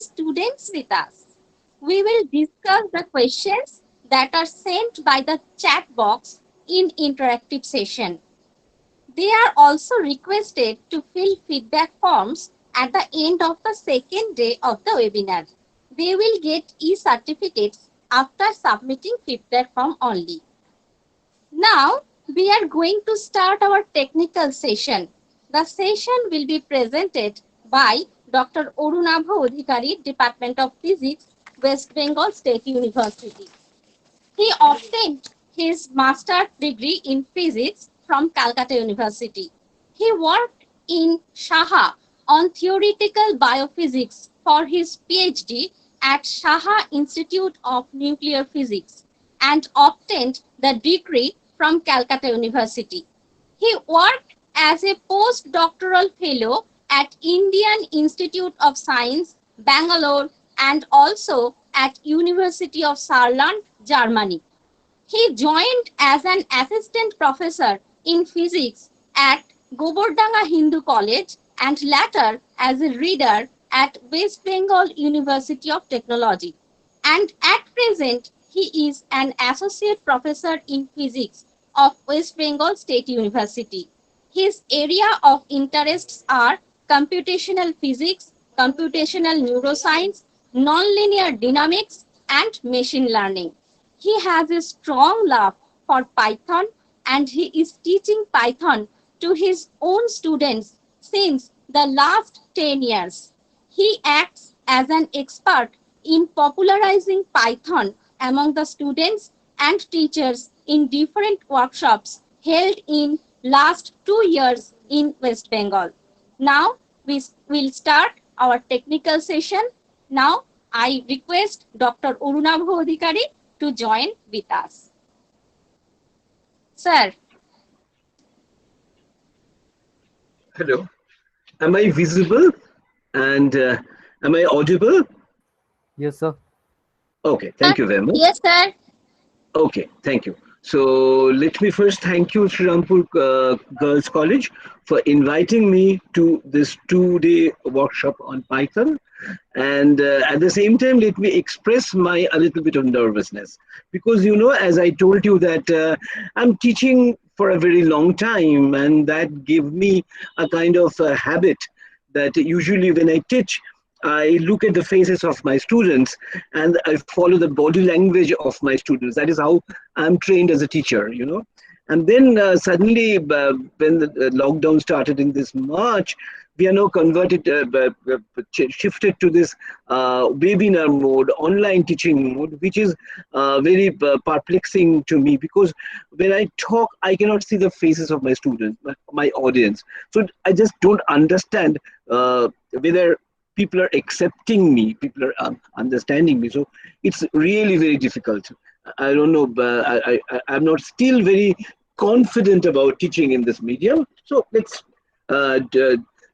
students with us. We will discuss the questions that are sent by the chat box in interactive session. They are also requested to fill feedback forms at the end of the second day of the webinar. They will get e-certificates after submitting feedback form only. Now, we are going to start our technical session. The session will be presented by Dr. Orunabha Odhikari, Department of Physics, West Bengal State University. He obtained his master's degree in physics from Calcutta University. He worked in Saha on theoretical biophysics for his PhD at Saha Institute of Nuclear Physics and obtained the degree from Calcutta University. He worked as a postdoctoral fellow at Indian Institute of Science, Bangalore, and also at University of Saarland, Germany. He joined as an assistant professor in physics at Gobardanga Hindu College and later as a reader at West Bengal University of Technology. And at present, he is an associate professor in physics of West Bengal State University. His area of interests are computational physics, computational neuroscience, nonlinear dynamics, and machine learning. He has a strong love for Python and he is teaching Python to his own students since the last 10 years. He acts as an expert in popularizing Python among the students and teachers in different workshops held in last 2 years in West Bengal. Now we will start our technical session. Now I request Dr. Orunabha Odhikari to join with us. Sir. Hello. Am I visible and am I audible? Yes, sir. Okay, thank you very much. Yes, sir. Okay, thank you. So let me first thank you, Sri Rampur Girls College, for inviting me to this 2-day workshop on Python. And at the same time, let me express my a little bit of nervousness because, you know, as I told you that I'm teaching for a very long time, and that gave me a kind of habit that usually when I teach, I look at the faces of my students and I follow the body language of my students. That is how I'm trained as a teacher, you know. And then suddenly, when the lockdown started in this March, we are now converted, shifted to this webinar mode, online teaching mode, which is very perplexing to me because when I talk, I cannot see the faces of my students, my audience. So I just don't understand whether people are accepting me, people are understanding me. So it's really very difficult. I don't know, but I'm not still very confident about teaching in this medium. So let's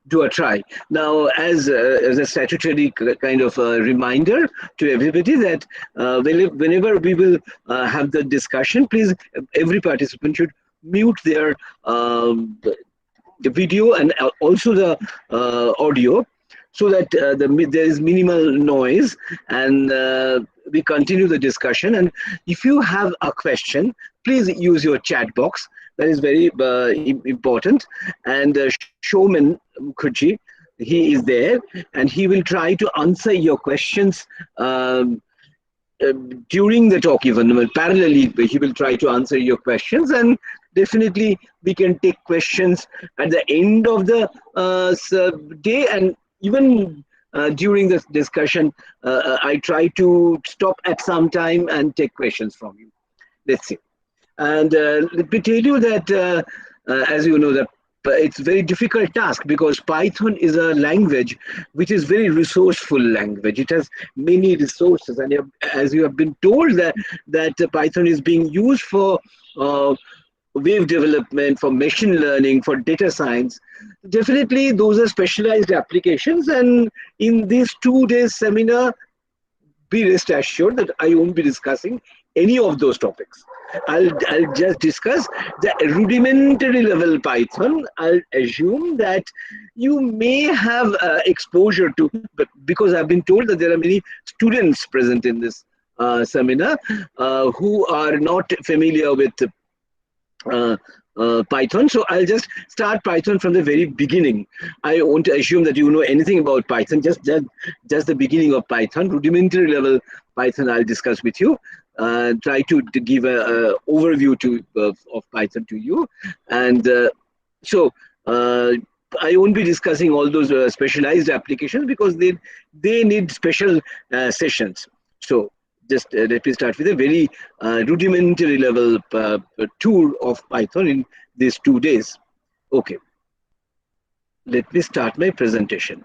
do a try. Now, as a statutory kind of a reminder to everybody that whenever we will have the discussion, please, every participant should mute their the video and also the audio, so that there is minimal noise and we continue the discussion. And if you have a question, please use your chat box. That is very important. And Showman Mukherjee, he is there and he will try to answer your questions during the talk, even parallelly he will try to answer your questions, and definitely we can take questions at the end of the day, and even during this discussion, I try to stop at some time and take questions from you. Let's see. And let me tell you that, as you know, that it's a very difficult task because Python is a language which is very resourceful language. It has many resources, and as you have been told that Python is being used for wave development, for machine learning, for data science. Definitely those are specialized applications, and in this 2 days seminar, be rest assured that I won't be discussing any of those topics. I'll just discuss the rudimentary level Python. I'll assume that you may have exposure to, but because I've been told that there are many students present in this seminar who are not familiar with uh, Python. So I'll just start Python from the very beginning. I won't assume that you know anything about Python. Just the beginning of Python, rudimentary level Python. I'll discuss with you. Try to give a overview of Python to you, and so. I won't be discussing all those specialized applications because they need special sessions. So just let me start with a very rudimentary level tour of Python in these 2 days. Okay, let me start my presentation.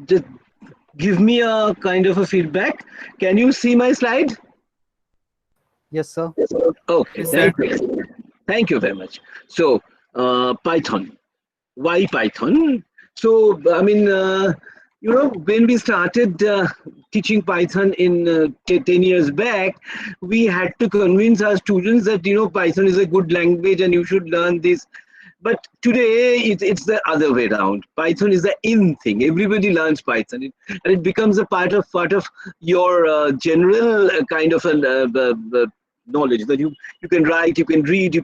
Just give me a kind of a feedback. Can you see my slide? Yes, sir. Okay, Yes, sir. thank you. Thank you very much. So, Python. Why Python? So, I mean, when we started teaching Python in 10 years back, we had to convince our students that, Python is a good language and you should learn this. But today, it's the other way around. Python is the in thing. Everybody learns Python, and it becomes a part of your general kind of knowledge that you can write, you can read, you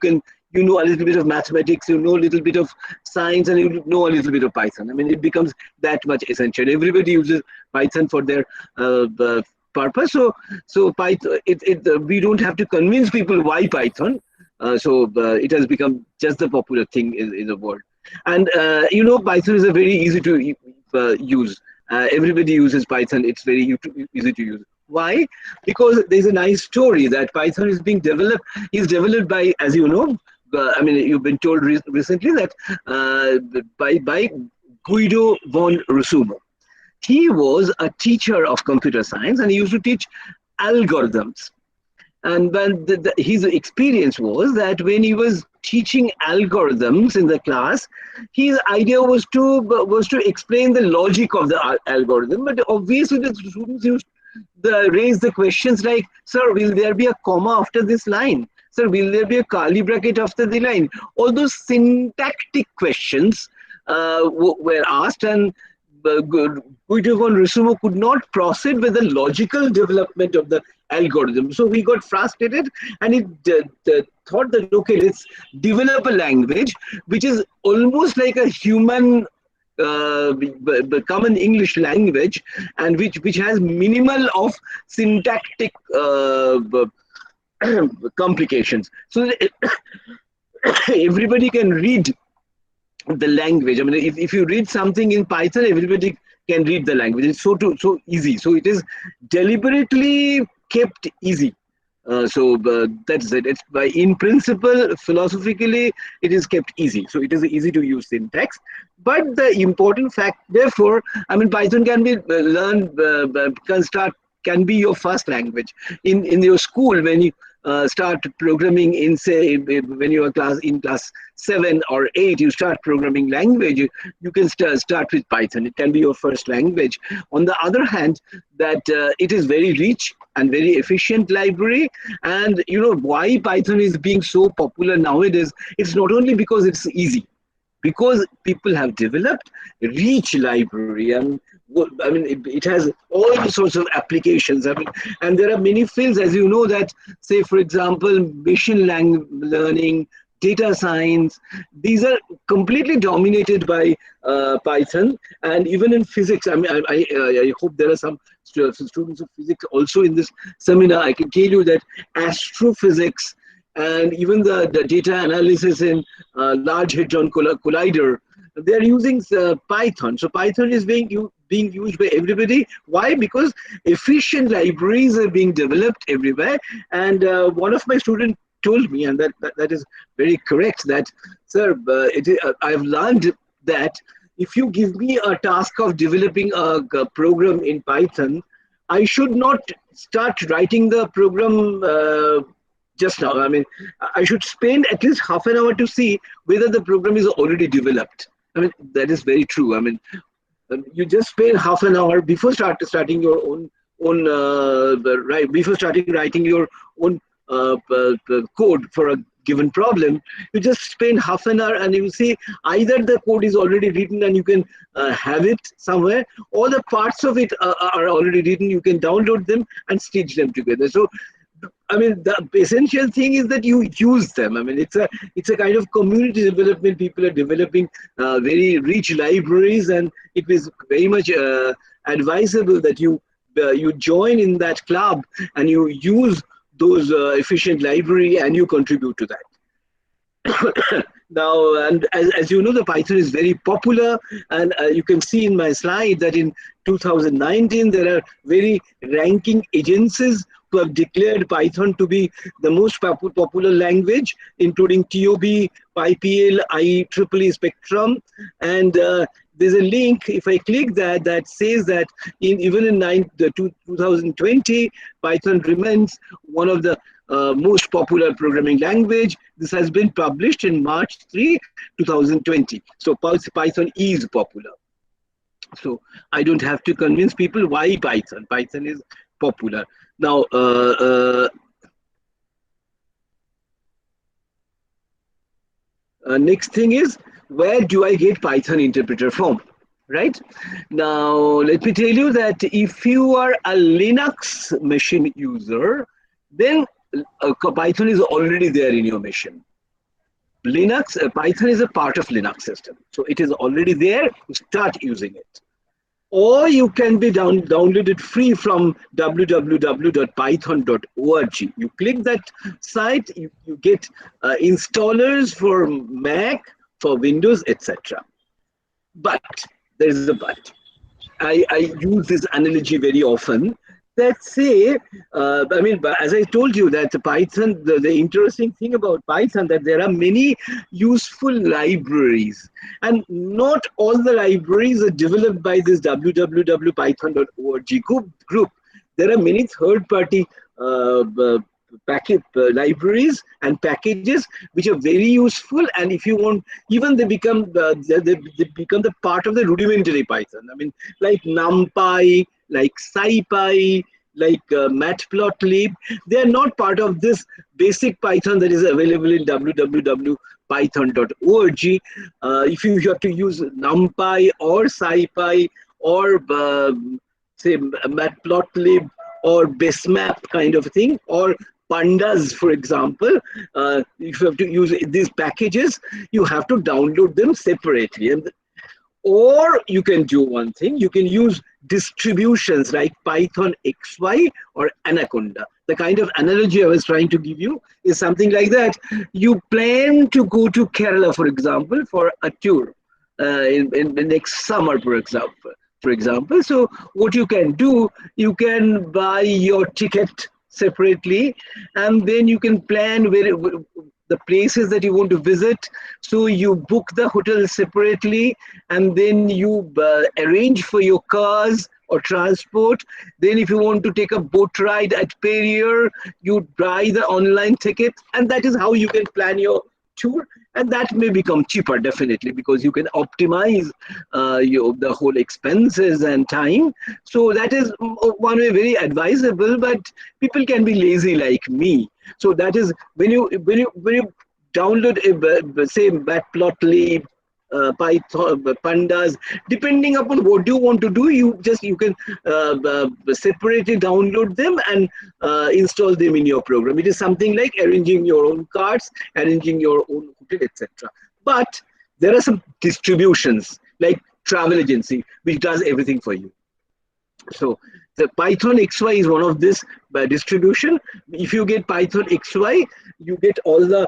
know a little bit of mathematics, you know a little bit of science, and you know a little bit of Python. I mean, it becomes that much essential. Everybody uses Python for their purpose. So Python, we don't have to convince people why Python. So it has become just the popular thing in the world. And Python is a very easy to use. Everybody uses Python. It's very easy to use. Why? Because there's a nice story that Python is developed by, as you know, I mean, you've been told recently that by Guido von Rusumo. He was a teacher of computer science and he used to teach algorithms. And when his experience was that when he was teaching algorithms in the class, his idea was to explain the logic of the algorithm. But obviously, the students used raise the questions like, "Sir, will there be a comma after this line? Sir, will there be a curly bracket after the line?" All those syntactic questions were asked, and Guido von Rusumo could not proceed with the logical development of the algorithm. So he got frustrated and he thought that, okay, let's develop a language which is almost like a human common English language, and which has minimal of syntactic complications. So that everybody can read the language. I mean, if you read something in Python, everybody can read the language. It's so easy. So it is deliberately kept easy. That's it. It's in principle, philosophically, it is kept easy. So it is easy to use syntax. But the important fact, therefore, I mean, Python can be learned, can be your first language in your school when you start programming in, say, when you are in class 7 or 8, you start programming language, you can start with Python. It can be your first language. On the other hand, that it is very rich and very efficient library. And why Python is being so popular nowadays, it's not only because it's easy, because people have developed a rich library. And I mean, it has all sorts of applications. I mean, and there are many fields, as you know, that, say, for example, machine learning, data science, these are completely dominated by Python. And even in physics, I mean, I hope there are some students of physics also in this seminar. I can tell you that astrophysics and even the data analysis in Large Hadron Collider, they're using Python. So Python is being used by everybody. Why? Because efficient libraries are being developed everywhere. And one of my students told me, and that is very correct, that, "Sir, I've learned that if you give me a task of developing a program in Python, I should not start writing the program just now. I mean, I should spend at least half an hour to see whether the program is already developed. I mean, that is very true. I mean, you just spend half an hour before starting your own right before starting writing your own code for a given problem. You just spend half an hour and you see either the code is already written and you can have it somewhere, or the parts of it are already written. You can download them and stitch them together. So I mean, the essential thing is that you use them. I mean, it's a kind of community development. People are developing very rich libraries, and it is very much advisable that you join in that club and you use those efficient library and you contribute to that. Now, and as you know, the Python is very popular, and you can see in my slide that in 2019 there are very ranking agencies who have declared Python to be the most popular language, including TOB, PyPL, IEEE Spectrum, and there's a link. If I click that, that says that even in 2020, Python remains one of the most popular programming language. This has been published in March 3, 2020. So Python is popular. So I don't have to convince people why Python. Python is popular. Now, next thing is, where do I get Python interpreter from? Right? Now, let me tell you that if you are a Linux machine user, then Python is already there in your machine. Python is a part of Linux system. So it is already there. Start using it. Or you can be downloaded free from www.python.org. You click that site, you get installers for Mac, for Windows, etc. But there is a but. I use this analogy very often. Let's say, I mean, as I told you that Python, the interesting thing about Python, that there are many useful libraries, and not all the libraries are developed by this www.python.org group. There are many third-party libraries and packages which are very useful, and if you want, even they become the part of the rudimentary Python. I mean, like NumPy, like SciPy, like Matplotlib. They are not part of this basic Python that is available in www.python.org. If you have to use NumPy or SciPy or say Matplotlib or Basemap kind of thing, or pandas, for example, if you have to use these packages, you have to download them separately. Or you can do one thing, you can use distributions like Python XY or Anaconda. The kind of analogy I was trying to give you is something like that. You plan to go to Kerala, for example, for a tour in the next summer, for example. So what you can do, you can buy your ticket separately, and then you can plan the places that you want to visit. So you book the hotel separately, and then you arrange for your cars or transport. Then if you want to take a boat ride at Perrier, you buy the online ticket, and that is how you can plan your tour. And that may become cheaper, definitely, because you can optimize the whole expenses and time. So that is one way very advisable, but people can be lazy like me. So that is when you download say Matplotlib, Python, pandas, depending upon what you want to do, you can separately download them and install them in your program. It is something like arranging your own cards, arranging your own hotel, etc. But there are some distributions like travel agency which does everything for you. So the Python XY is one of this distribution. If you get Python XY, you get all the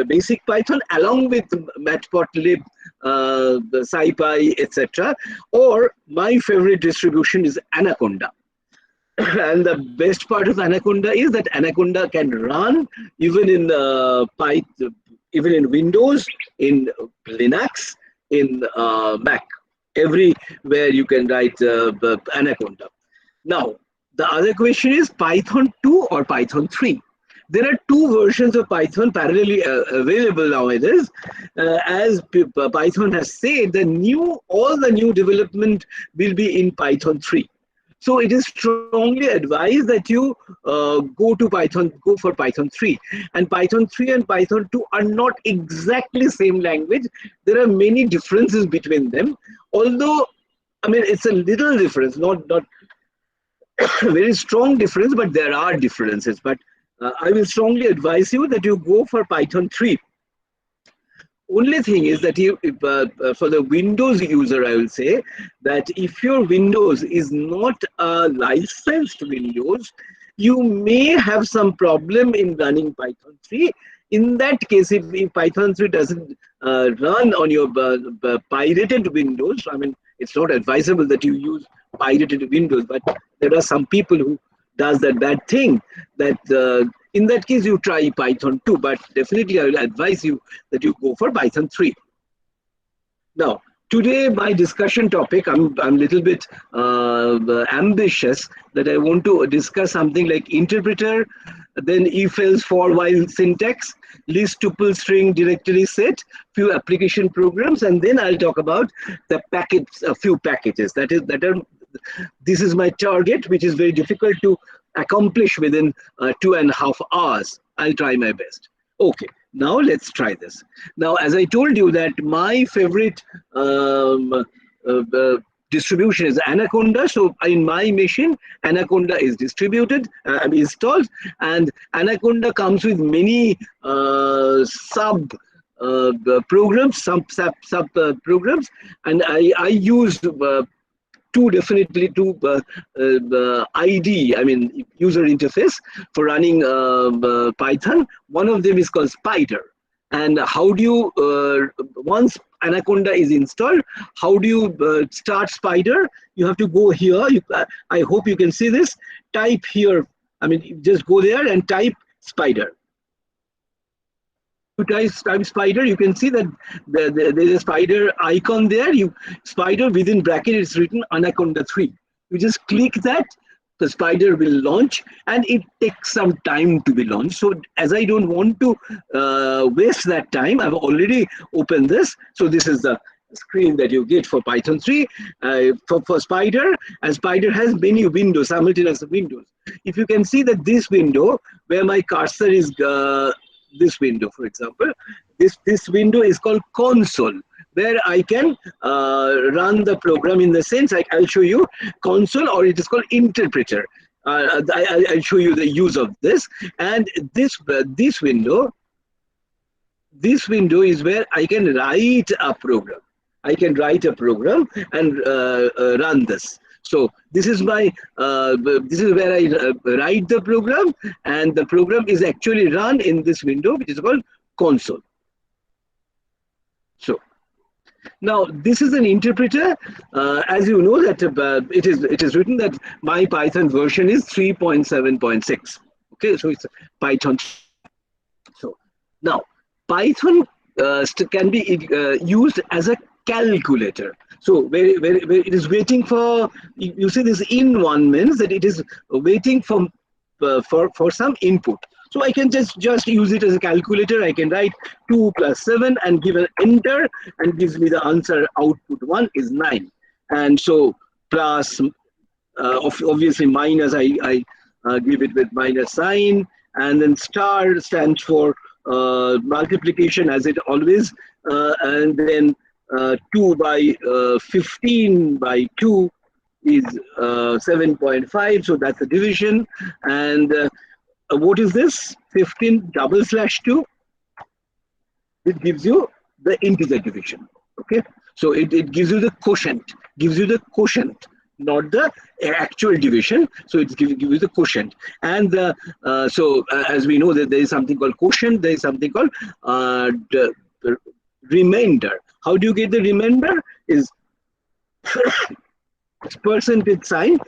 basic Python along with Matplotlib, the SciPy, etc. Or my favorite distribution is Anaconda. And the best part of Anaconda is that Anaconda can run even in Python, even in Windows, in Linux, in Mac. Everywhere you can write Anaconda. Now, the other question is Python 2 or Python 3. There are two versions of Python parallelly available nowadays. As Python has said, all the new development will be in Python 3. So it is strongly advised that you go for Python 3. And Python 3 and Python 2 are not exactly same language. There are many differences between them. Although, I mean, it's a little difference, not very strong difference, but there are differences. But I will strongly advise you that you go for Python 3. Only thing is that for the Windows user, I will say that if your Windows is not a licensed Windows, you may have some problem in running Python 3. In that case, if Python 3 doesn't run on your pirated Windows, I mean, it's not advisable that you use pirated Windows, but there are some people who does that bad thing that in that case you try Python 2, but definitely I will advise you that you go for Python 3. Now, today my discussion topic, I'm a little bit ambitious that I want to discuss something like interpreter, then if else for while syntax, list tuple string directory set, few application programs, and then I'll talk about the packets, a few packages this is my target, which is very difficult to accomplish within 2.5 hours. I'll try my best. Okay, now let's try this. Now, as I told you that my favorite distribution is Anaconda. So in my machine, Anaconda is distributed, installed, and Anaconda comes with many sub programs, sub programs, and I use two ID, I mean user interface for running Python. One of them is called Spider. And how do you, once Anaconda is installed, how do you start Spider? You have to go here. I hope you can see this. Type here. I mean, just go there and type Spider. You type Spider, you can see that there's a Spider icon there. Spider within bracket is written Anaconda 3. You just click that, the Spider will launch, and it takes some time to be launched. So as I don't want to waste that time, I've already opened this. So this is the screen that you get for Python 3 for Spider, and Spider has many windows, simultaneous windows. If you can see that this window where my cursor is this window, for example, this window is called console, where I can run the program. In the sense, I'll show you console, or it is called interpreter. I'll show you the use of this. And this window is where I can write a program. I can write a program and run this. So this is where I write the program, and the program is actually run in this window, which is called console. So now this is an interpreter. As you know that it is written that my Python version is 3.7.6. Okay, so it's Python. So now Python can be used as a calculator. So where it is waiting for, you see this in one means that it is waiting for some input. So I can just use it as a calculator. I can write 2 + 7 and give an enter, and gives me the answer. Output 1 is 9. And so plus, obviously minus, I give it with minus sign, and then star stands for multiplication, as it always, and then 2 by 15 by 2 is 7.5, so that's the division. And what is this? 15 /2? It gives you the integer division. Okay, so it gives you the quotient, not the actual division. So it gives you the quotient. And so as we know that there is something called quotient, there is something called the remainder. How do you get the remainder? Is percentage sign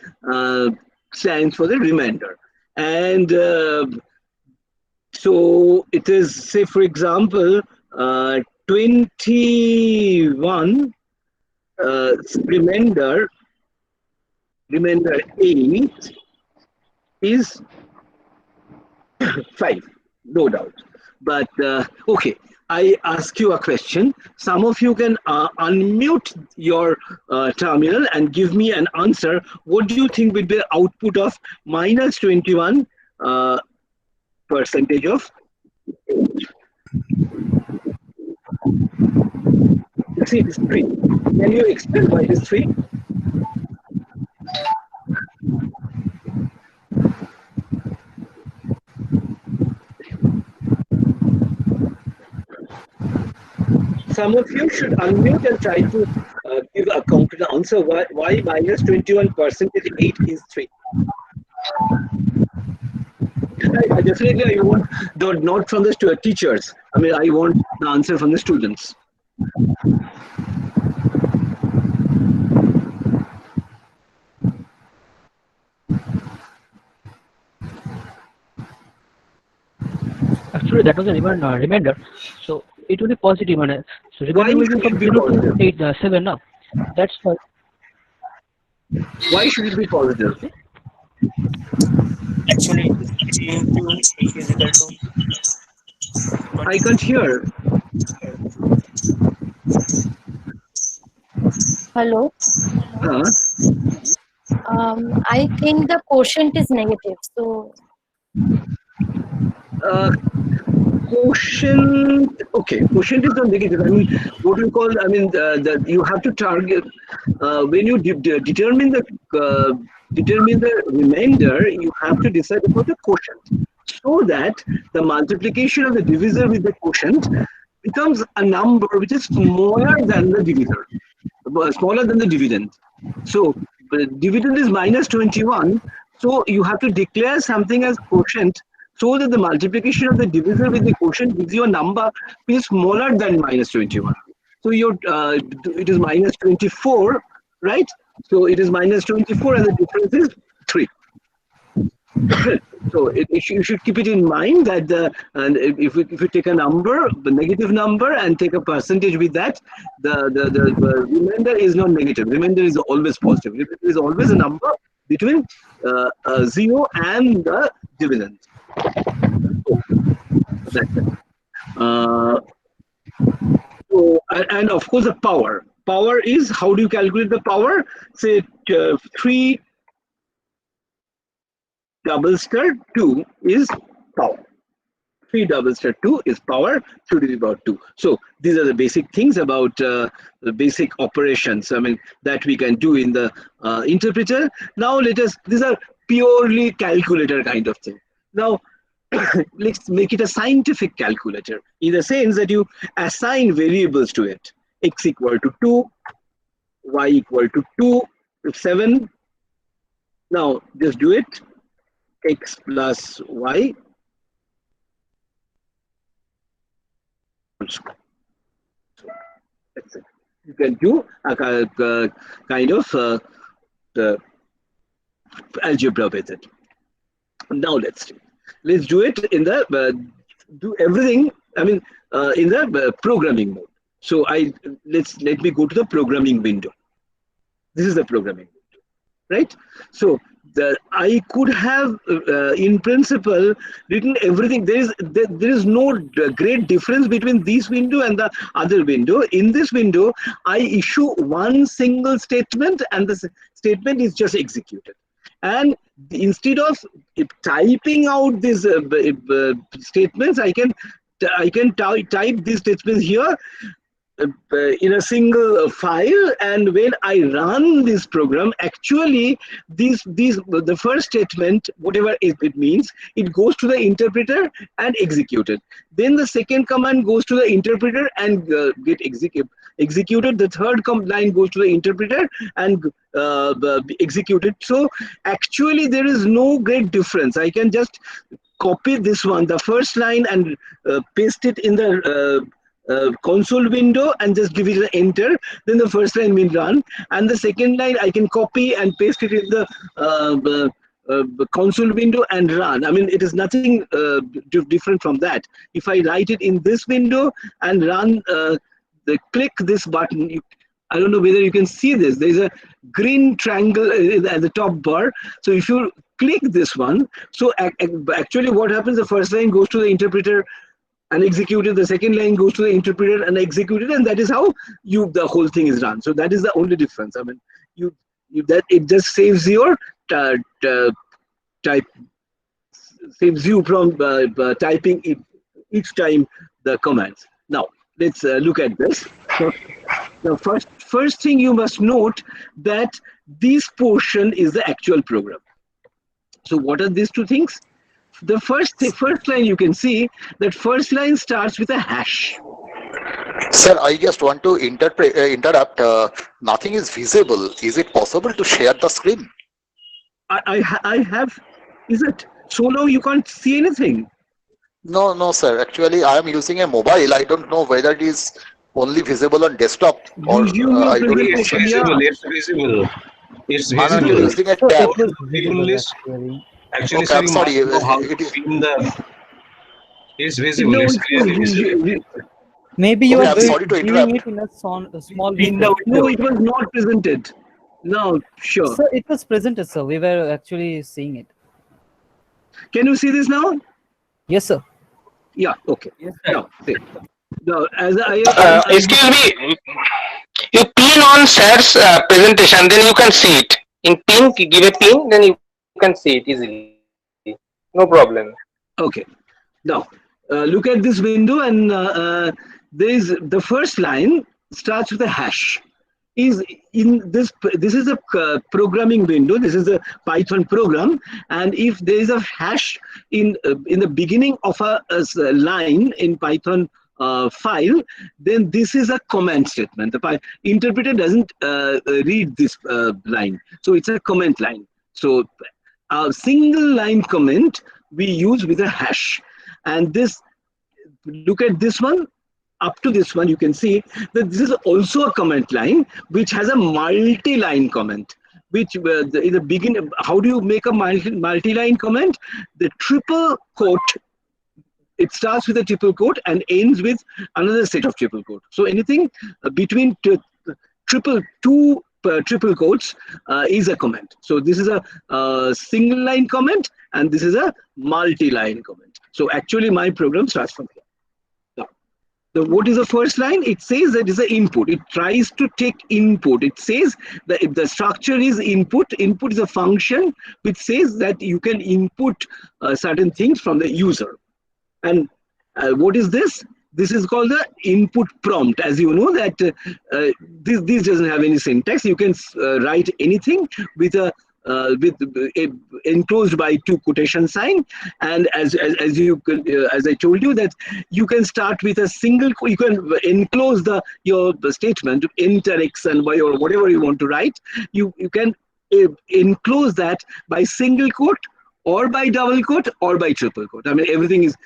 stands for the remainder. And so it is, say for example, 21 remainder 8 is 5. no doubt. But okay, I ask you a question. Some of you can unmute your terminal and give me an answer. What do you think would be the output of minus 21 uh, percentage of? See, it's 3. Can you explain why it is 3? Some of you should unmute and try to give a concrete answer why minus 21% 8 is 3. Definitely, I want not from the teachers. I mean, I want the answer from the students. Actually, that was a reminder. So it will be positive. So Why remainder will should be from it be 0 positive? to 8, 7 now. That's why. Why should it be positive? Actually, 3 into 8 is equal to I can't hear. Hello. Huh? I think the quotient is negative. So Quotient. Okay, quotient is not negative. I mean, what you call? I mean, you have to target when you determine the remainder. You have to decide about the quotient, so that the multiplication of the divisor with the quotient becomes a number which is smaller than the divisor, smaller than the dividend. So the dividend is minus 21. So you have to declare something as quotient so that the multiplication of the divisor with the quotient gives you a number which is smaller than minus 21. So it is minus 24, right? So it is minus 24 and the difference is 3. So you should keep it in mind that and if you take a number, the negative number, and take a percentage with that, the remainder is not negative. Remainder is always positive. Remainder is always a number between 0 and the dividend. So that's it. Uh, and of course the power. Power is, how do you calculate the power? Say 3 double star 2 is power. 3 double star 2 is power 2 to the power 2. So these are the basic things about the basic operations, I mean, that we can do in the interpreter. Now these are purely calculator kind of thing. Now let's make it a scientific calculator in the sense that you assign variables to it. X equal to 2, y equal to 2, 7. Now just do it. X plus y. So that's it. You can do a kind of algebra with it. Now let's do it in the do everything. I mean, in the programming mode. So let me go to the programming window. This is the programming window, right? So I could have, in principle, written everything. There is no great difference between this window and the other window. In this window, I issue one single statement, and the statement is just executed. And instead of typing out these statements, I can type these statements here in a single file, and when I run this program, actually the first statement, whatever it means, it goes to the interpreter and executed. Then the second command goes to the interpreter and get executed. The third line goes to the interpreter and executed. So actually there is no great difference. I can just copy this one, the first line, and paste it in the console window and just give it an enter. Then the first line will run, and the second line I can copy and paste it in the console window and run. I mean, it is nothing different from that. If I write it in this window and run, click this button, I don't know whether you can see this. There is a green triangle at the top bar. So if you click this one. So actually what happens, the first line goes to the interpreter and executed, the second line goes to the interpreter and executed, and that is how the whole thing is run. So that is the only difference. I mean, you that it just saves your type, saves you from typing each time the commands. Now let's look at this. So the first thing you must note that this portion is the actual program. So what are these two things? The first line, you can see that first line starts with a hash. Sir, I just want to interrupt. Nothing is visible. Is it possible to share the screen? I have. Is it so now you can't see anything? No, sir. Actually, I am using a mobile. I don't know whether it is only visible on desktop or I don't know, It's sir. visible. It's visible. It's I'm visible. using a So tab. it was visible actually. Actually, Okay, sir, I'm you sorry. must know how It to is pin the. It's visible. No, It's clearly visible. Maybe you okay. are I'm sorry to viewing interrupt. it in a small In the window. no, window. it was not presented. No, sure. So it was presented, sir. We were actually seeing it. Can you see this now? Yes, sir. Yeah. Okay. Yes, Now, see. Now, as Excuse me, you pin on sir's presentation, then you can see it. In pin, give a pin, then you can see it easily. No problem. Okay. Now, look at this window, and there is the first line starts with a hash. Is in this. This is a programming window. This is a Python program, and if there is a hash in the beginning of a line in Python file, then this is a command statement. The interpreter doesn't read this line, so it's a comment line. So a single line comment we use with a hash, and this, look at this one. Up to this one, you can see that this is also a comment line which has a multi-line comment. Which in the beginning, how do you make a multi-line comment? The triple quote. It starts with a triple quote and ends with another set of triple quote. So anything between triple quotes is a comment. So this is a single line comment, and this is a multi-line comment. So actually, my program starts from here. What is the first line? It says that is the input. It tries to take input. It says that if the structure is input is a function which says that you can input certain things from the user. And what is this? This is called the input prompt. As you know that this doesn't have any syntax. You can write anything with enclosed by two quotation sign, and as I told you that you can start with a single. You can enclose your statement, enter x and y or whatever you want to write. You can enclose that by single quote, or by double quote, or by triple quote. I mean, everything is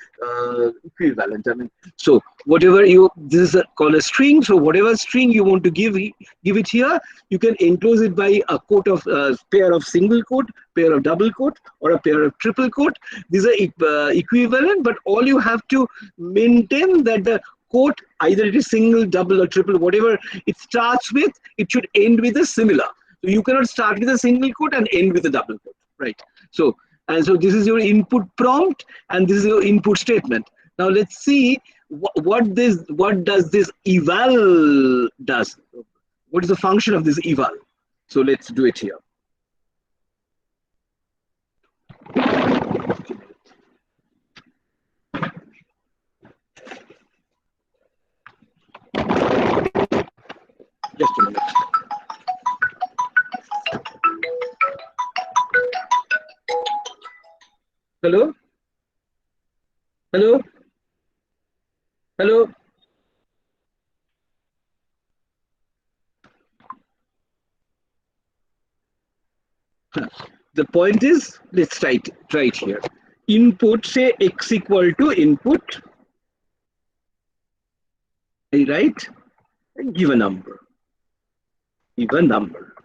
equivalent. I mean, so whatever this is called a string. So whatever string you want to give it here, you can enclose it by a quote of pair of single quote, pair of double quote, or a pair of triple quote. These are equivalent, but all you have to maintain that the quote, either it is single, double, or triple, whatever it starts with, it should end with a similar. So you cannot start with a single quote and end with a double quote, right? So. And so this is your input prompt, and this is your input statement. Now let's see what does this eval does. What is the function of this eval? So let's do it here. Just a minute. Hello? Hello? Hello? The point is, let's try it here. Input, say x equal to input. I write and give a number. Give a number.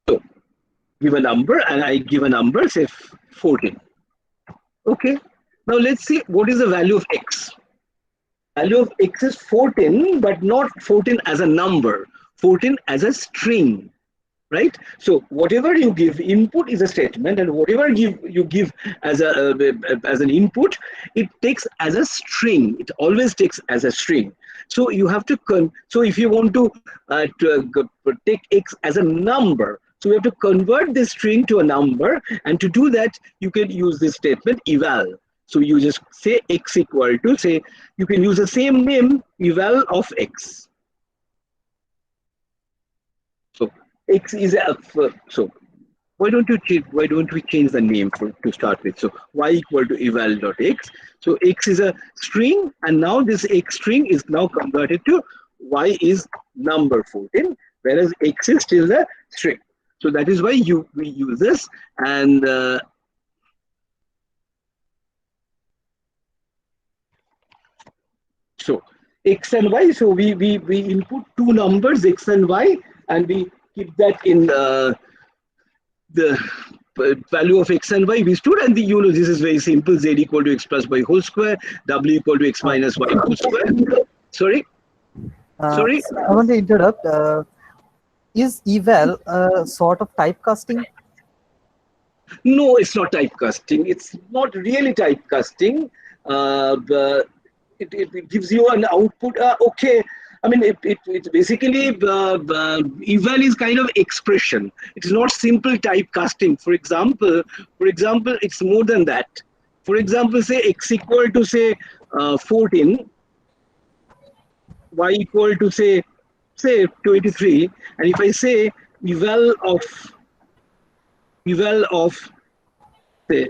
So give a number, and I give a number, say 14. Okay. Now let's see what is the value of x. Value of x is 14, but not 14 as a number. 14 as a string, right? So whatever you give input is a statement, and whatever you give as as an input, it takes as a string. It always takes as a string. So you have to so if you want to take x as a number, so we have to convert this string to a number, and to do that you can use this statement eval. So you just say x equal to, say, you can use the same name, eval of x. So x is so why don't we change the name to start with? So y equal to eval dot x. So x is a string, and now this x string is now converted to y is number 14, whereas x is still the string. So that is why we use this, and so x and y. So we input two numbers, x and y, and we keep that in the value of x and y we stored, and this is very simple. Z equal to x plus y whole square, w equal to x minus y whole square. Sorry. Sorry. I want to interrupt. Is eval a sort of typecasting? No, it's not typecasting. It's not really typecasting. It gives you an output. Okay. I mean, it basically, eval is kind of expression. It's not simple typecasting. For example, it's more than that. For example, say x equal to, say, 14, y equal to, say 23, and if I say eval of say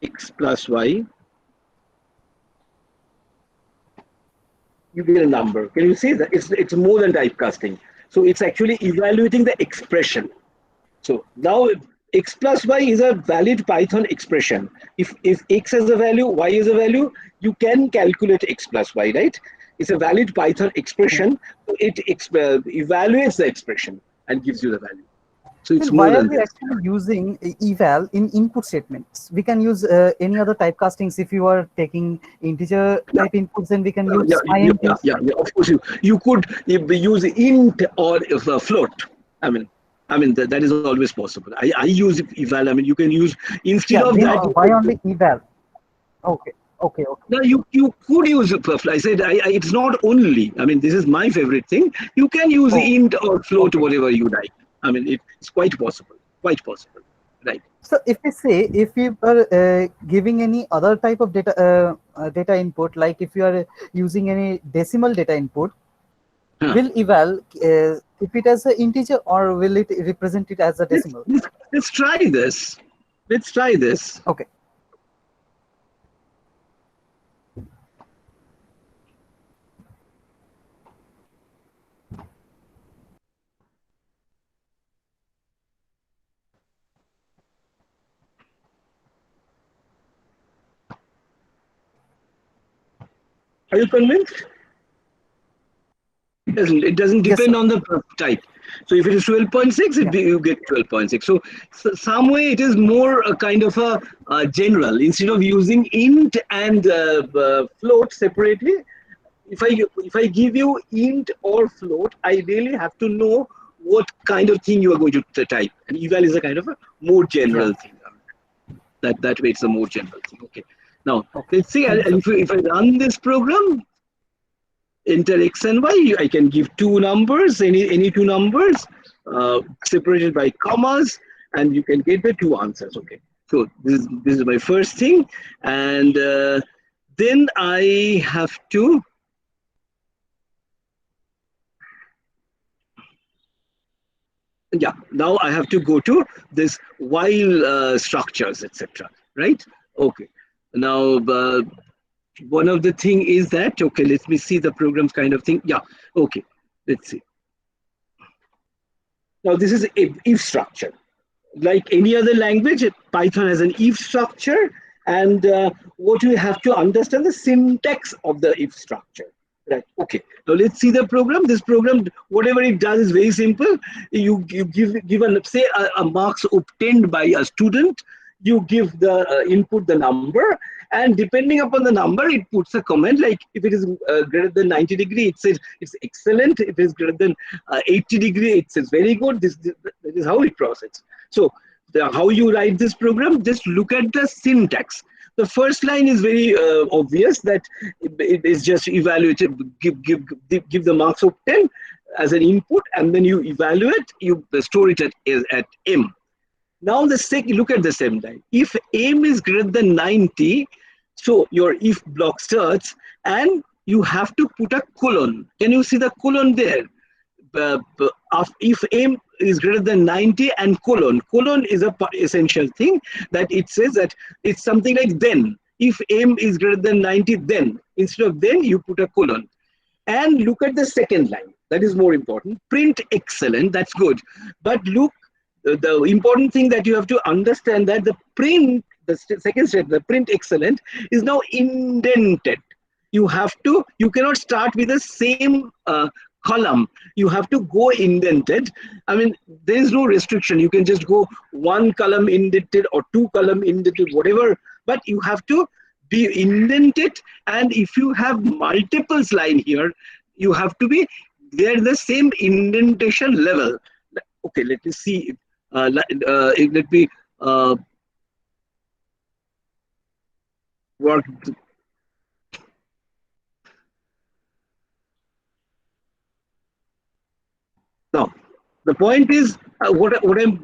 x plus y, you get a number. Can you see that? It's more than typecasting. So it's actually evaluating the expression. So now x plus y is a valid Python expression. If x has a value, y is a value, you can calculate x plus y, right? It's a valid Python expression. So it evaluates the expression and gives you the value. So it's more why are than we this. actually using eval in input statements? We can use any other typecastings. If you are taking integer type inputs, then we can use int. Yeah. Of course, you could use int or float. I mean that is always possible. I use eval. I mean, you can use instead of that. Why only eval? Okay. No, you could use I said it's not only. I mean, this is my favorite thing. You can use int or float, whatever you like. I mean, it's quite possible, right? So if you are giving any other type of data input, like if you are using any decimal data input, will eval keep it as an integer, or will it represent it as a decimal? Let's try this. Okay. Are you convinced? It doesn't depend on the type. So if it is 12.6, you get 12.6. So some way it is more a kind of a general. Instead of using int and float separately, if I give you int or float, I really have to know what kind of thing you are going to type. And eval is a kind of a more general thing. That way it's a more general thing. Okay. Now let's see. If I run this program, enter x and y, I can give two numbers, any two numbers, separated by commas, and you can get the two answers. Okay. So this is my first thing, and then I have to. Yeah, now I have to go to this while structures, etc. Right? Okay. Now, one of the thing is that, okay, let me see the programs kind of thing. Yeah, okay, let's see. Now, this is an if structure. Like any other language, Python has an if structure, and what you have to understand the syntax of the if structure. Right. Okay. Now let's see the program. This program, whatever it does, is very simple. You give say a marks obtained by a student. You give the input the number, and depending upon the number, it puts a comment. Like if it is greater than 90 degree, it says it's excellent. If it is greater than 80 degree, it says very good. That is how it processes. So how you write this program, just look at the syntax. The first line is very obvious, that it is just evaluated, give the marks of 10 as an input, and then you evaluate, you store it at M. Now look at the same line. If M is greater than 90, so your if block starts, and you have to put a colon. Can you see the colon there? If M is greater than 90 and colon is a essential thing, that it says that it's something like then. If M is greater than 90, then. Instead of then, you put a colon. And look at the second line. That is more important. Print excellent. That's good. But look, the important thing that you have to understand, that the second step, the print excellent, is now indented. You cannot start with the same column. You have to go indented. I mean, there is no restriction. You can just go one column indented or two column indented, whatever, but you have to be indented. And if you have multiples line here, you have to be there the same indentation level. Okay, let me see. Let me work. Now, the point is, what I'm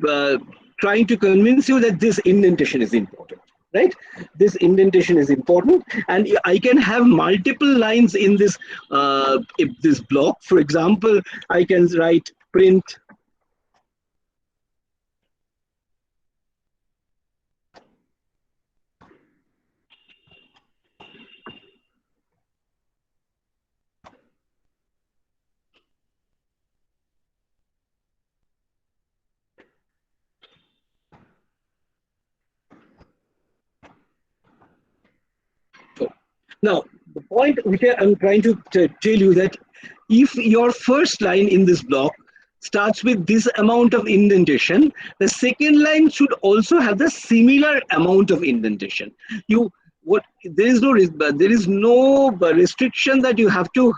trying to convince you, that this indentation is important, right? This indentation is important, and I can have multiple lines in this block. For example, I can write print Now, the point which I'm trying to tell you, that if your first line in this block starts with this amount of indentation, the second line should also have the similar amount of indentation. There is no restriction that you have to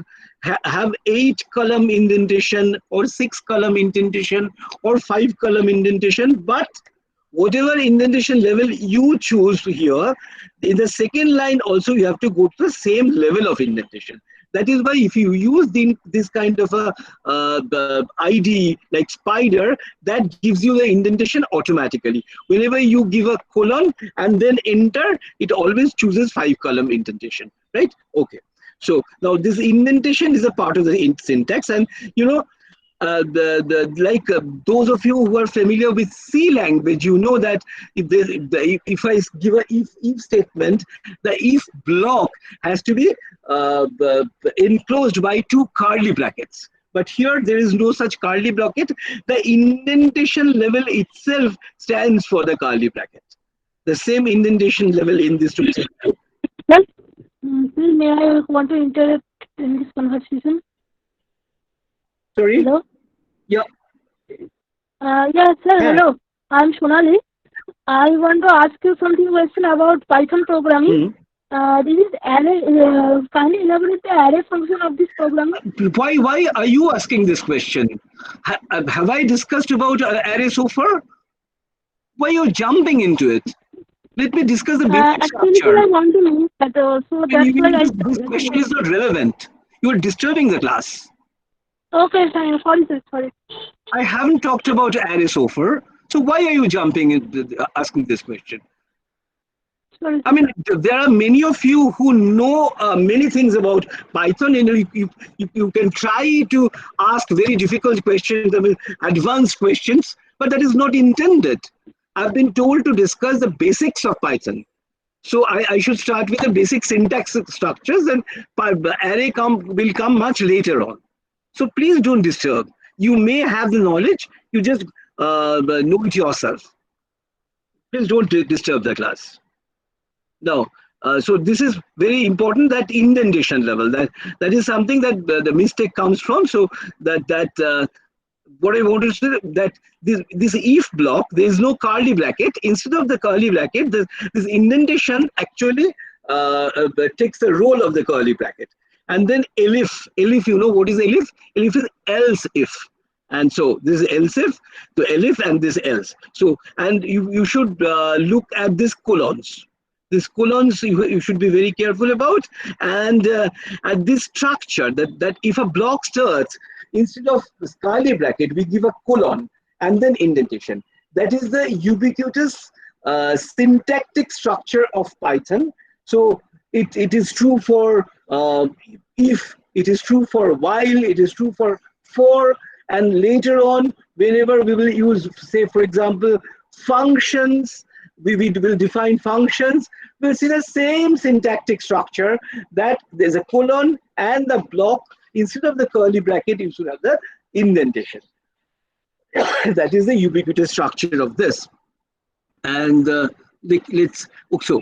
have 8 column indentation or 6 column indentation or 5 column indentation, but whatever indentation level you choose here, in the second line also you have to go to the same level of indentation. That is why if you use this kind of a ID like spider, that gives you the indentation automatically. Whenever you give a colon and then enter, it always chooses 5 column indentation, right? Okay. So now this indentation is a part of the syntax, and those of you who are familiar with C language, you know that if I give a if statement, the if block has to be enclosed by 2 curly brackets. But here there is no such curly bracket. The indentation level itself stands for the curly bracket. The same indentation level in this. Yes. May I want to interrupt in this conversation? Sorry? Hello? Yeah. Yes, sir. Hello. I'm Sonali. I want to ask you something question about Python programming. This is array. Kindly elaborate the array function of this program. Why are you asking this question? Have I discussed about array so far? Why are you jumping into it? Let me discuss the basic actually, structure. I want to know that. So that's why this question is not relevant. You are disturbing the class. Okay, fine. Sorry, sir. Sorry. I haven't talked about array so far. So why are you jumping in asking this question? Sorry, I mean, there are many of you who know many things about Python, and you can try to ask very difficult questions, I mean, advanced questions, but that is not intended. I've been told to discuss the basics of Python. So I should start with the basic syntax structures, and array will come much later on. So please don't disturb. You may have the knowledge, you just know it yourself. Please don't disturb the class. Now, so this is very important, that indentation level. That is something that the mistake comes from. So that what I want to say that this if block, there is no curly bracket. Instead of the curly bracket, this indentation actually takes the role of the curly bracket. And then elif, you know what is elif? Elif is else if. And so this is else if, so elif and this else. So, and you should look at this colons. These colons you should be very careful about. And at this structure, that if a block starts, instead of curly bracket, we give a colon and then indentation. That is the ubiquitous syntactic structure of Python. So it is true for if, it is true for while, it is true for, and later on, whenever we will use, say, for example, functions, we will define functions, we'll see the same syntactic structure, that there's a colon and the block, instead of the curly bracket, you should have the indentation. That is the ubiquitous structure of this. And let's also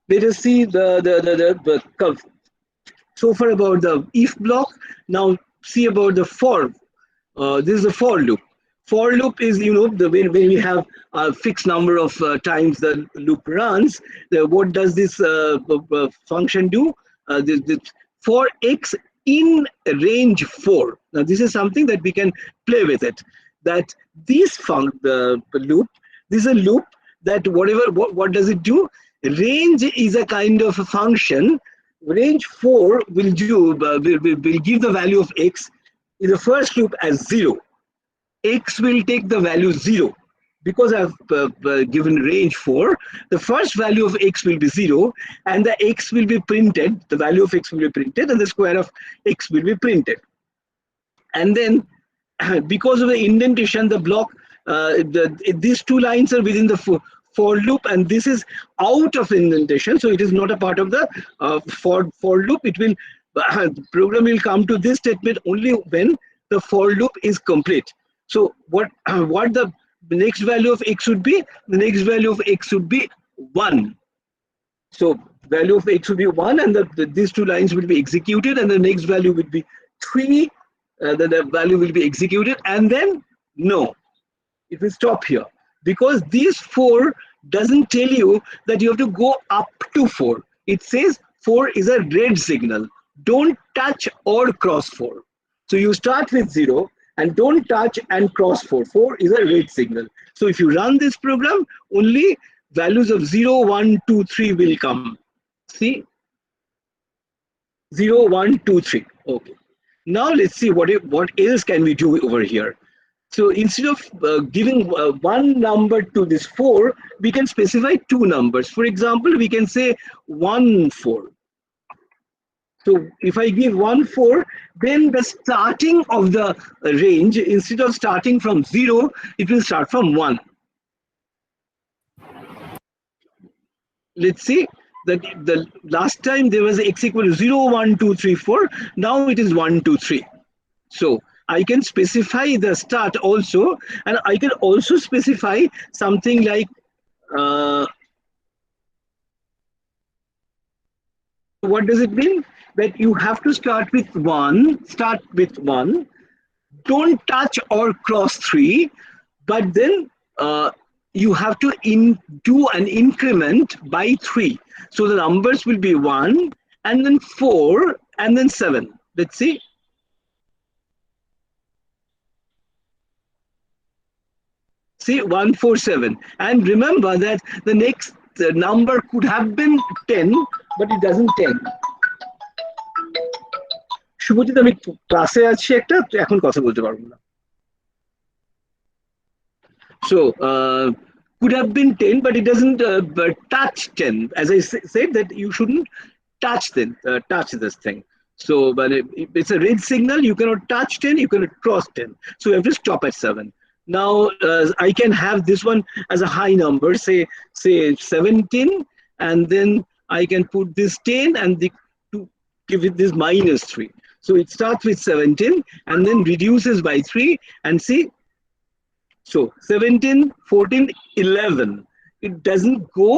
let us see the curve. So far about the if block. Now see about the for. This is a for loop. For loop is, you know, the when we have a fixed number of times the loop runs. What does this function do? This for x in range 4. Now this is something that we can play with it. That this the loop, this is a loop that what does it do? Range is a kind of a function. Range 4 will give the value of x in the first loop as 0. X will take the value 0. Because I've given range 4, the first value of x will be 0, and the x will be printed, the value of x will be printed, and the square of x will be printed. And then, because of the indentation, the block, these two lines are within the for loop, and this is out of indentation, so it is not a part of the for loop. It will, the program will come to this statement only when the for loop is complete. So what the next value of x would be? The next value of x would be 1. So value of x would be 1, and these two lines will be executed, and the next value would be 3. The value will be executed, and then no, it will stop here, because this 4 doesn't tell you that you have to go up to 4. It says 4 is a red signal. Don't touch or cross 4. So you start with 0 and don't touch and cross 4. 4 is a red signal. So if you run this program, only values of 0, 1, 2, 3 will come. See? 0, 1, 2, 3. Okay. Now let's see what else can we do over here. So instead of giving one number to this 4, we can specify two numbers. For example, we can say 1, 4. So if I give 1, 4, then the starting of the range, instead of starting from 0, it will start from 1. Let's see that the last time there was x equal to 0, 1, 2, 3, 4. Now it is 1, 2, 3. So I can specify the start also, and I can also specify something like what does it mean? That you have to start with 1, don't touch or cross 3, but then you have to do an increment by 3. So the numbers will be 1, and then 4, and then 7. Let's see. See, 1, 4, 7. And remember that the next number could have been 10, but it doesn't 10. Subhajit, আমি ক্লাসে আছি একটা, এখন কথা বলতে পারবো না। So could have been 10, but it doesn't touch 10. As I said, that you shouldn't touch this thing. So but it's a red signal. You cannot touch 10. You cannot cross 10. So you have to stop at 7. Now I can have this one as a high number, say 17, and then I can put this 10 and to give it this -3. So it starts with 17 and then reduces by 3, and see. So 17, 14, 11. It doesn't go.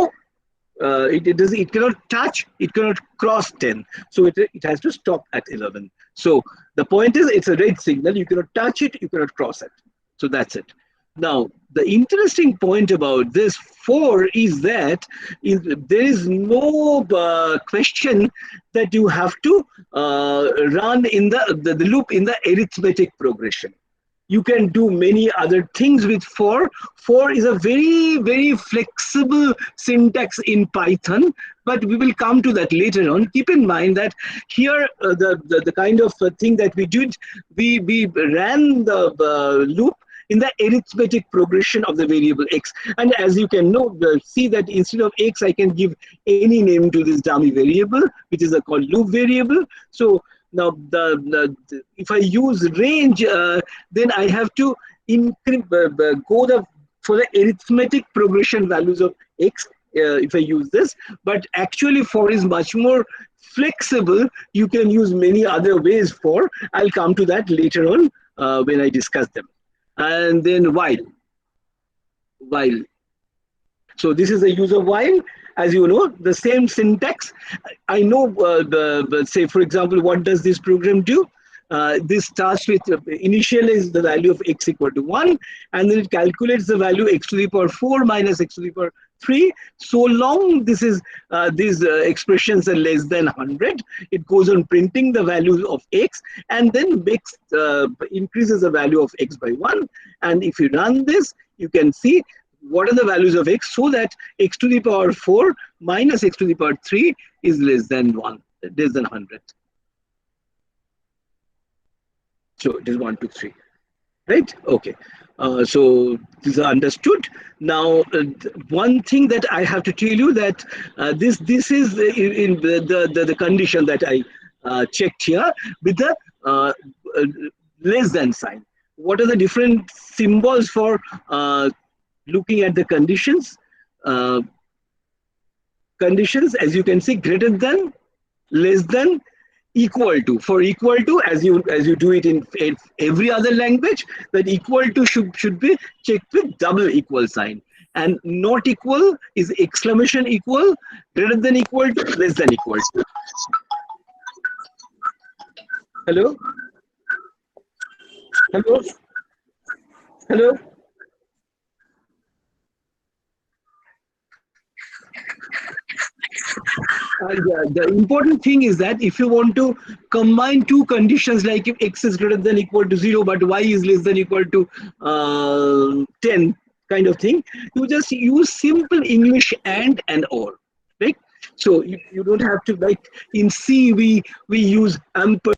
It cannot touch. It cannot cross 10. So it has to stop at 11. So the point is, it's a red signal. You cannot touch it. You cannot cross it. So that's it. Now, the interesting point about this 4 is that there is no question that you have to run in the loop in the arithmetic progression. You can do many other things with 4. 4 is a very, very flexible syntax in Python, but we will come to that later on. Keep in mind that here, the kind of thing that we did, we ran the loop in the arithmetic progression of the variable x. And as you can know, see that instead of x, I can give any name to this dummy variable, which is a called loop variable. So now, if I use range, then I have to go for the arithmetic progression values of x if I use this. But actually, 4 is much more flexible. You can use many other ways for. I'll come to that later on when I discuss them. And then while. So this is the use of while. As you know, the same syntax. I know, say, for example, what does this program do? This starts with initialize the value of x equal to 1, and then it calculates the value x to the power 4 minus x to the power 3. So long this is these expressions are less than 100, it goes on printing the values of x, and then makes increases the value of x by 1. And if you run this, you can see what are the values of x, so that x to the power 4 minus x to the power 3 is less than 100. So it is 1, 2, 3, right? Okay. So these are understood. Now, one thing that I have to tell you that this is in the condition that I checked here with the less than sign. What are the different symbols for looking at the conditions? Conditions, as you can see, greater than, less than, equal to. For equal to, as you do it in every other language, that equal to should be checked with double equal sign, and not equal is exclamation equal, greater than equal to, less than equal to. Hello? Hello? Hello? Yeah, the important thing is that if you want to combine two conditions, like if x is greater than equal to 0 but y is less than equal to 10 kind of thing, you just use simple English and or, right? So you don't have to, like in C we use ampersand.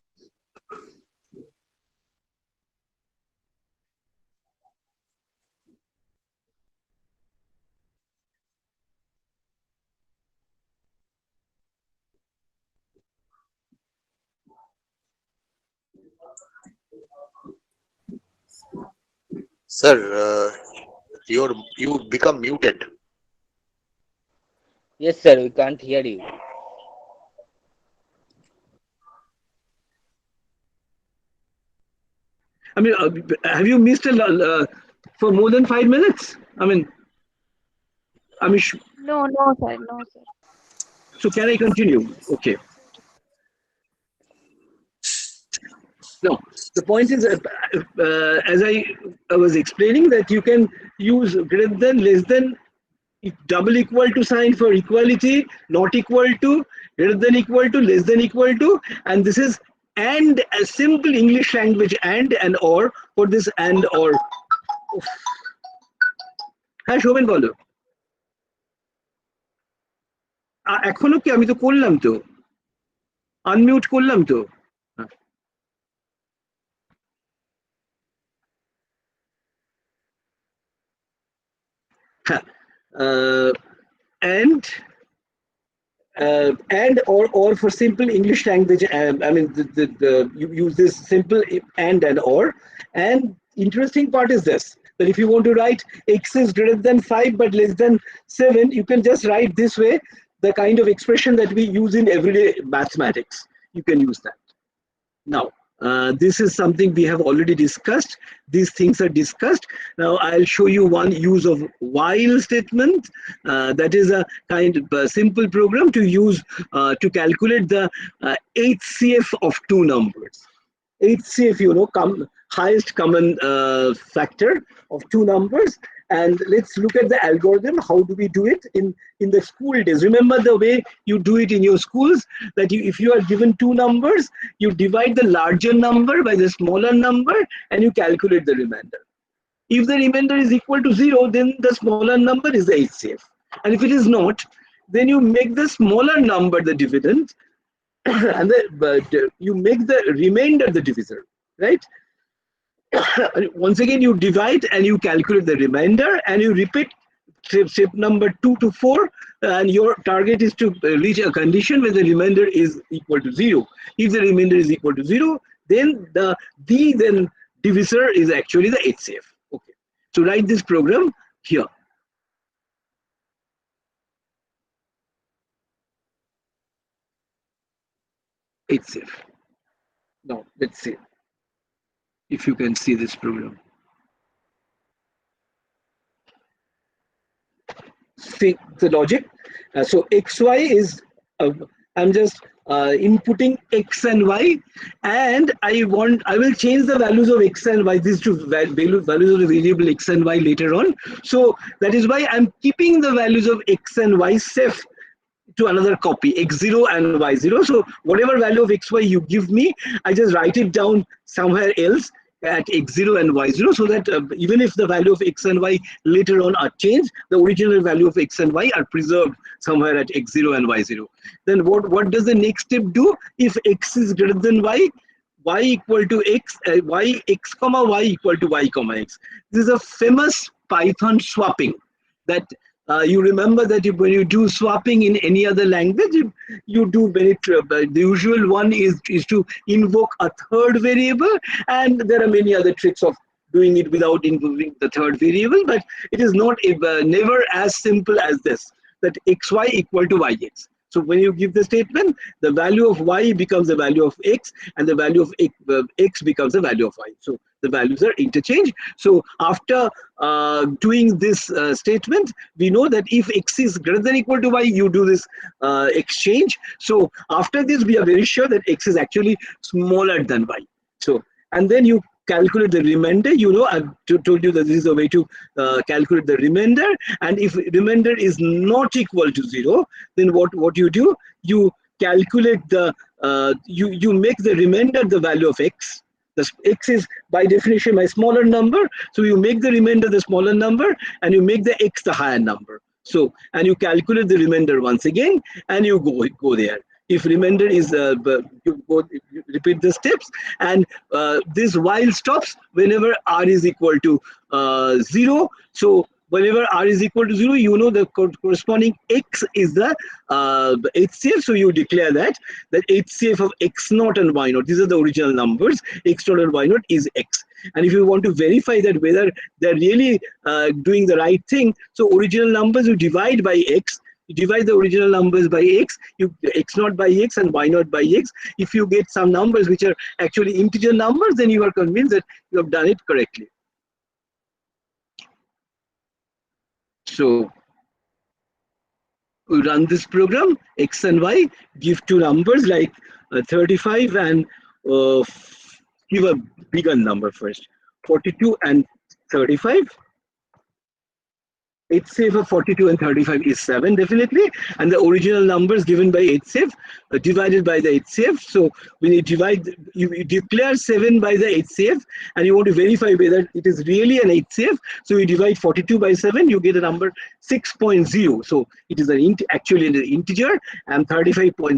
Sir, you become muted. Yes, sir, we can't hear you. I mean, have you missed for more than 5 minutes? I mean, No, no, sir. No, sir. so can I continue? Okay. No, the point is, as I was explaining, that you can use greater than, less than, double equal to sign for equality, not equal to, greater than equal to, less than equal to, and this is and a simple English language and or for this and or. হ্যাঁ শোভন বলো, এখনো কি? আমি তো করলাম, তো unmute করলাম তো। And or for simple English language. I mean, you use this simple and or. And interesting part is this, that if you want to write x is greater than 5 but less than 7, you can just write this way, the kind of expression that we use in everyday mathematics. You can use that. Now, this is something we have already discussed. These things are discussed. Now I'll show you one use of while statement. That is a kind of a simple program to use to calculate the HCF of two numbers. HCF, you know, highest common factor of two numbers. And let's look at the algorithm. How do we do it in the school days? Remember the way you do it in your schools, that if you are given two numbers, you divide the larger number by the smaller number and you calculate the remainder. If the remainder is equal to 0, then the smaller number is the HCF. And if it is not, then you make the smaller number the dividend and you make the remainder the divisor, right? Once again, you divide and you calculate the remainder and you repeat step number 2 to 4, and your target is to reach a condition where the remainder is equal to 0. If the remainder is equal to 0, then the divisor is actually the HCF. Okay, so write this program here. HCF. Now let's see if you can see this program. See the logic. So XY is I'm just inputting X and Y, and I will change the values of X and Y, these two values of the variable X and Y later on. So that is why I'm keeping the values of X and Y safe to another copy, X0 and Y0. So whatever value of XY you give me, I just write it down somewhere else at X0 and Y0, so that even if the value of X and Y later on are changed, the original value of X and Y are preserved somewhere at X0 and Y0. Then what does the next step do? If X is greater than Y, Y equal to X, X comma Y equal to Y comma X. This is a famous Python swapping that you remember that when you do swapping in any other language, you do the usual one is to invoke a third variable, and there are many other tricks of doing it without invoking the third variable, but it is not never as simple as this, that xy equal to yx. So when you give the statement, the value of y becomes the value of x, and the value of x becomes the value of y. So the values are interchanged. So after doing this statement, we know that if x is greater than or equal to y, you do this exchange. So after this, we are very sure that x is actually smaller than y. So, and then you calculate the remainder. You know, I've told you that this is a way to calculate the remainder. And if remainder is not equal to 0, then what you do? You calculate the you make the remainder the value of x. The x is by definition my smaller number, so you make the remainder the smaller number, and you make the x the higher number. So, and you calculate the remainder once again, and you go there. If remainder is you repeat the steps, and this while stops whenever r is equal to 0. So whenever r is equal to 0, you know the corresponding x is the HCF. So you declare that HCF of x naught and y naught, these are the original numbers, x naught and y naught is x. And if you want to verify that whether they're really doing the right thing, so original numbers you divide by x. You divide the original numbers by x, you x naught by x and y naught by x. If you get some numbers which are actually integer numbers, then you are convinced that you have done it correctly. So we run this program, x and y, give two numbers like 35 and give a bigger number first, 42 and 35. HCF of 42 and 35 is 7 definitely, and the original numbers given by HCF divided by the HCF. So when you divide, you declare 7 by the HCF, and you want to verify whether it is really an HCF. So you divide 42 by 7, you get a number 6.0. So it is actually an integer, and 35 by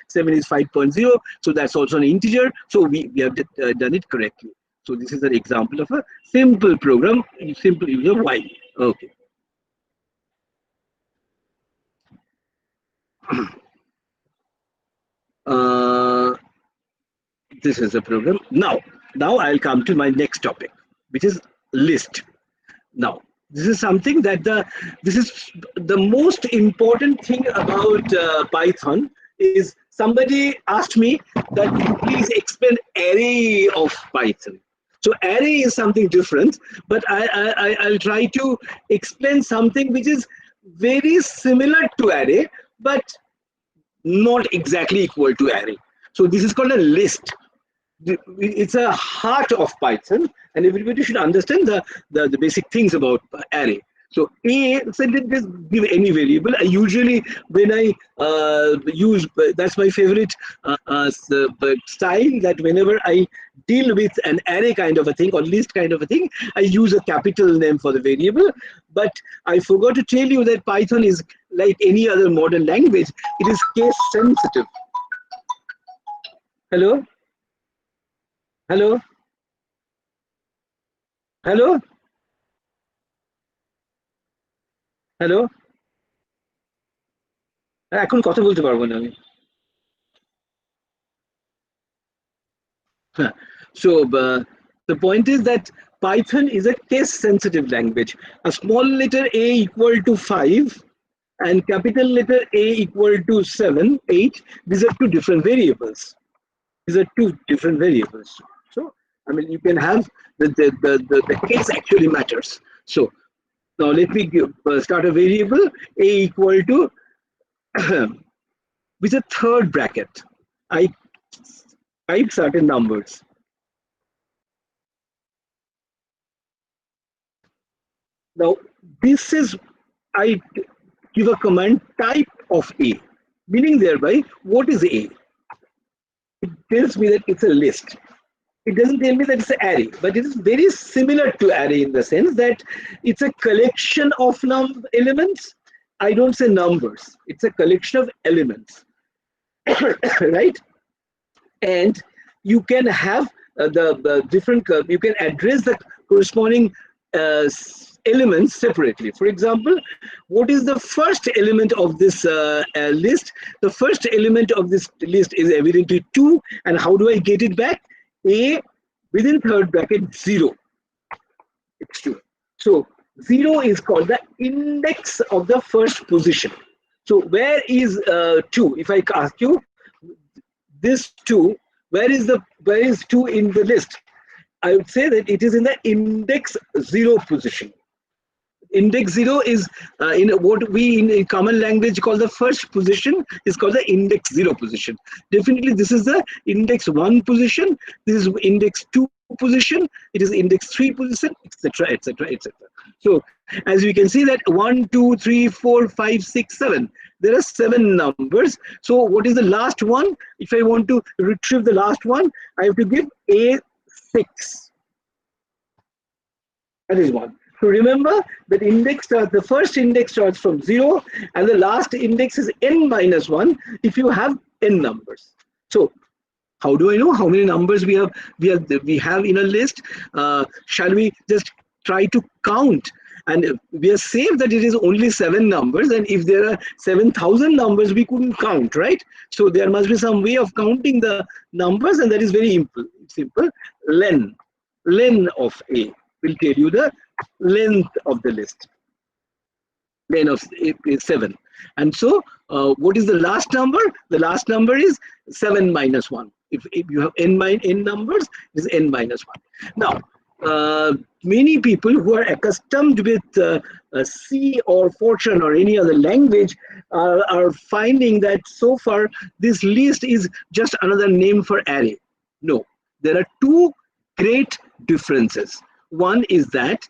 7 is 5.0. So that's also an integer. So we have done it correctly. So this is an example of a simple program, simple use of y. Okay. This is the program. Now I'll come to my next topic, which is list. Now, this is something that this is the most important thing about Python. Is somebody asked me that please explain array of Python. So array is something different, but I'll try to explain something which is very similar to array, but not exactly equal to array. So this is called a list. it's a heart of Python, and everybody should understand the basic things about array. So so let's just give any variable. I usually, when I use, that's my favorite style, that whenever I deal with an array kind of a thing or list kind of a thing, I use a capital name for the variable. But I forgot to tell you that Python is like any other modern language. It is case sensitive. Hello? Hello? Hello? Hello, এখন কথা বলতে পারবো না আমি। So the point is that Python is a case sensitive language. A small letter a equal to 5 and capital letter A equal to 7, 8, these are two different variables. These are two different variables. So I mean, you can have the case actually matters. So now let me start a variable a equal to with a third bracket. I type certain numbers. Now this is, I give a command type of a, meaning thereby what is a? It tells me that it's a list. It doesn't tell me that it's an array, but it is very similar to array in the sense that it's a collection of elements. I don't say numbers, it's a collection of elements. Right? And you can have the different, you can address the corresponding elements separately. For example, what is the first element of this list? The first element of this list is evidently 2, and how do I get it back? A within third bracket 0. It's 2. So 0 is called the index of the first position. So where is 2? If I ask you this 2, where is 2 in the list? I would say that it is in the index 0 position. Index 0 is in what we in common language call the first position, is called the index 0 position. Definitely this is the index 1 position, this is index 2 position, it is index 3 position, etc, etc, etc. So as you can see that 1 2 3 4 5 6 7, there are 7 numbers. So what is the last one? If I want to retrieve the last one, I have to give a6. That is one. So remember that the first index starts from 0 and the last index is n-1 if you have n numbers. So how do I know how many numbers we have in a list? Shall we just try to count? And we are safe that it is only 7 numbers, and if there are 7,000 numbers, we couldn't count, right? So there must be some way of counting the numbers, and that is very simple. Len of A will tell you the length of the list. Len of is 7. And so what is the last number? The last number is 7 minus 1. If you have n numbers, it is n-1. Now, many people who are accustomed with C or Fortran or any other language are finding that so far this list is just another name for array. No, there are two great differences. One is that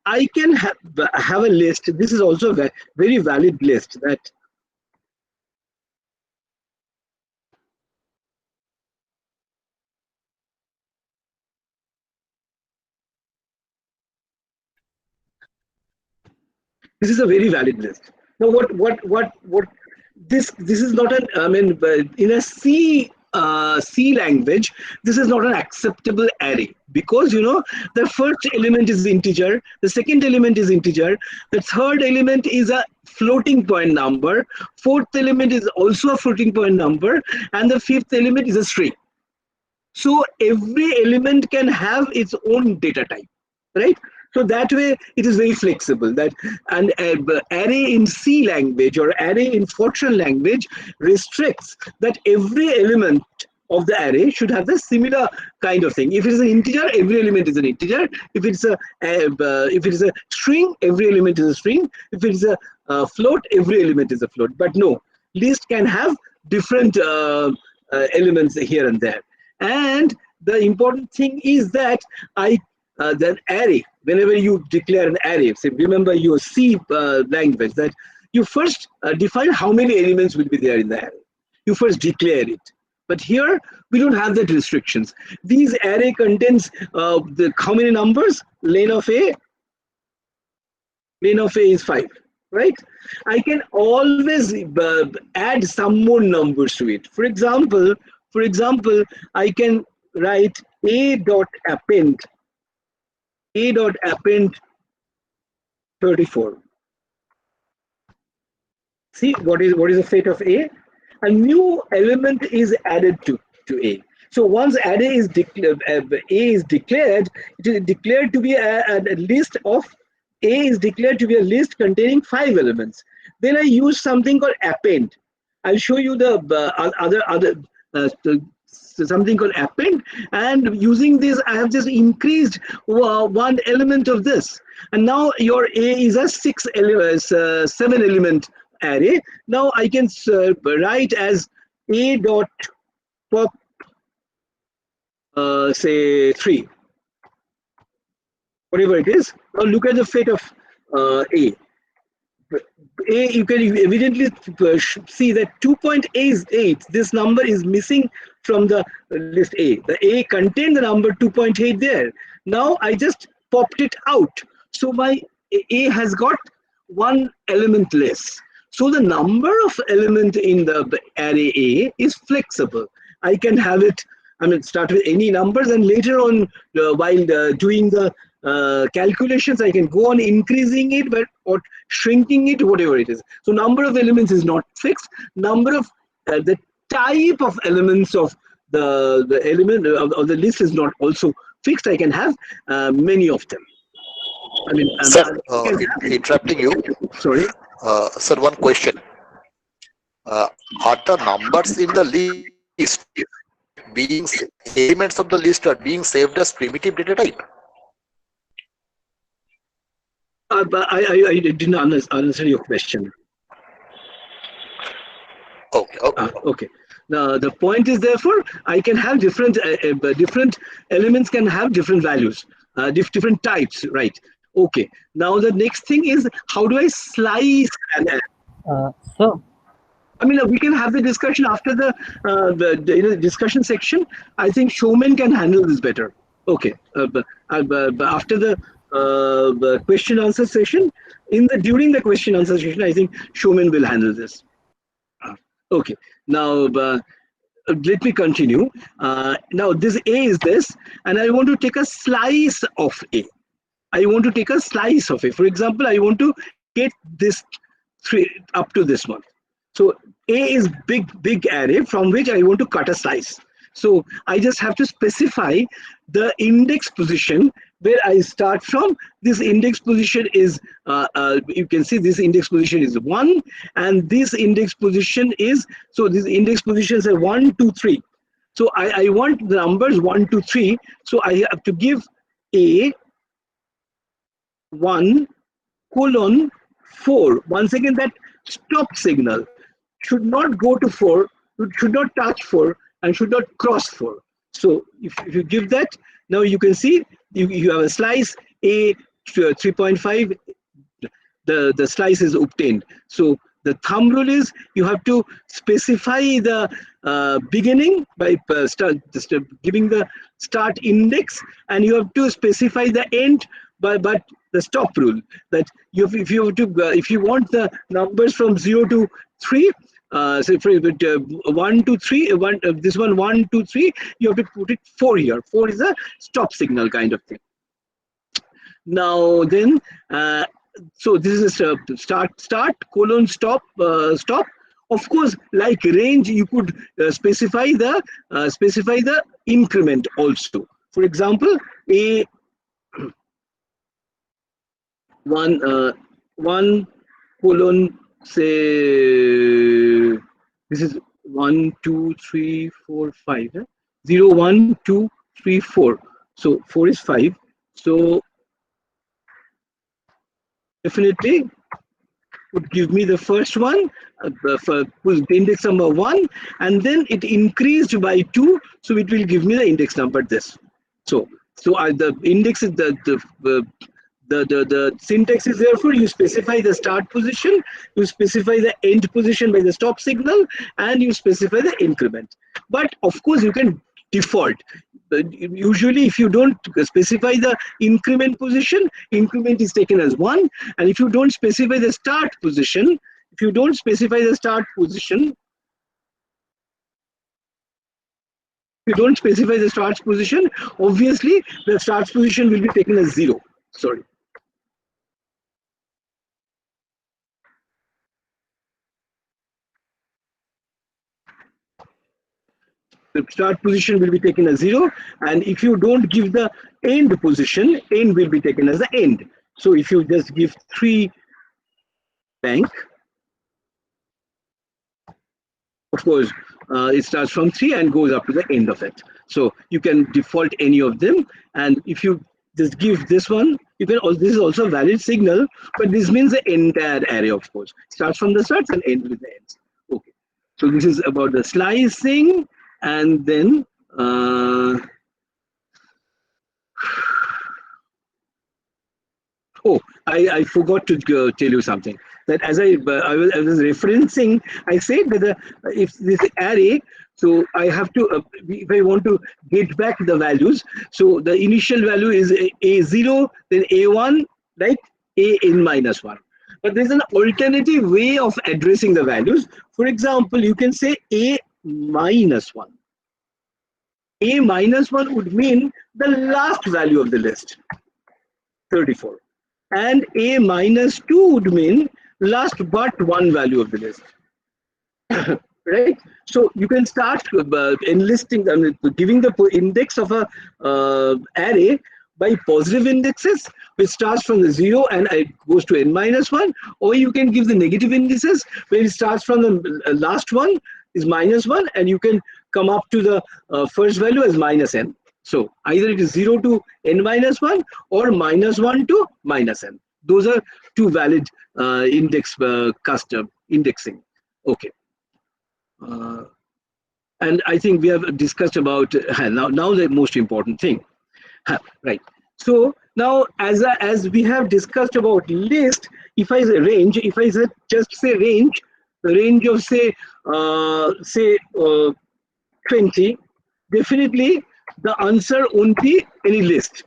I can have a list. This is also a very valid list that this is a very valid list. Now, what this is not an, I mean, in a C language, this is not an acceptable array, because the first element is integer, the second element is integer, the third element is a floating point number, fourth element is also a floating point number, and the fifth element is a string. So every element can have its own data type, right? So that way it is very flexible. That an array in C language or array in Fortran language restricts that every element of the array should have the similar kind of thing. If it is an integer, every element is an integer. If it's a string, every element is a string. If it is a float, every element is a float. But no, list can have different elements here and there. And the important thing is that the array, whenever you declare an array, say remember your C language, that you first define how many elements will be there in the array. You first declare it. But here we don't have that restrictions. These array contains how many numbers? Len of A is 5, right? I can always add some more numbers to it. For example, I can write a.append 34. See what is the fate of A? A new element is added to A. So once array is declared, A is declared, it is declared to be a list of A is declared to be a list containing 5 elements. Then I use something called append. I'll show you the something called append, and using this I have just increased one element of this, and now your A is a 7 element array. Now I can write as A dot pop say 3, whatever it is. Now look at the fate of A. You can evidently see that 2.8, this number is missing from the list A. The A contained the number 2.8 there. Now I just popped it out. So my A has got one element less. So the number of element in the array A is flexible. I can have it, start with any numbers, and later on while doing the calculations, I can go on increasing it or shrinking it, whatever it is. So number of elements is not fixed. Number of the type of elements of the element of the list is not also fixed. I can have many of them. Sir, interrupting you. Sorry. Sir, one question. Are the numbers in the list being elements of the list are being saved as primitive data type? I didn't answer your question. Okay. Now the point is, therefore, I can have different elements can have different values, different types, right? Okay. Now the next thing is, how do I slice an array? So we can have the discussion after the discussion section. I think Showman can handle this better. Okay. But after the question answer session, during the question answer session, I think Showman will handle this. Okay. Now let me continue. Now this A is this, and I want to take a slice of A. For example, I want to get this 3 up to this one. So A is big array from which I want to cut a slice. So I just have to specify the index position where I start from. This index position is, you can see this index position is 1, and this index position is, so this index positions are 1, 2, 3. So I want the numbers 1, 2, 3. So I have to give A 1 colon 4. Once again, that stop signal should not go to 4, should not touch 4, and should not cross 4. So if you give that, now you can see you have a slice A 3.5. The slice is obtained. So the thumb rule is you have to specify the beginning by giving the start index, and you have to specify the end but the stop rule, that if you want the numbers from 0 to 3, say for 1 to 3, this one 1, 2, 3, you have to put it 4 here. 4 is a stop signal kind of thing. Now then, so this is a start colon stop stop. Of course, like range, you could specify the increment also. For example, a 1 colon, say this is 1 2 3 4 5, 0 1 2 3 4. So 4 is 5. So definitely would give me the first one, for index number 1, and then it increased by 2, so it will give me the index number this. So the index is the syntax is, therefore you specify the start position, you specify the end position by the stop signal, and you specify the increment. But of course you can default. Usually if you don't specify the increment position, increment is taken as 1, and if you don't specify the start position, obviously the start position will be taken as 0. Sorry. The start position will be taken as 0, and if you don't give the end position, end will be taken as the end. So if you just give 3 bank, of course it starts from 3 and goes up to the end of it. So you can default any of them, and if you just give this one, you can. This is also a valid signal, but this means the entire array, of course, starts from the starts and ends with the ends. Okay, so this is about the slicing. And then I forgot to tell you something, that as I was referencing, I said that if this array, so I have to, if I want to get back the values, so the initial value is A0, then A1, like AN minus 1. But there's an alternative way of addressing the values. For example, you can say A minus 1. A minus 1 would mean the last value of the list, 34. And A minus 2 would mean last but one value of the list. Right? So you can start enlisting, giving the index of a array by positive indexes, which starts from the 0 and it goes to n minus 1, or you can give the negative indices where it starts from the last one is minus 1, and you can come up to the first value as minus n. So either it is 0 to n minus 1 or minus 1 to minus n. Those are two valid custom indexing. Okay. And I think we have discussed about now the most important thing. Right. So now as we have discussed about list, if I say range, if I just say range, the range of say 20, definitely the answer won't be any list.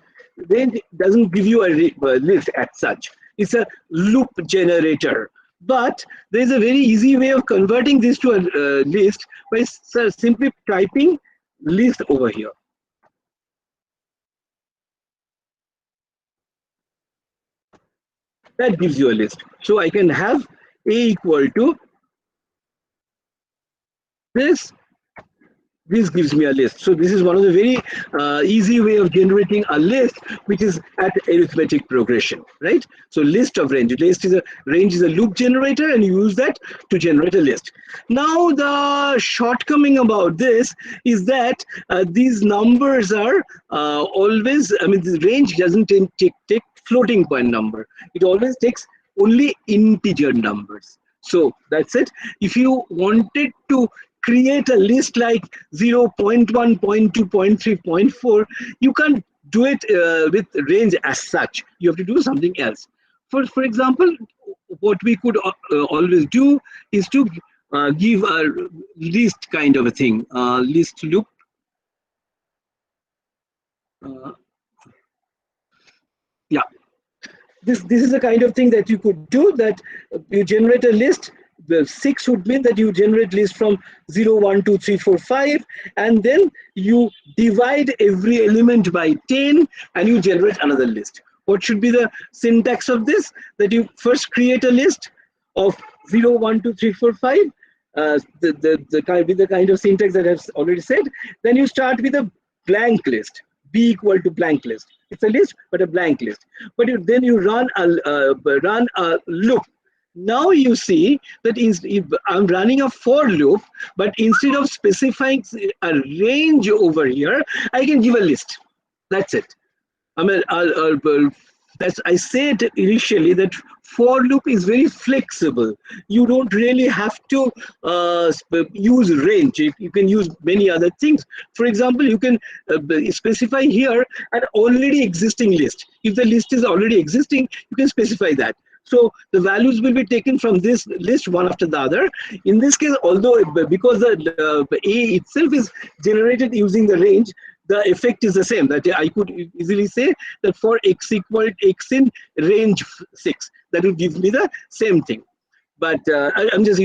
Range doesn't give you a list as such. It's a loop generator. But there is a very easy way of converting this to a list by simply typing list over here. That gives you a list. So I can have A equal to this. This gives me a list. So this is one of the very easy way of generating a list, which is at arithmetic progression, right? So list of range. Range is a loop generator, and you use that to generate a list. Now the shortcoming about this is that these numbers are always, I mean, the range doesn't take floating point number. It always takes only integer numbers. So that's it. If you wanted to create a list like 0, 0.1, 0.2, 0.3, 0.4, you can't do it with range as such. You have to do something else. For example, what we could always do is to give a list kind of a thing, list loop. Yeah, this is the kind of thing that you could do, that you generate a list. The 6 would mean that you generate list from 0, 1, 2, 3, 4, 5, and then you divide every element by 10 and you generate another list. What should be the syntax of this? That you first create a list of 0, 1, 2, 3, 4, 5, the kind of syntax that I've already said. Then you start with a blank list, b equal to blank list. It's a list, but a blank list. But then you run a loop. Now you see that if I'm running a for loop, but instead of specifying a range over here, I can give a list. That's it. I mean, That's I said initially that for loop is very flexible. You don't really have to use range. You can use many other things. For example, you can specify here an already existing list. If the list is already existing, you can specify that. So the values will be taken from this list one after the other. In this case, although because the A itself is generated using the range, the effect is the same. That I could easily say that for x equal x in range 6, that will give me the same thing. But I'm just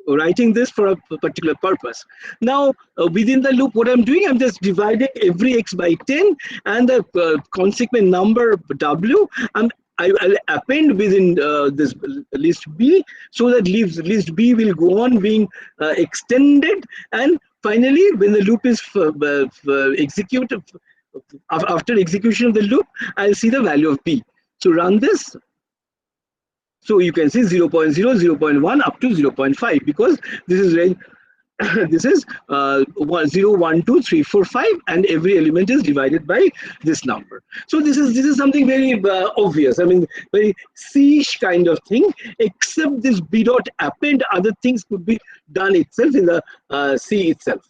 writing this for a particular purpose. Now, within the loop, what I'm doing, I'm just dividing every x by 10 and the consequent number w. I'll append within this list B, so that list B will go on being extended, and finally, when the loop is executed, after execution of the loop, I'll see the value of B. So run this. So you can see 0.0, 0.1 up to 0.5, because this is range. This is 0, 1, 2, 3, 4, 5, and every element is divided by this number. So this is something very obvious. I mean, very C-ish kind of thing. Except this B dot append, other things could be done itself in the C itself.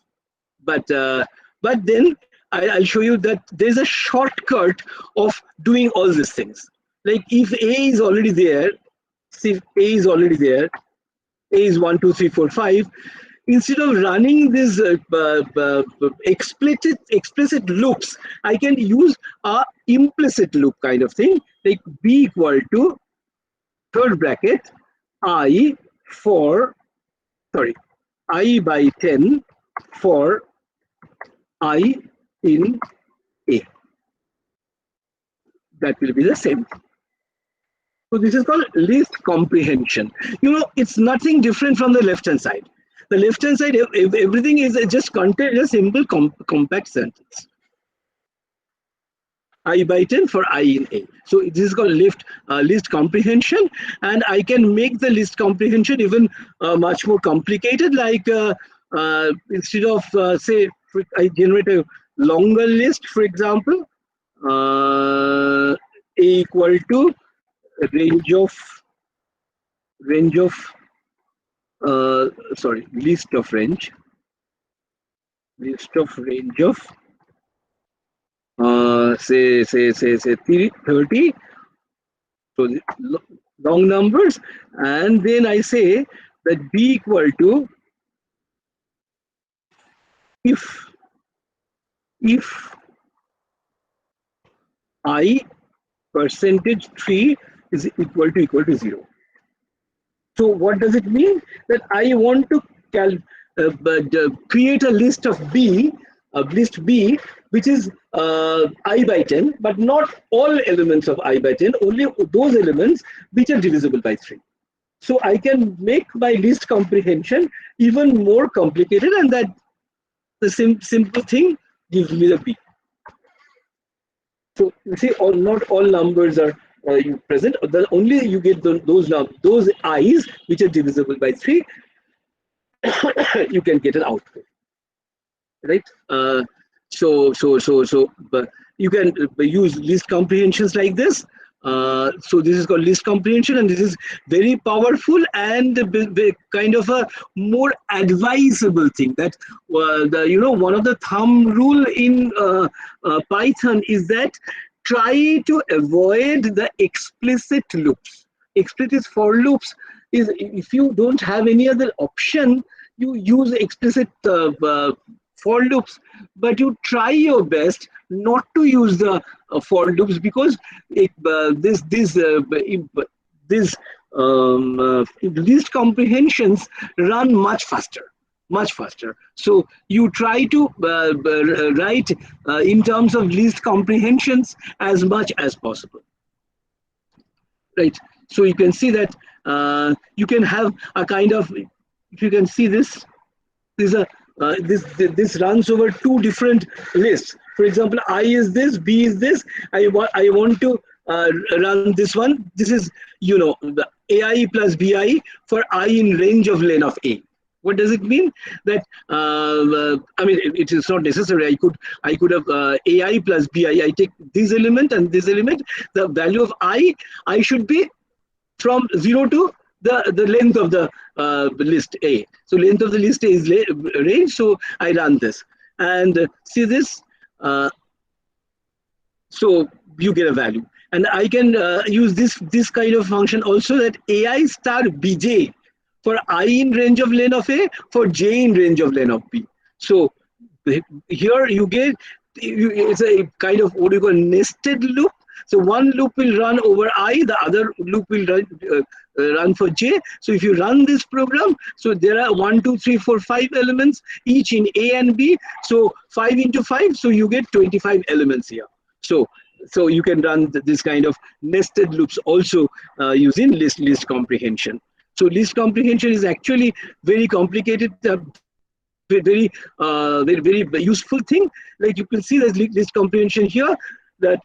But then I'll show you that there's a shortcut of doing all these things. Like if A is already there, see if A is already there, A is 1, 2, 3, 4, 5. Instead of running this explicit loops, I can use a implicit loop kind of thing, like B equal to third bracket I by 10 for I in A. That will be the same. So this is called list comprehension. You know, it's nothing different from the left hand side. The left hand side, everything is just contained in a simple compact sentence. I by 10 for I in A. So this is called list comprehension, and I can make the list comprehension even much more complicated. Like instead of say I generate a longer list, for example, A equal to range of list of range of say 30. So long numbers, and then I say that B equal to if I percentage 3 is equal to 0. So what does it mean? That I want to create a list of B, list B, which is I by 10, but not all elements of I by 10, only those elements which are divisible by 3. So I can make my list comprehension even more complicated, and that the simple thing gives me the B. So you see, not all numbers are present. Only you get those i's which are divisible by 3. You can get an output, right? But you can use list comprehensions like this. So this is called list comprehension, and this is very powerful and kind of a more advisable thing. That one of the thumb rule in Python is that try to avoid the explicit loops. Explicit for loops is if you don't have any other option, you use explicit for loops, but you try your best not to use the for loops, because list comprehensions run much faster. So you try to write in terms of list comprehensions as much as possible, right? So you can see that you can have a kind of, if you can see this, there's a this runs over two different lists. For example, I is this, B is this. I want to run this one. This is the AI plus BI for I in range of len of A. What does it mean? That I mean, it is not necessary. I could have AI plus bi. I take this element and this element. The value of I should be from 0 to the length of the list A. So length of the list A is range. So I run this and see this. So you get a value, and I can use this kind of function also, that AI star bj for I in range of len of A, for j in range of len of B. So here you get, it's a kind of what you call nested loop. So one loop will run over I, the other loop will run for j. So if you run this program, so there are 1, 2, 3, 4, 5 elements each in A and B. So 5 into 5, so you get 25 elements here. So you can run this kind of nested loops also using list comprehension. So list comprehension is actually very complicated, very useful thing. Like you can see there's list comprehension here, that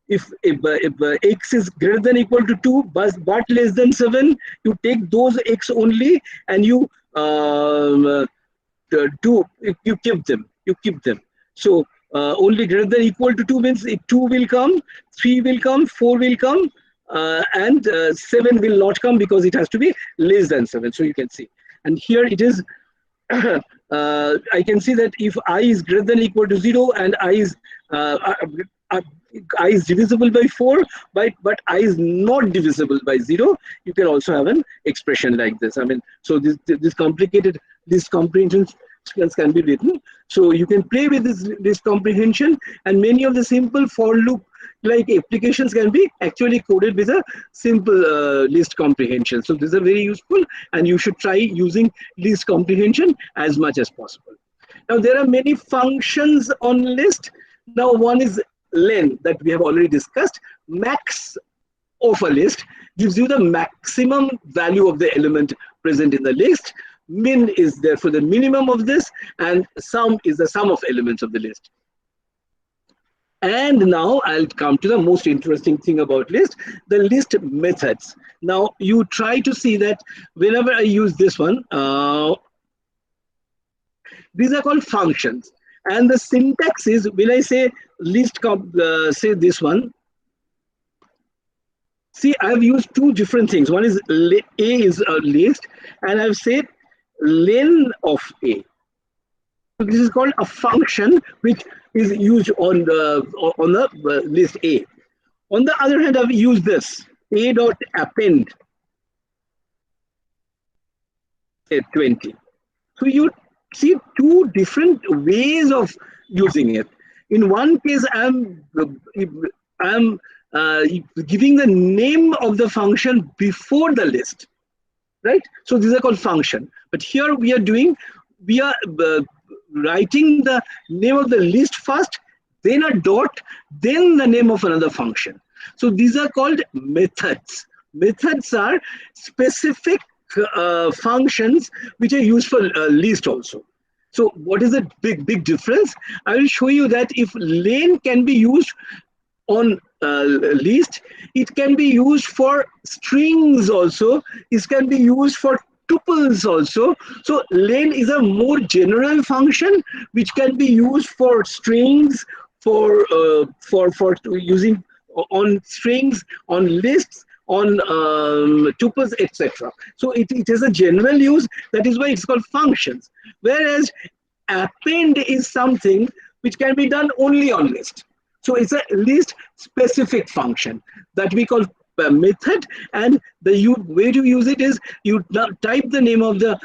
if x is greater than equal to 2 but less than 7, you take those x only and you keep them. So only greater than equal to 2 means 2 will come, 3 will come, 4 will come, and 7 will not come because it has to be less than 7. So you can see, and here it is. I can see that if I is greater than equal to 0 and I is divisible by 4, but I is not divisible by 0, you can also have an expression like this. I mean, so this complicated list comprehension can be written. So you can play with this comprehension, and many of the simple for loop like applications can be actually coded with a simple list comprehension. So these are very useful, and you should try using list comprehension as much as possible. Now there are many functions on list. Now one is len, that we have already discussed. Max of a list gives you the maximum value of the element present in the list. Min is therefore the minimum of this, and sum is the sum of elements of the list. And now I'll come to the most interesting thing about list, the list methods. Now you try to see that whenever I use this one, these are called functions. And the syntax is, when I say list, say this one, see, I've used two different things. One is A is a list, and I've said len of A. So this is called a function which is used on the list A. On the other hand, I've used this A dot append 20. So you see two different ways of using it. In one case, I'm giving the name of the function before the list, right? So these are called function. But here we are writing the name of the list first, then a dot, then the name of another function. So these are called methods. Methods are specific functions which are used for list also. So what is the big difference? I will show you that if len can be used on list, it can be used for strings also. It can be used for tuples also. So len is a more general function which can be used for strings, for using on strings, on lists, on tuples, etc. So it is a general use. That is why it's called functions. Whereas append is something which can be done only on list. So it's a list specific function that we call method, and the way to use it is you type the name of the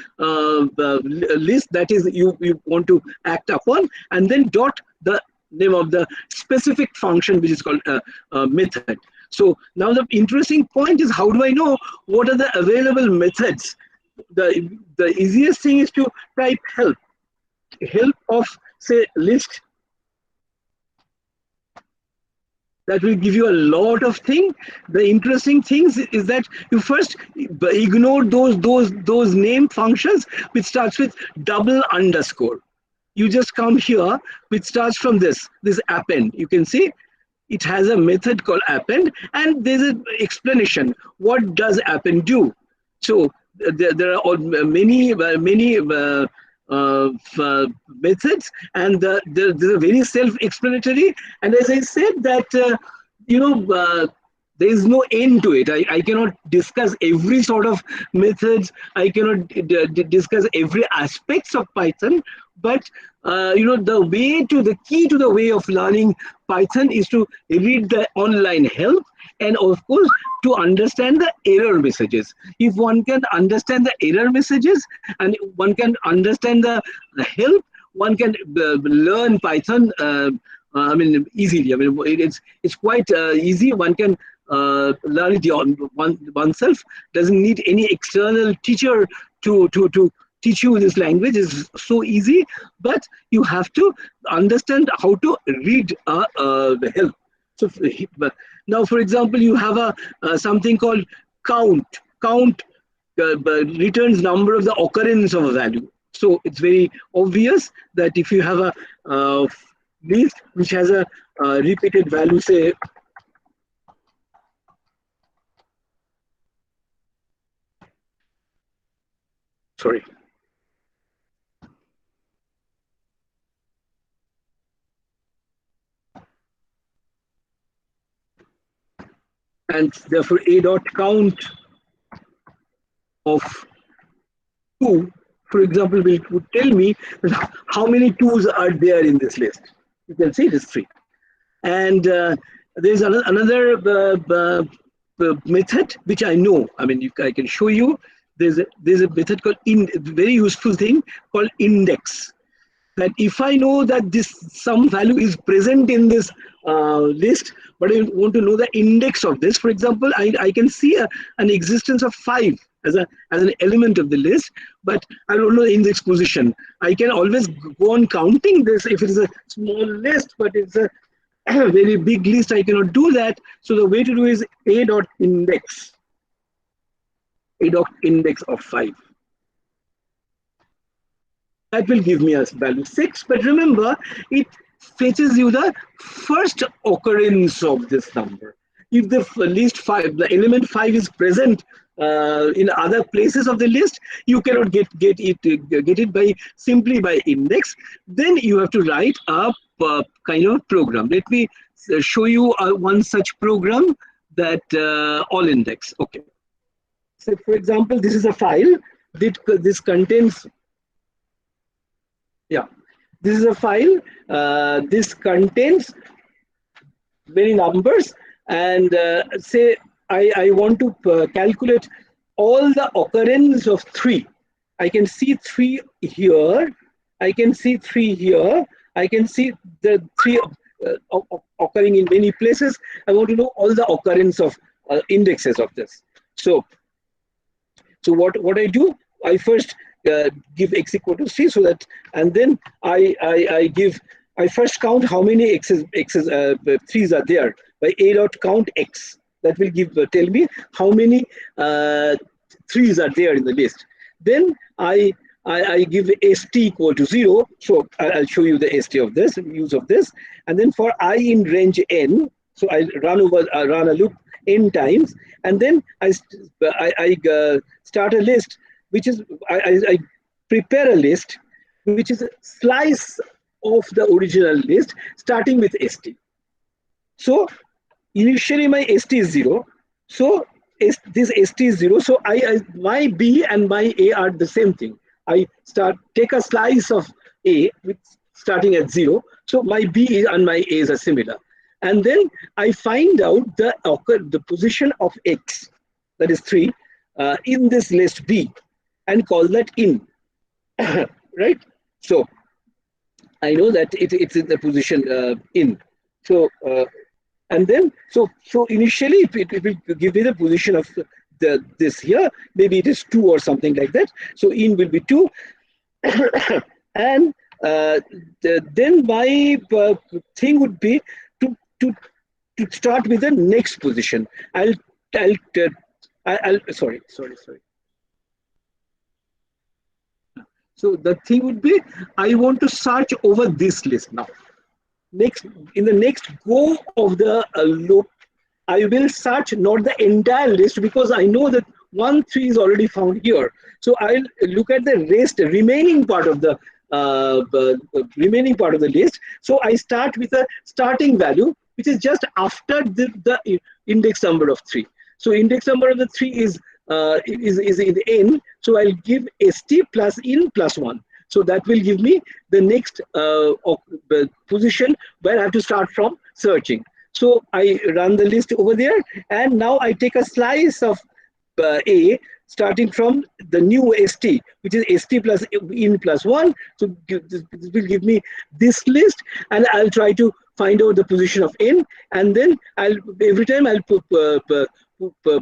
list that is you want to act upon, and then dot the name of the specific function which is called method. So now the interesting point is, how do I know what are the available methods? The easiest thing is to type help of, say, list. That will give you a lot of things. The interesting things is that you first ignore those name functions which starts with double underscore. You just come here which starts from this append. You can see it has a method called append, and there's an explanation. What does append do? So there are many methods, and they're very self-explanatory. And as I said, that you know. There is no end to it. I cannot discuss every sort of methods. I cannot discuss every aspects of Python. But the key to the way of learning Python is to read the online help, and of course to understand the error messages. If one can understand the error messages and one can understand the help, one can learn Python. Easily. I mean, it's quite easy. One can learn it oneself. Doesn't need any external teacher to teach you this language. Is so easy, but you have to understand how to read the help. So now, for example, you have a something called count. Count returns number of the occurrence of a value. So it's very obvious that if you have a list which has a repeated value, say sorry. And therefore a dot count of 2, for example, would tell me how many 2s are there in this list. You can see it is 3. And there's another method which I know. I mean, I can show you. There's a method called very useful thing called index. That if I know that some value is present in this list, but I want to know the index of this. For example, I can see an existence of 5 as an element of the list, but I don't know the index position. I can always go on counting this if it is a small list, but it's a very big list. I cannot do that. So the way to do is a dot index of 5. That will give me a value 6. But remember, it fetches you the first occurrence of this number. If the list 5, the element 5 is present in other places of the list, you cannot get it by simply by index. Then you have to write a kind of program. Let me show you one such program, that all index. Okay. So for example, this is a file. This contains. Yeah, this is a file. This contains many numbers, and say I want to calculate all the occurrence of 3. I can see 3 here. I can see 3 here. I can see the 3 occurring in many places. I want to know all the occurrence of indexes of this. So what I do, I first give x equal to 3, so that, and then I first count how many x's 3's are there by a dot count x. That will tell me how many 3's are there in the list. Then I give st equal to 0. So I'll show you the st of this, use of this. And then for I in range n, so I run a loop n times, and then I start a list, which is I prepare a list which is a slice of the original list starting with st. So initially my st is 0. So this st is 0. So my b and my a are the same thing. I take a slice of a with starting at 0. So my b and my a's are similar. And then I find out the position of x, that is 3, in this list B, and call that in. Right? So I know that it's in the position in. So and then so initially it will give me the position of this here. Maybe it is 2 or something like that. So in will be 2, and then my thing would be to start with the next position. Sorry. So the thing would be, I want to search over this list now. In the next go of the loop, I will search not the entire list, because I know that 1, 3 is already found here. So I'll look at the remaining part of the list. So I start with a starting value, which is just after the index number of 3. So index number of the 3 is in n. So I'll give st plus in plus 1. So that will give me the next position where I have to start from searching. So I run the list over there, and now I take a slice of A starting from the new st, which is st plus in plus 1. So this will give me this list, and I'll try to find out the position of n, and then every time I'll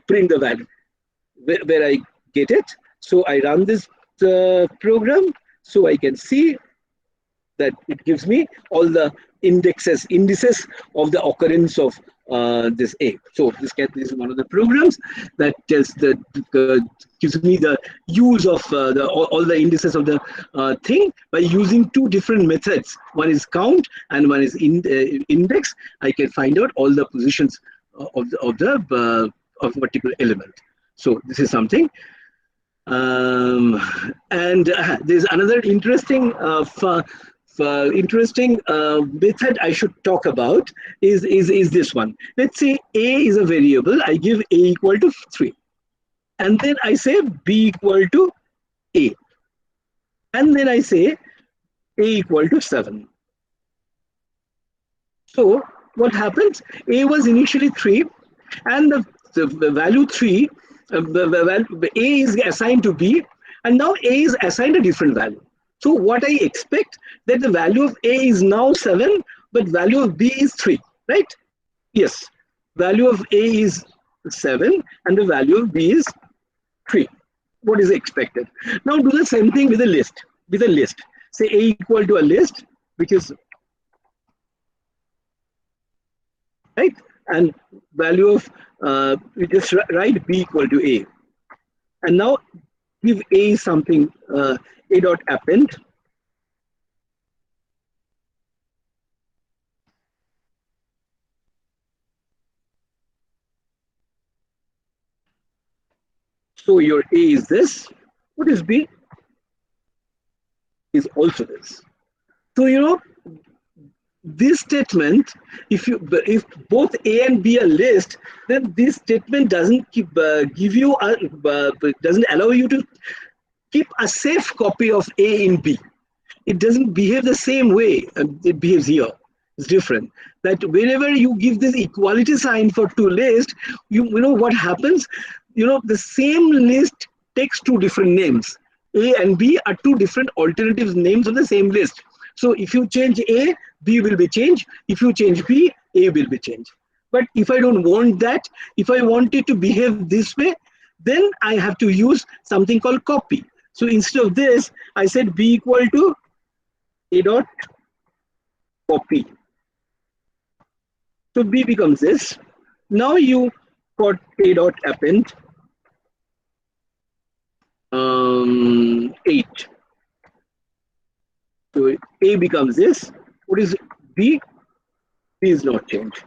print the value where I get it. So I run this program, so I can see that it gives me all the indices of the occurrence of this A. So this is one of the programs that tells gives me the use of all the indices of the thing by using two different methods. One is count and one is index. I can find out all the positions of a particular element. So this is something. And there's another interesting method I should talk about is this one. Let's say A is a variable. I give A equal to 3. And then I say B equal to A. And then I say A equal to 7. So what happens? A was initially 3, and the value 3, A is assigned to B, and now A is assigned a different value. So what I expect that the value of A is now 7, but value of B is 3, right? Yes, value of A is 7 and the value of B is 3. What is expected? Now do the same thing with a list. Say A equal to a list, which is right, and value of we just write B equal to A, and now give A something A dot append. So your A is this. What is B? Is also this. So this statement, if both A and B are list, then this statement doesn't give you doesn't allow you to keep a safe copy of A in B. It doesn't behave the same way it behaves here. It's different. That whenever you give this equality sign for two lists, you know what happens. The same list takes two different names. A and B are two different alternative names of the same list. So if you change A, B will be changed. If you change B, A will be changed. But if I don't want that, if I want it to behave this way, then I have to use something called copy. So instead of this, I said B equal to A dot copy. So B becomes this. Now you got A dot append 8. So A becomes this. What is B? B is not changed.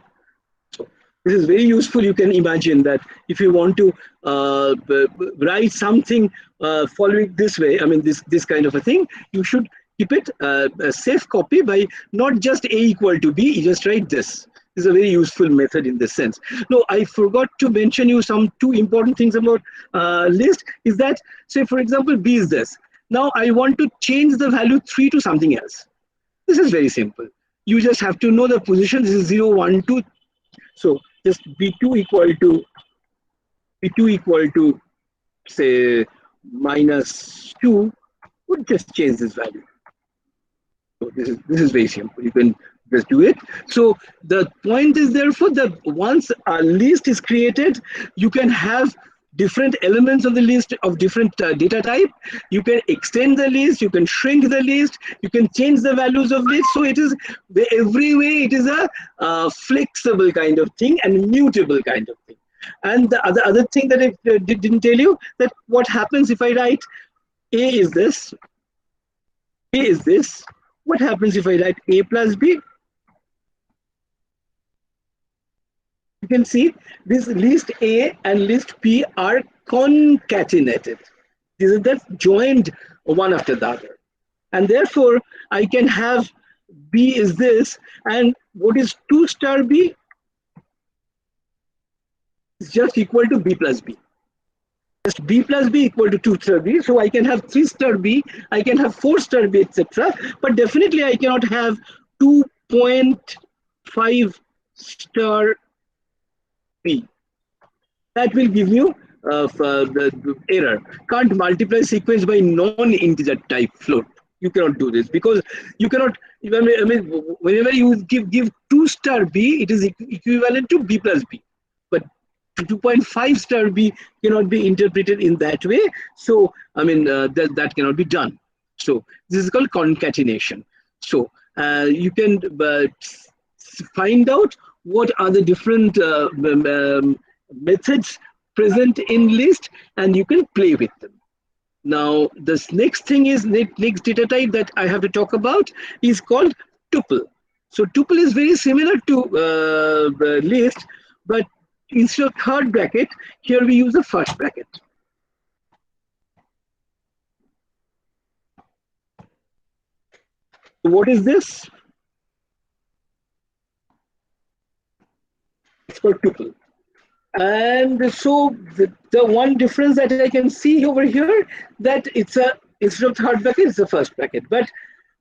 So this is very useful. You can imagine that if you want to write something following this way, I mean this kind of a thing, you should keep it a safe copy by not just A equal to B, you just write this. This is a very useful method in this sense. No, I forgot to mention you two important things about list is that, say for example, B is this. Now I want to change the value 3 to something else. This is very simple. You just have to know the position. This is 0, 1, 2. So just B2 equal to say -2 would just change this value. So this is very simple. You can just do it. So the point is therefore that once a list is created, you can have different elements of the list of different data type. You can extend the list, you can shrink the list, you can change the values of list. So it is every way it is a flexible kind of thing and mutable kind of thing. And the other thing that I didn't tell you, that what happens if I write A is this, A is this. What happens if I write A plus B? You can see this list A and list P are concatenated. These are that's joined one after the other. And therefore, I can have B is this, and what is 2 star B is just equal to B plus B. Just B plus B equal to 2 star B. So I can have 3 star B, I can have 4 star B, etc. But definitely I cannot have 2.5 star B. That will give you the error. Can't multiply sequence by non-integer type float. You cannot do this because you cannot. I mean, whenever you give 2 star B, it is equivalent to B plus B. But 2.5 star B cannot be interpreted in that way. So I mean that cannot be done. So this is called concatenation. So you can find out what are the different methods present in list, and you can play with them. Now this next thing is next data type that I have to talk about is called tuple. So tuple is very similar to list, but instead of third bracket, here we use the first bracket. What is this? It's called tuple. And so the one difference that I can see over here, that it's a instead of third bracket, it's the first bracket. But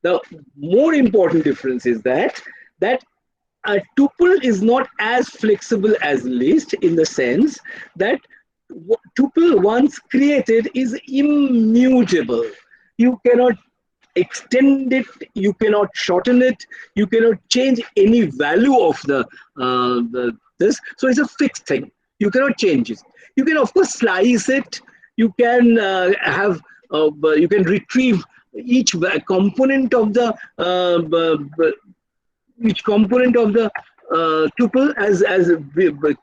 the more important difference is that a tuple is not as flexible as list, in the sense that tuple once created is immutable. You cannot extend it, you cannot shorten it, you cannot change any value of this. So it's a fixed thing. You cannot change it. You can of course slice it. You can you can retrieve each component of the tuple as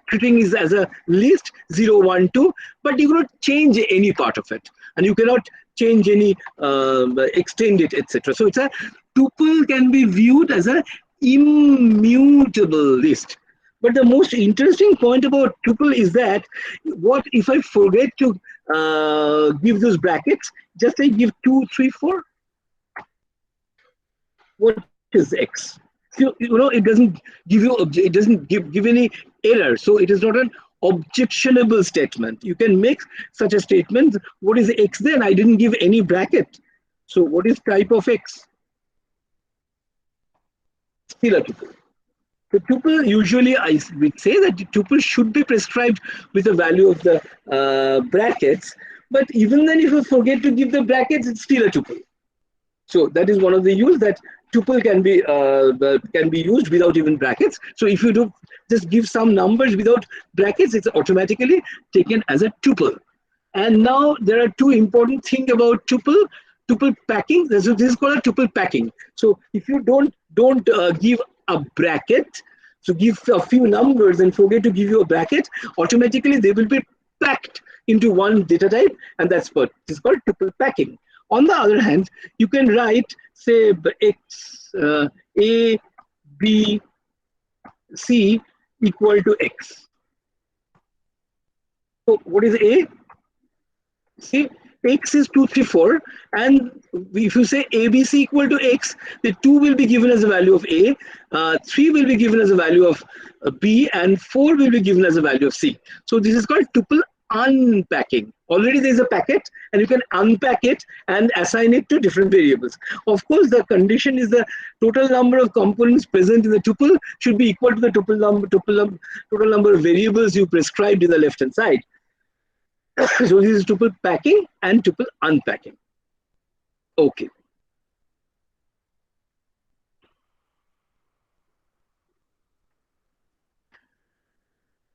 treating is as a list 0, 1, 2, but you cannot change any part of it, and you cannot change any extend it, etc. So it's a tuple can be viewed as an immutable list. But the most interesting point about tuple is that what if I forget to give those brackets, just I give 2, 3, 4. What is X? You know, it doesn't give you it doesn't give any error, so it is not an objectionable statement. You can make such a statement. What is X? Then I didn't give any bracket. So what is type of X? Still a tuple. The tuple, usually I would say that the tuple should be prescribed with the value of the brackets, but even then if you forget to give the brackets, it's still a tuple. So that is one of the use, that tuple can be used without even brackets. So if you do just give some numbers without brackets, it's automatically taken as a tuple. And now there are two important things about tuple packing. This is called a tuple packing. So if you don't give a bracket, so give a few numbers and forget to give you a bracket, automatically they will be packed into one data type, and that's what is called tuple packing. On the other hand, you can write, say, X, A, B, C equal to X. So what is A? See, X is 2, 3, 4, and if you say ABC equal to X, the 2 will be given as a value of A, 3 will be given as a value of B, and 4 will be given as a value of C. So this is called tuple unpacking. Already there is a packet, and you can unpack it and assign it to different variables. Of course, the condition is the total number of components present in the tuple should be equal to the total number of variables you prescribed in the left hand side. So this is tuple packing and tuple unpacking. Okay.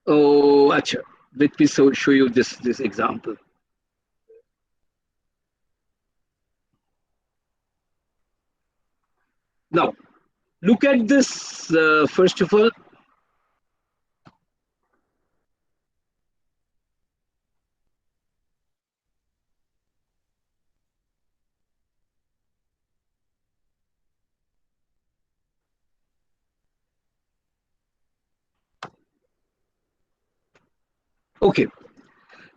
Oh, acha. Let me show you this example. Now, look at this first of all. Okay.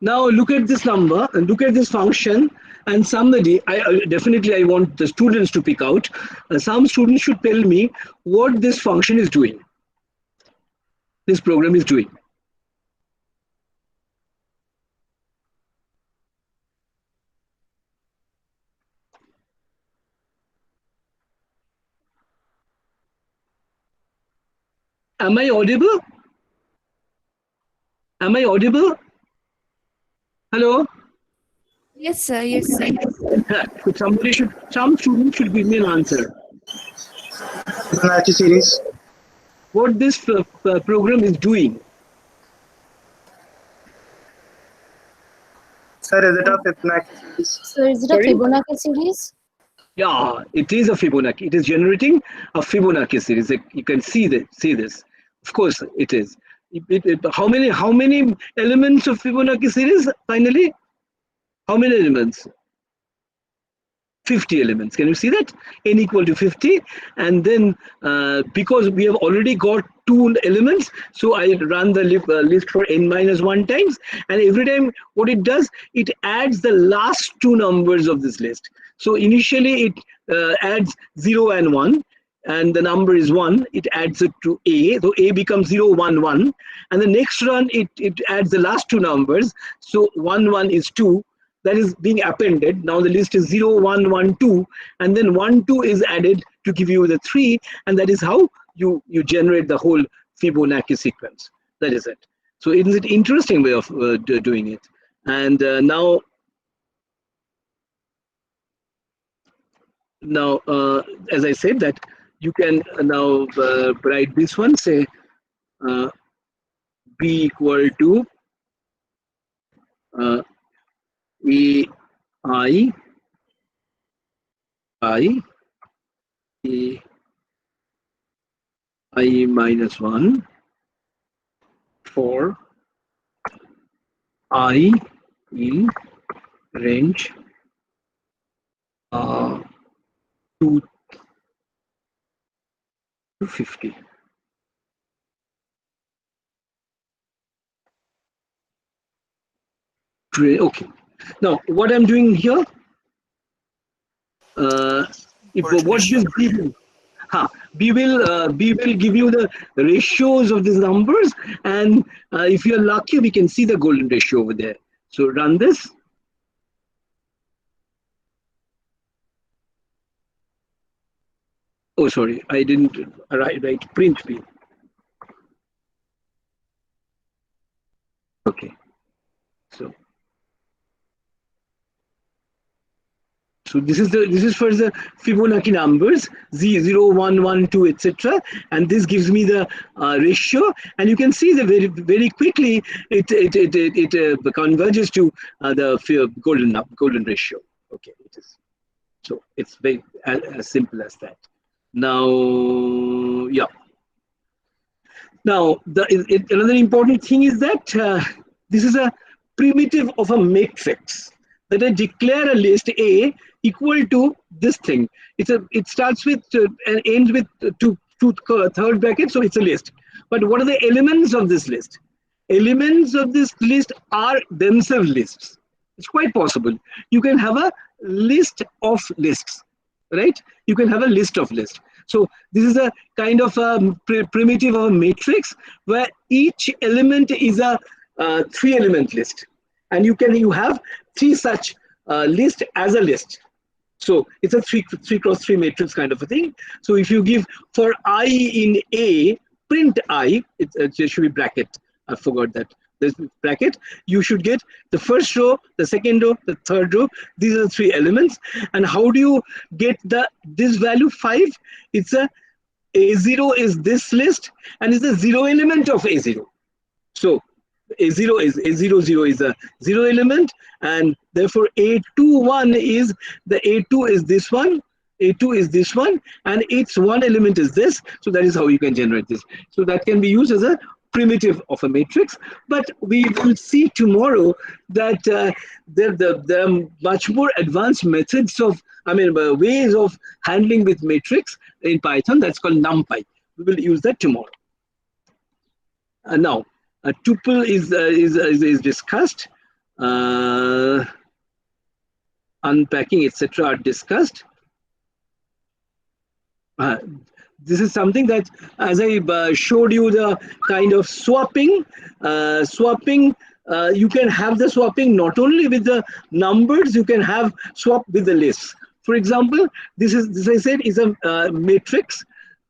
Now look at this number and look at this function, and somebody, definitely I want the students to pick out. Some students should tell me what this function is doing. This program is doing. Am I audible? Am I audible? Hello? Yes, sir. Yes, sir. Some student should give me an answer. Fibonacci series. What this program is doing. Sir, is it a Fibonacci series? So is it a Fibonacci series? Yeah, it is a Fibonacci. It is generating a Fibonacci series. You can see this. Of course, it is. How many elements of Fibonacci series finally? How many elements? 50 elements. Can you see that? N equal to 50. And then because we have already got 2 elements, so I run the list for n minus 1 times. And every time what it does, it adds the last 2 numbers of this list. So initially it adds 0 and 1. And the number is 1, it adds it to A. So A becomes 0, 1, 1. And the next run, it adds the last 2 numbers. So 1, 1 is 2. That is being appended. Now the list is 0, 1, 1, 2. And then 1, 2 is added to give you the 3. And that is how you generate the whole Fibonacci sequence. That is it. So it is an interesting way of doing it. And now, as I said that, you can now write this one, say B equal to I minus 1 for I in range 2 to 50. Okay. Now, what I'm doing here, what this B will give you the ratios of these numbers, and if you're lucky, we can see the golden ratio over there. So run this. Oh, sorry, I didn't write print B. Okay. So this is for the Fibonacci numbers 0, 1, 1, 2, etc. And this gives me the ratio, and you can see that very quickly it converges to the golden ratio. Okay, it is. So it's very as simple as that. Now, yeah. Now another important thing is that this is a primitive of a matrix. That I declare a list A equal to this thing. It starts with and ends with two third brackets, so it's a list. But what are the elements of this list? Elements of this list are themselves lists. It's quite possible. You can have a list of lists, right? You can have a list of lists. So this is a kind of a primitive of a matrix where each element is a 3-element list. And you have 3 such list as a list. So it's a 3 cross 3 matrix kind of a thing. So if you give for I in A, print I, it should be bracket. I forgot that. There's bracket. You should get the first row, the second row, the third row. These are the 3 elements. And how do you get this value 5? It's A0 is this list, and it's the 0 element of A0. So A0 is A00 is a 0 element, and therefore A21 is the A2 is this one, A2 is this one, and its 1 element is this. So that is how you can generate this. So that can be used as a primitive of a matrix. But we will see tomorrow that there are much more advanced methods of, ways of handling with matrix in Python. That's called NumPy. We will use that tomorrow. Now. A tuple is discussed. uh, unpacking, etc. are discussed. This is something that, as I showed you, the kind of swapping. You can have the swapping not only with the numbers, you can have swap with the lists. For example, this I said is a matrix.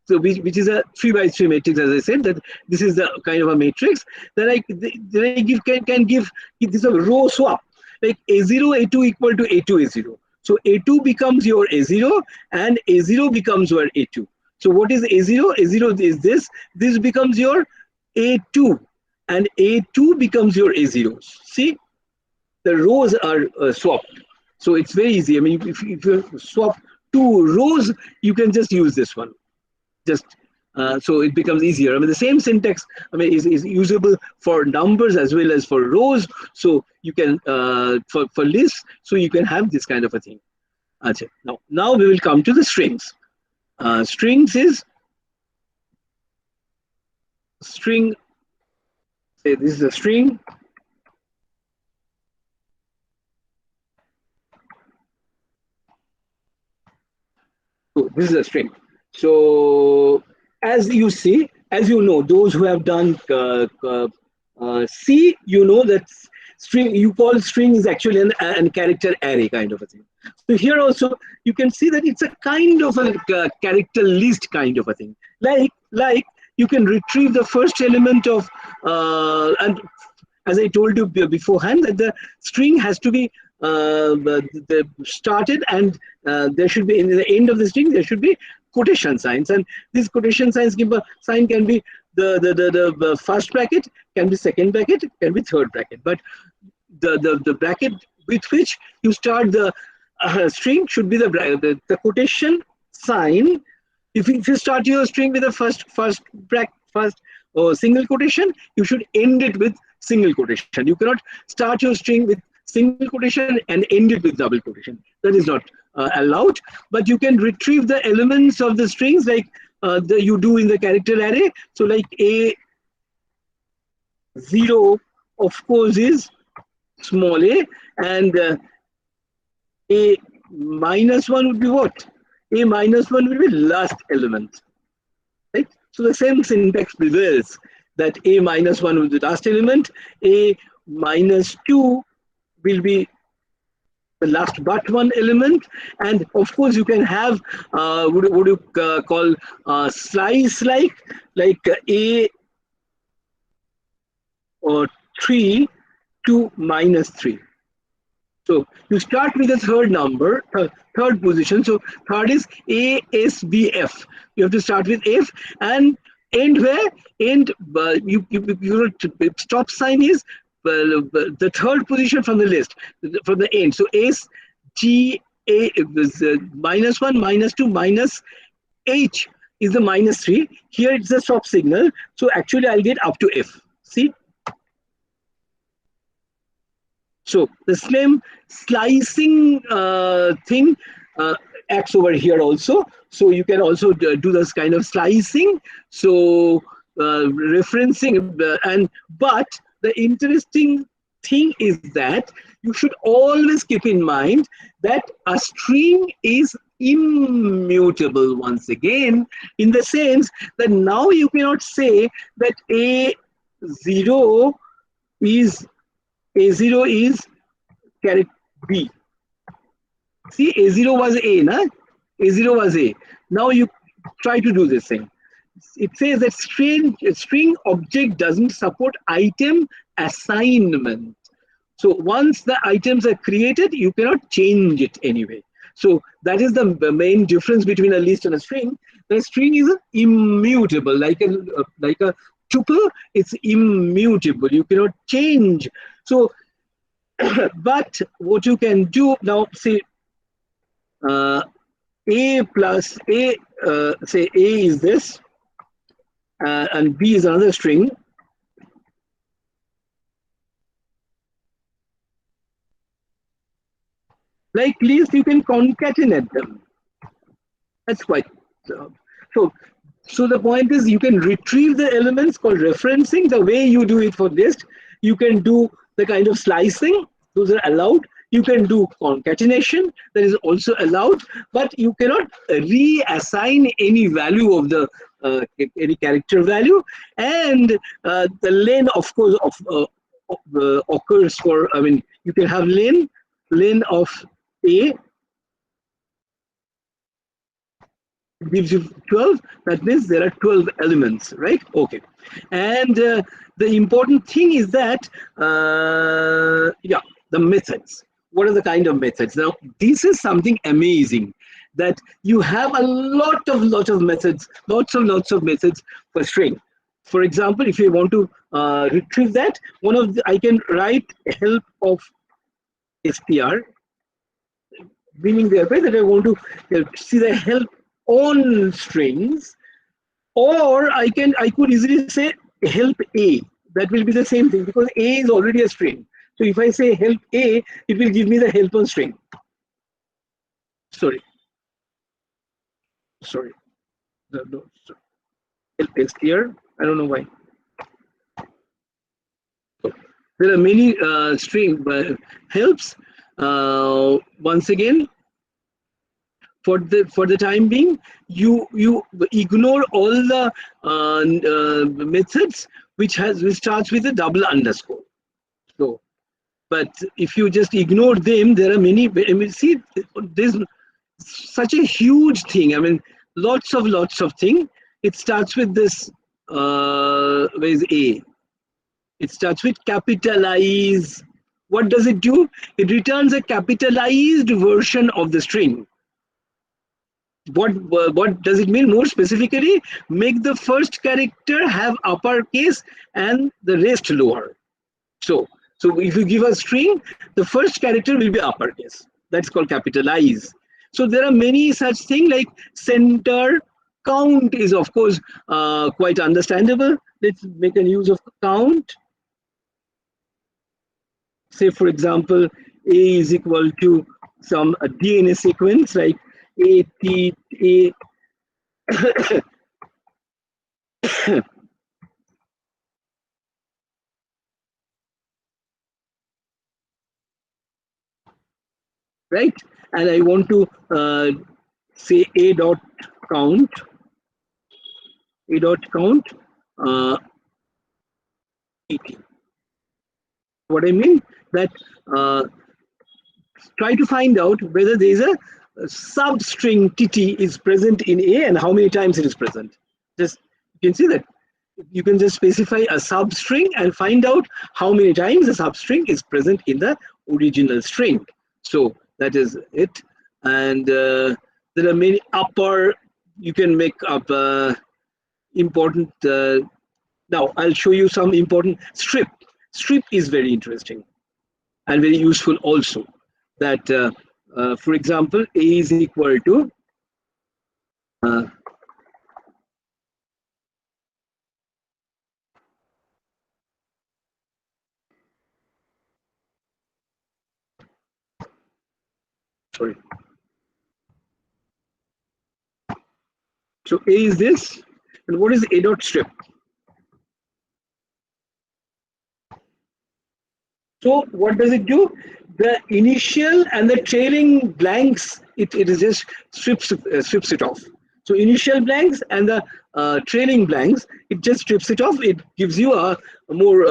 So which is a 3 by 3 matrix, as I said, that this is the kind of a matrix. Then I can give this a row swap, like A0 A2 equal to A2 A0. So A2 becomes your A0 and A0 becomes your A2. So what is A0? A0 is this. This becomes your A2 and A2 becomes your A0. See, the rows are swapped. So it's very easy. I mean, if you swap 2 rows, you can just use this one. Just so it becomes easier. I mean, the same syntax, I mean, is usable for numbers as well as for rows. So you can for lists. So you can have this kind of a thing. Now we will come to the strings. Strings is string. Say this is a string. So this is a string. So as you see, as you know, those who have done C, you know that string you call string is actually an character array kind of a thing. So here also you can see that it's a kind of a character list kind of a thing. Like you can retrieve the first element of and as I told you beforehand, that the string has to be started, and there should be in the end of the string there should be quotation signs, and this quotation sign can be the first bracket, can be second bracket, can be third bracket, but the bracket with which you start the string should be the quotation sign. If you start your string with the first single quotation, you should end it with single quotation. You cannot start your string with single quotation and end it with double quotation. That is not allowed. But you can retrieve the elements of the strings like you do in the character array. So like A0 of course is small a, and A minus 1 would be what? A minus 1 will be last element. Right? So the same syntax prevails, that A minus 1 will be the last element, A minus 2 will be the last but one element, and of course you can have what you call slice like A or 3 to minus 3. So you start with the third number, third position. So third is ASBF. You have to start with F and end where? End. Your stop sign is the third position from the list, from the end. So S G A minus 1, minus 2, minus H is the minus 3. Here it's the stop signal. So actually I'll get up to F. See? So the same slicing thing acts over here also. So you can also do this kind of slicing. So referencing but the interesting thing is that you should always keep in mind that a string is immutable once again, in the sense that now you cannot say that A0 is character B. See, A0 was A, na? A0 was A. Now you try to do this thing. It says that string object doesn't support item assignment. So once the items are created, you cannot change it anyway. So that is the main difference between a list and a string. The string is immutable, like a tuple. It's immutable. You cannot change. So, but what you can do now, say A plus A, say A is this, and B is another string. Like list, you can concatenate them. That's quite so the point is you can retrieve the elements called referencing. The way you do it for list, you can do the kind of slicing. Those are allowed. You can do concatenation, that is also allowed, but you cannot reassign any value of the any character value. And the len, of course, occurs for, I mean, you can have len of A gives you 12. That means there are 12 elements, right? Okay. And the important thing is that yeah, the methods. What are the kind of methods? Now this is something amazing, that you have a lot of methods, lots of methods for string. For example, if you want to retrieve that, I can write help of str, meaning thereby that I want to see the help on strings, or I could easily say help A. That will be the same thing, because A is already a string. So if I say help A, it will give me the help on string. Sorry. Sorry. Help str. I don't know why. There are many string helps. Once again, for the time being, you ignore all the methods which starts with a double underscore. So, but if you just ignore them, there are many. I mean, see, there's such a huge thing. I mean, lots of things. It starts with this. Where is A? It starts with capitalize. What does it do? It returns a capitalized version of the string. What does it mean more specifically? Make the first character have uppercase and the rest lower. So if you give a string, the first character will be uppercase. That's called capitalize. So there are many such things like center. Count is of course quite understandable. Let's make a use of count. Say for example, A is equal to some DNA sequence like A. Right, and I want to say A dot count. What I mean that try to find out whether there is a substring TT is present in A and how many times it is present. Just you can see that you can just specify a substring and find out how many times the substring is present in the original string. So that is it. And there are many upper. You can make up important. Now I'll show you some important strip. Strip is very interesting and very useful also. That for example, A is equal to sorry. So A is this, and what is A dot strip? So what does it do? The initial and the trailing blanks, it is just strips it off. So initial blanks and the trailing blanks, it just strips it off. It gives you a more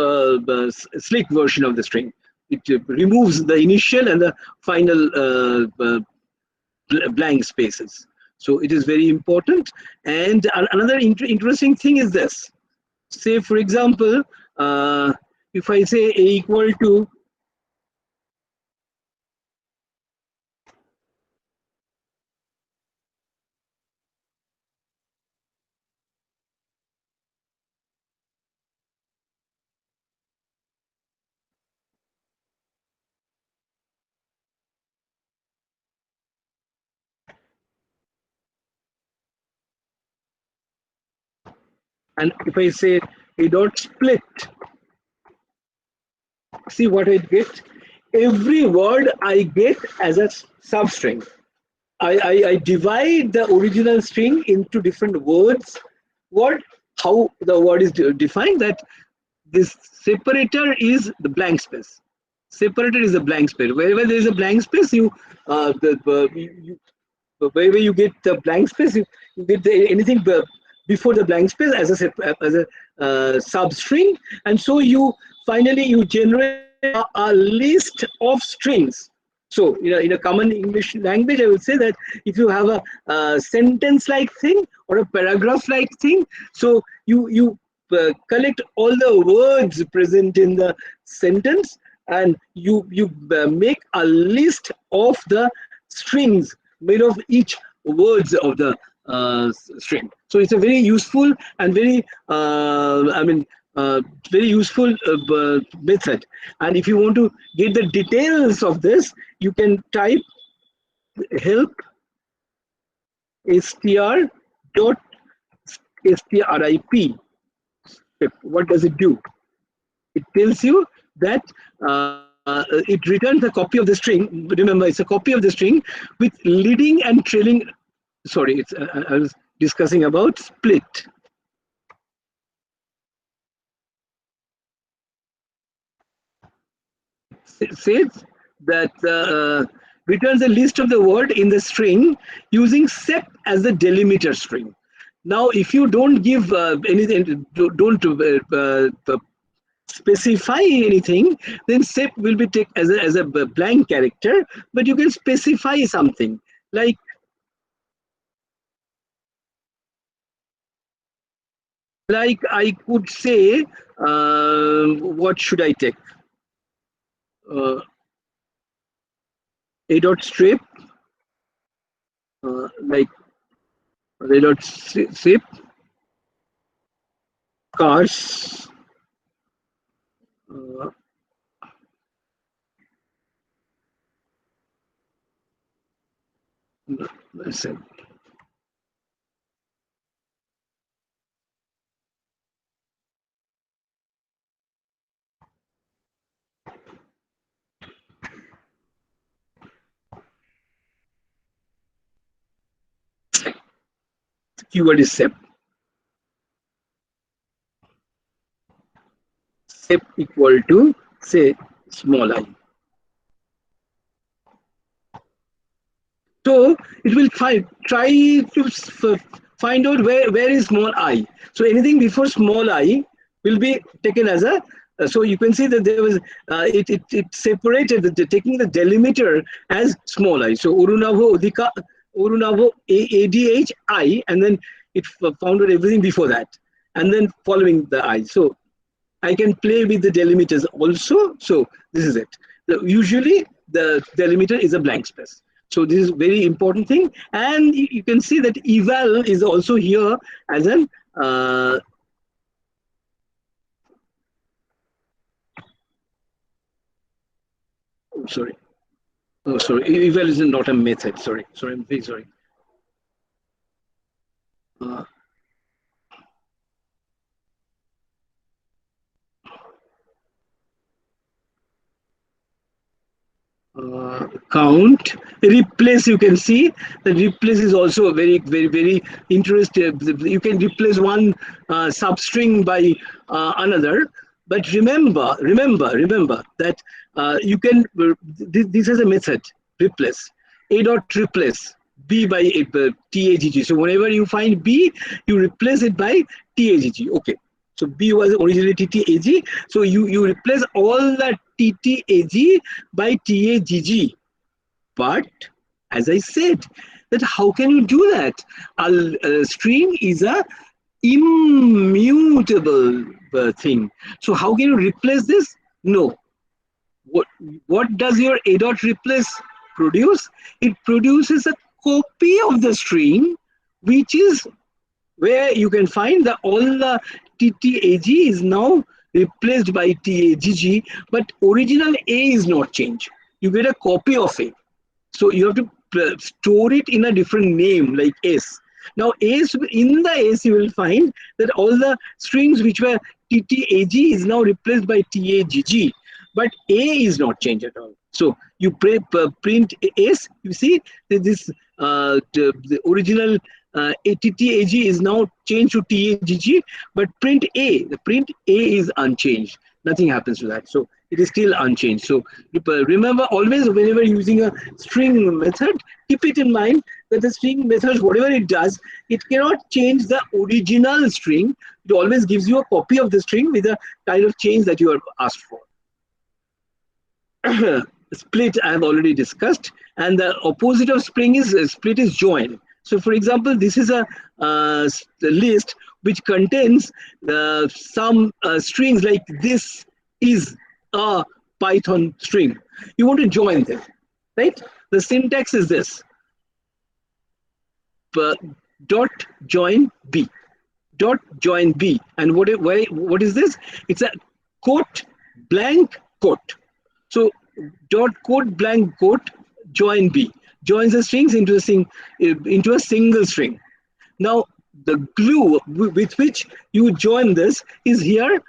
slick version of the string. It removes the initial and the final blank spaces. So it is very important. And another interesting thing is this. Say for example, if I say A equal to and if I say A dot split, see what I get? Every word I get as a substring. I divide the original string into different words. How the word is defined, that this separator is the blank space. Separated is a blank space. Wherever there is a blank space, wherever you get the blank space, you get anything before the blank space as a substring, and so you finally you generate a list of strings. So in a common English language, I would say that if you have a sentence-like thing or a paragraph-like thing, so you collect all the words present in the sentence, and you make a list of the strings made of each words of the string. So it's a very useful and very very useful method. And if you want to get the details of this, you can type help str dot strip. What does it do? It tells you that it returns a copy of the string. Remember, it's a copy of the string with leading and trailing. Sorry, I was discussing about split. It says that returns a list of the word in the string using sep as the delimiter string. Now, if you don't give anything, don't specify anything, then sep will be taken as a blank character, but you can specify something like I could say, what should I take? A dot strip, like a dot strip, cars. Let's see. The keyword is sep. Sep equal to, say, small I. So it will try to find out where is small I. So anything before small I will be taken as a. So you can see that there was it separated taking the delimiter as small I. So Orunavo Odika Orunavo ADH I, and then it found out everything before that, and then following the I. So I can play with the delimiters also. So this is it. Usually the delimiter is a blank space. So this is very important thing, and you can see that eval is also here as an sorry. Oh, sorry. Eval is not a method. Sorry. I'm very sorry. Count, replace. You can see that replace is also very interesting. You can replace one substring by another, but remember that you can this is a method replace. A dot replace b by tagg. So whenever you find b, you replace it by tagg. Okay. So B was originally TTAG. So you replace all the TTAG by TAGG. But as I said, that how can you do that? A string is a immutable thing. So how can you replace this? No. What does your A dot replace produce? It produces a copy of the string, which is where you can find that all the TTAG is now replaced by TAGG, but original A is not changed. You get a copy of A. So you have to store it in a different name like S. Now in the S you will find that all the strings which were TTAG is now replaced by TAGG, but A is not changed at all. So you print S, you see that this the original TTAG is now changed to TAGG, but print A, the print A is unchanged. Nothing happens to that. So it is still unchanged. So remember, always whenever using a string method, keep it in mind that the string method, whatever it does, it cannot change the original string. It always gives you a copy of the string with the kind of change that you are asked for. Split I have already discussed, and the opposite of split is join. So for example, this is a list which contains some strings like this is a Python string. You want to join them, right? The syntax is this: dot join B, dot join B, and what is this? It's a quote blank quote. So dot quote blank quote join B joins the strings into a single string. Now the glue with which you join this is here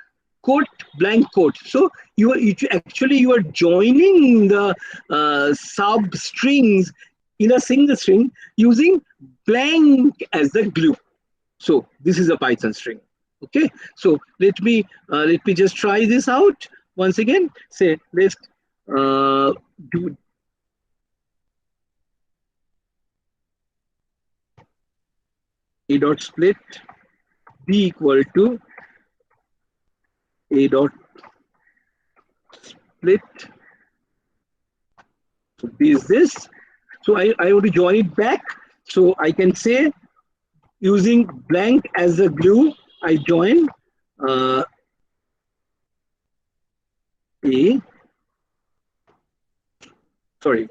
quote blank quote. So you are joining the sub strings in a single string using blank as the glue. So this is a Python string. Okay. So let me just try this out once again. Say let's do a dot split b equal to a dot split. So b is this. So I want to join it back. So I can say using blank as a glue, I join a. Sorry.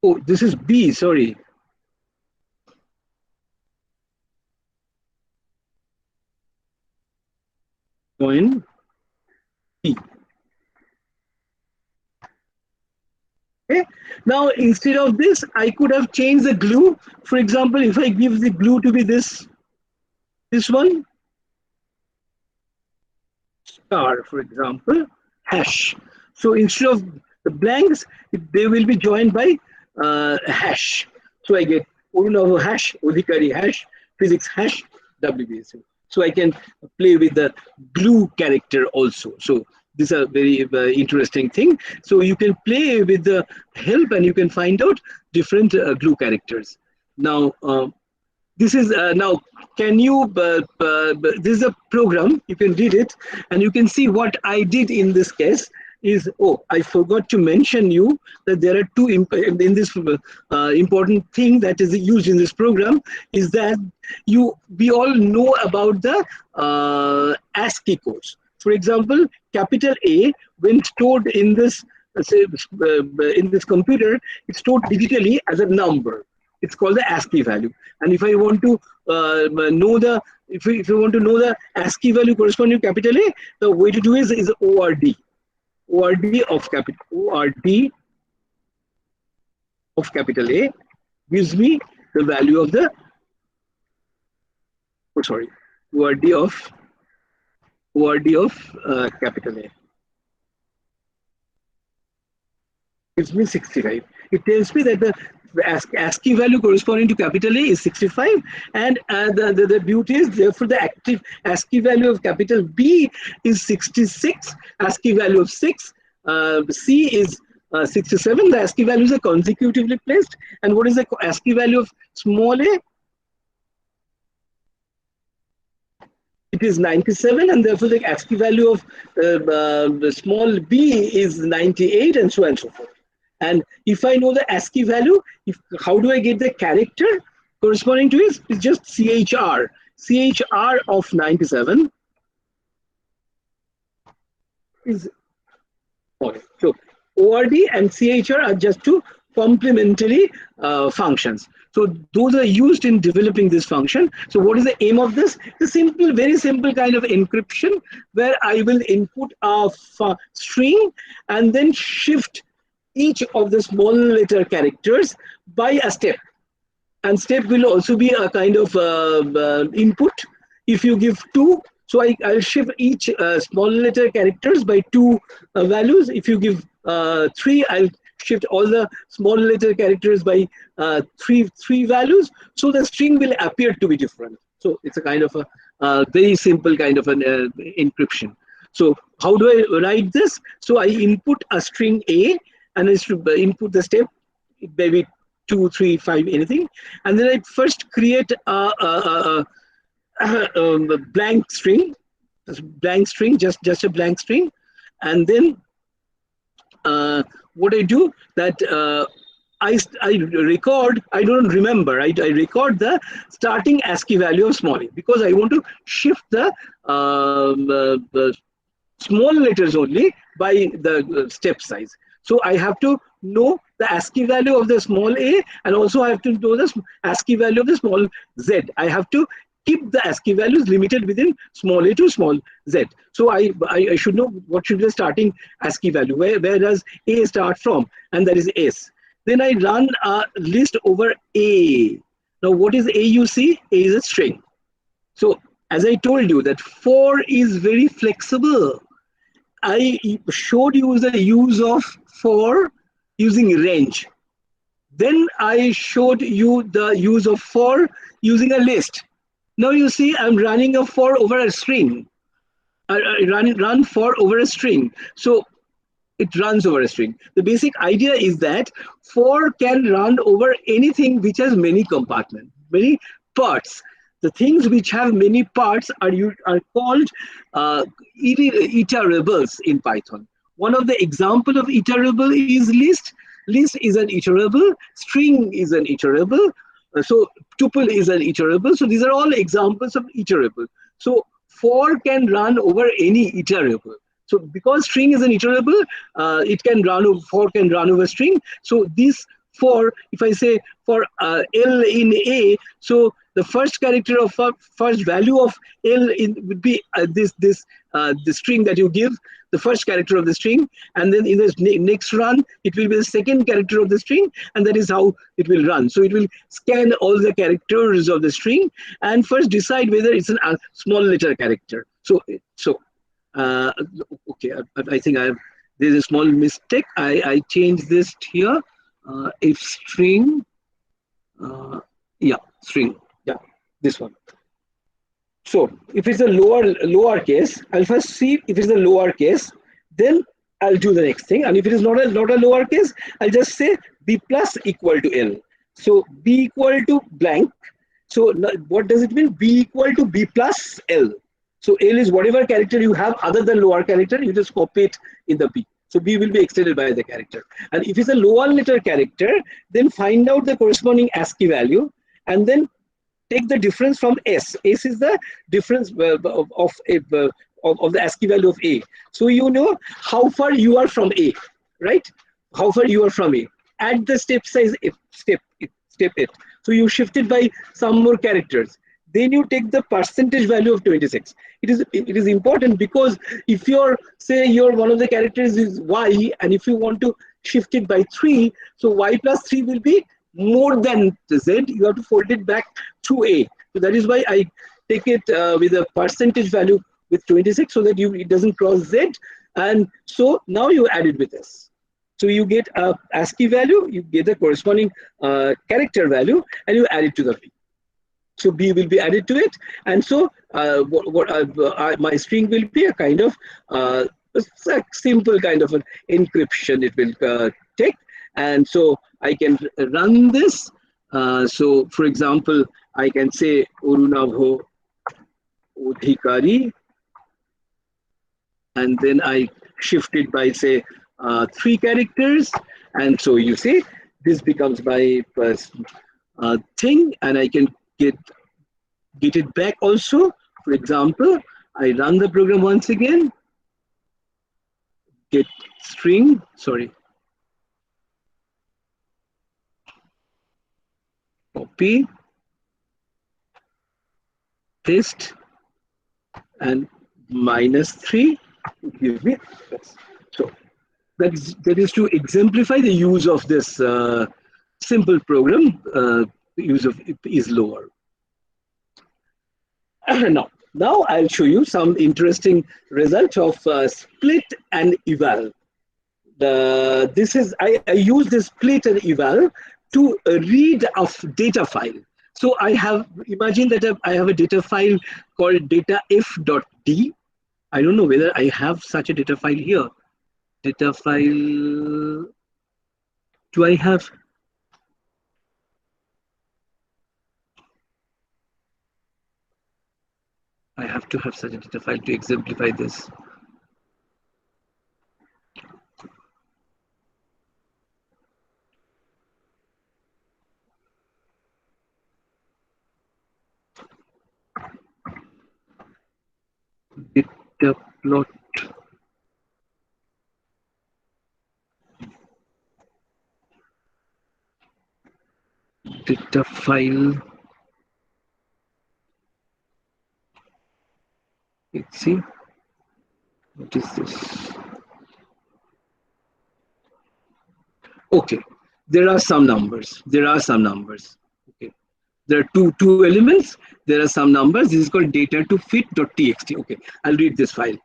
Oh, this is B, sorry. Join B. Okay. Now, instead of this, I could have changed the glue. For example, if I give the glue to be this one, star, for example, hash. So instead of the blanks, they will be joined by hash. So I get Urunavu hash, Udhikari hash, physics hash, WBSU. So I can play with the glue character also. So this is a very interesting thing. So you can play with the help and you can find out different glue characters. Now, this is now, can you, this is a program, you can read it and you can see what I did in this case is, oh, I forgot to mention you that there are two in this important thing that is used in this program is that we all know about the ASCII codes. For example, capital A, when stored in this, in this computer, it's stored digitally as a number. It's called the ASCII value. And if I want to know the, if you want to know the ASCII value corresponding to capital A, the way to do is ORD. ORD of capital A gives me the value of the, oh sorry, ORD of capital A. Gives me 65. It tells me that the ASCII value corresponding to capital A is 65, and the beauty is therefore the active ASCII value of capital B is 66, ASCII value of 6, C is 67. The ASCII values are consecutively placed. And what is the ASCII value of small a? It is 97, and therefore the ASCII value of the small b is 98, and so on and so forth. And if I know the ASCII value, how do I get the character corresponding to it? It's just CHR. CHR of 97 is, okay. So ORD and CHR are just two complementary functions. So those are used in developing this function. So what is the aim of this? The simple, very simple kind of encryption where I will input a string and then shift each of the small letter characters by a step. And step will also be a kind of input. If you give 2, so I'll shift each small letter characters by 2 values. If you give 3, I'll shift all the small letter characters by three values, so the string will appear to be different. So it's a kind of a very simple kind of an encryption. So how do I write this? So I input a string A, and I should input the step, maybe 2, 3, 5, anything, and then I first create a blank string, just a blank string, and then what I do that I record. I don't remember. I record the starting ASCII value of small a, because I want to shift the small letters only by the step size. So I have to know the ASCII value of the small a, and also I have to know the ASCII value of the small z. I have to keep the ASCII values limited within small a to small z. So I should know what should be the starting ASCII value. Where does a start from? And that is s. Then I run a list over a. Now what is a you see? A is a string. So as I told you that for is very flexible. I showed you the use of for using range. Then I showed you the use of for using a list. Now you see I'm running a for over a string. I run for over a string. So it runs over a string. The basic idea is that for can run over anything which has many compartments, many parts. The things which have many parts are called iterables in Python. One of the example of iterable is list. List is an iterable. String is an iterable. So tuple is an iterable. So these are all examples of iterable. So for can run over any iterable. So because string is an iterable, it can run over, for can run over string. So this for, if I say for L in A, so the first character of first value of L would be the string that you give, the first character of the string, and then in the next run it will be the second character of the string, and that is how it will run. So it will scan all the characters of the string and first decide whether it's a small letter character. Okay, I think there's a small mistake. I changed this here. If string, string, this one. So if it's a lower case, I'll first see if it's a lower case, then I'll do the next thing. And if it is not a lower case, I'll just say b plus equal to L. So b equal to blank. So what does it mean? B equal to b plus L. So L is whatever character you have other than lower character, you just copy it in the B. So B will be extended by the character. And if it's a lower letter character, then find out the corresponding ASCII value and then take the difference from S. S is the difference of the ASCII value of A. So you know how far you are from A, right? How far you are from A. Add the step size, step it. So you shift it by some more characters. Then you take the percentage value of 26. It is important because if say one of the characters is Y, and if you want to shift it by 3, so Y plus 3 will be more than Z. You have to fold it back to A. So that is why I take it with a percentage value with 26 so that it doesn't cross Z. And so now you add it with S. So you get a ASCII value, you get the corresponding character value, and you add it to the B. So B will be added to it, and so my string will be a kind of a simple kind of an encryption it will take, and so I can run this. So for example, I can say Orunabho Odhikari, and then I shift it by say 3 characters, and so you see this becomes my thing, and I can get it back also. For example, I run the program once again, get string, copy, paste, and -3 give me this. So that is to exemplify the use of this simple program. The use of is lower. Now I'll show you some interesting results of split and eval. this is I use this splitter eval to read a data file. So I have imagine that I have a data file called data.f.d. I don't know whether I have such a data file here. Data file. Do I have? I have to have such a data file to exemplify this. Data plot. Data file. Let's see. What is this? Okay, there are some numbers. Okay, there are two elements. There are some numbers. This is called data to fit.txt. Okay, I'll read this file.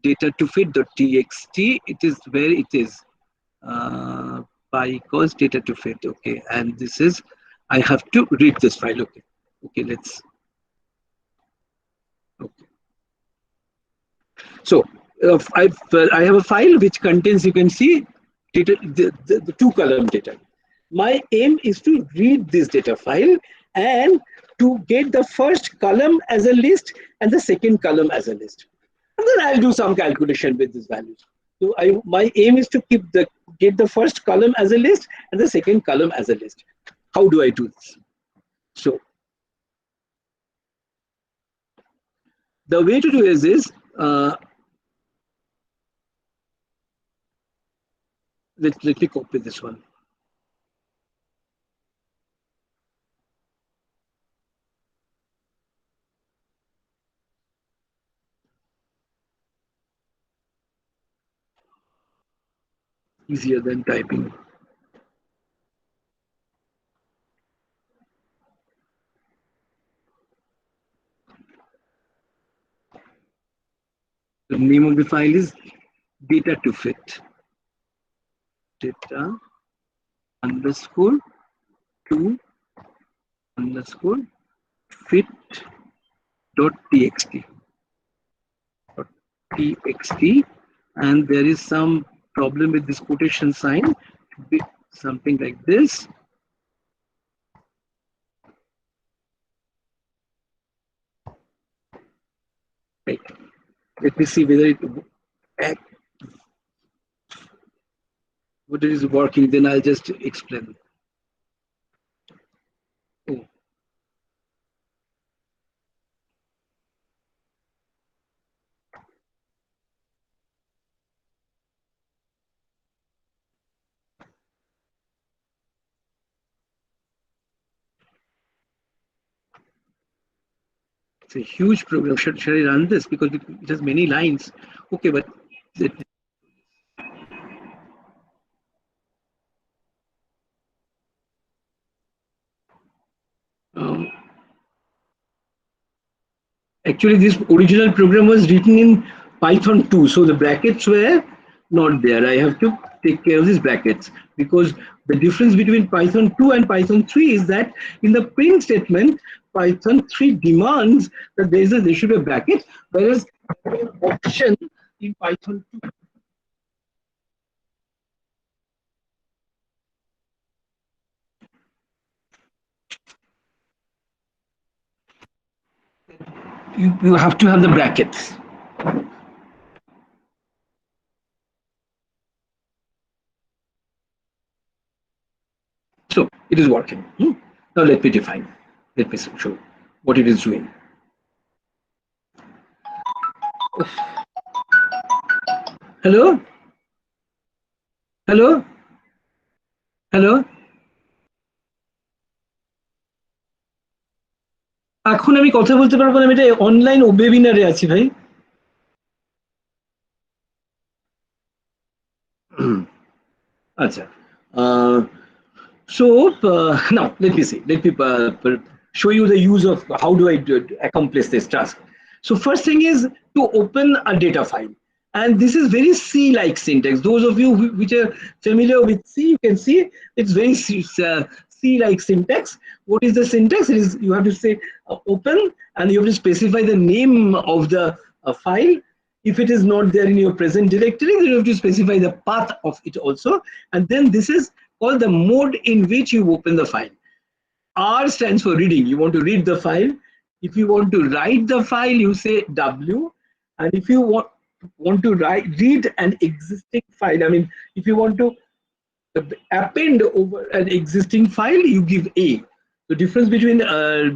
Data to fit.txt. It is where it is. By cause data to fit. Okay, and this is. I have to read this file. Okay, okay. Let's. Okay. So I have a file which contains, you can see, data, the two column data. My aim is to read this data file and to get the first column as a list and the second column as a list. And then I'll do some calculation with these values. So my aim is to get the first column as a list and the second column as a list. How do I do this? So the way to do this is let me copy this one. Easier than typing. The name of the file is data to fit. Data underscore to underscore fit dot txt. And there is some problem with this quotation sign. Something like this. Right. Let me see whether it is working. Then I'll just explain. Oh. It's a huge program. Should I run this? Because it has many lines. Okay, but actually this original program was written in Python 2, so the brackets were not there. I have to take care of these brackets because the difference between Python 2 and Python 3 is that in the print statement, Python 3 demands that there should be a bracket, whereas option in Python 2. You have to have the brackets. So it is working. Now let me define. Let me show what it is doing. Hello? Hello? Hello? এখন আমি কথা বলতে পারবো না, আমি এটা online ওয়েবিনারে আছি ভাই। আচ্ছা, so now let me see. Let me show you the use of how do I accomplish this task. So first thing is to open a data file. And this is very C-like syntax. Those of you which are familiar with C, you can see it's very C-like syntax. What is the syntax? It is, you have to say open, and you have to specify the name of the file. If it is not there in your present directory, then you have to specify the path of it also. And then this is called the mode in which you open the file. R stands for reading. You want to read the file. If you want to write the file, you say W. And if you want to read an existing file, I mean, if you want to append over an existing file, you give A. The difference between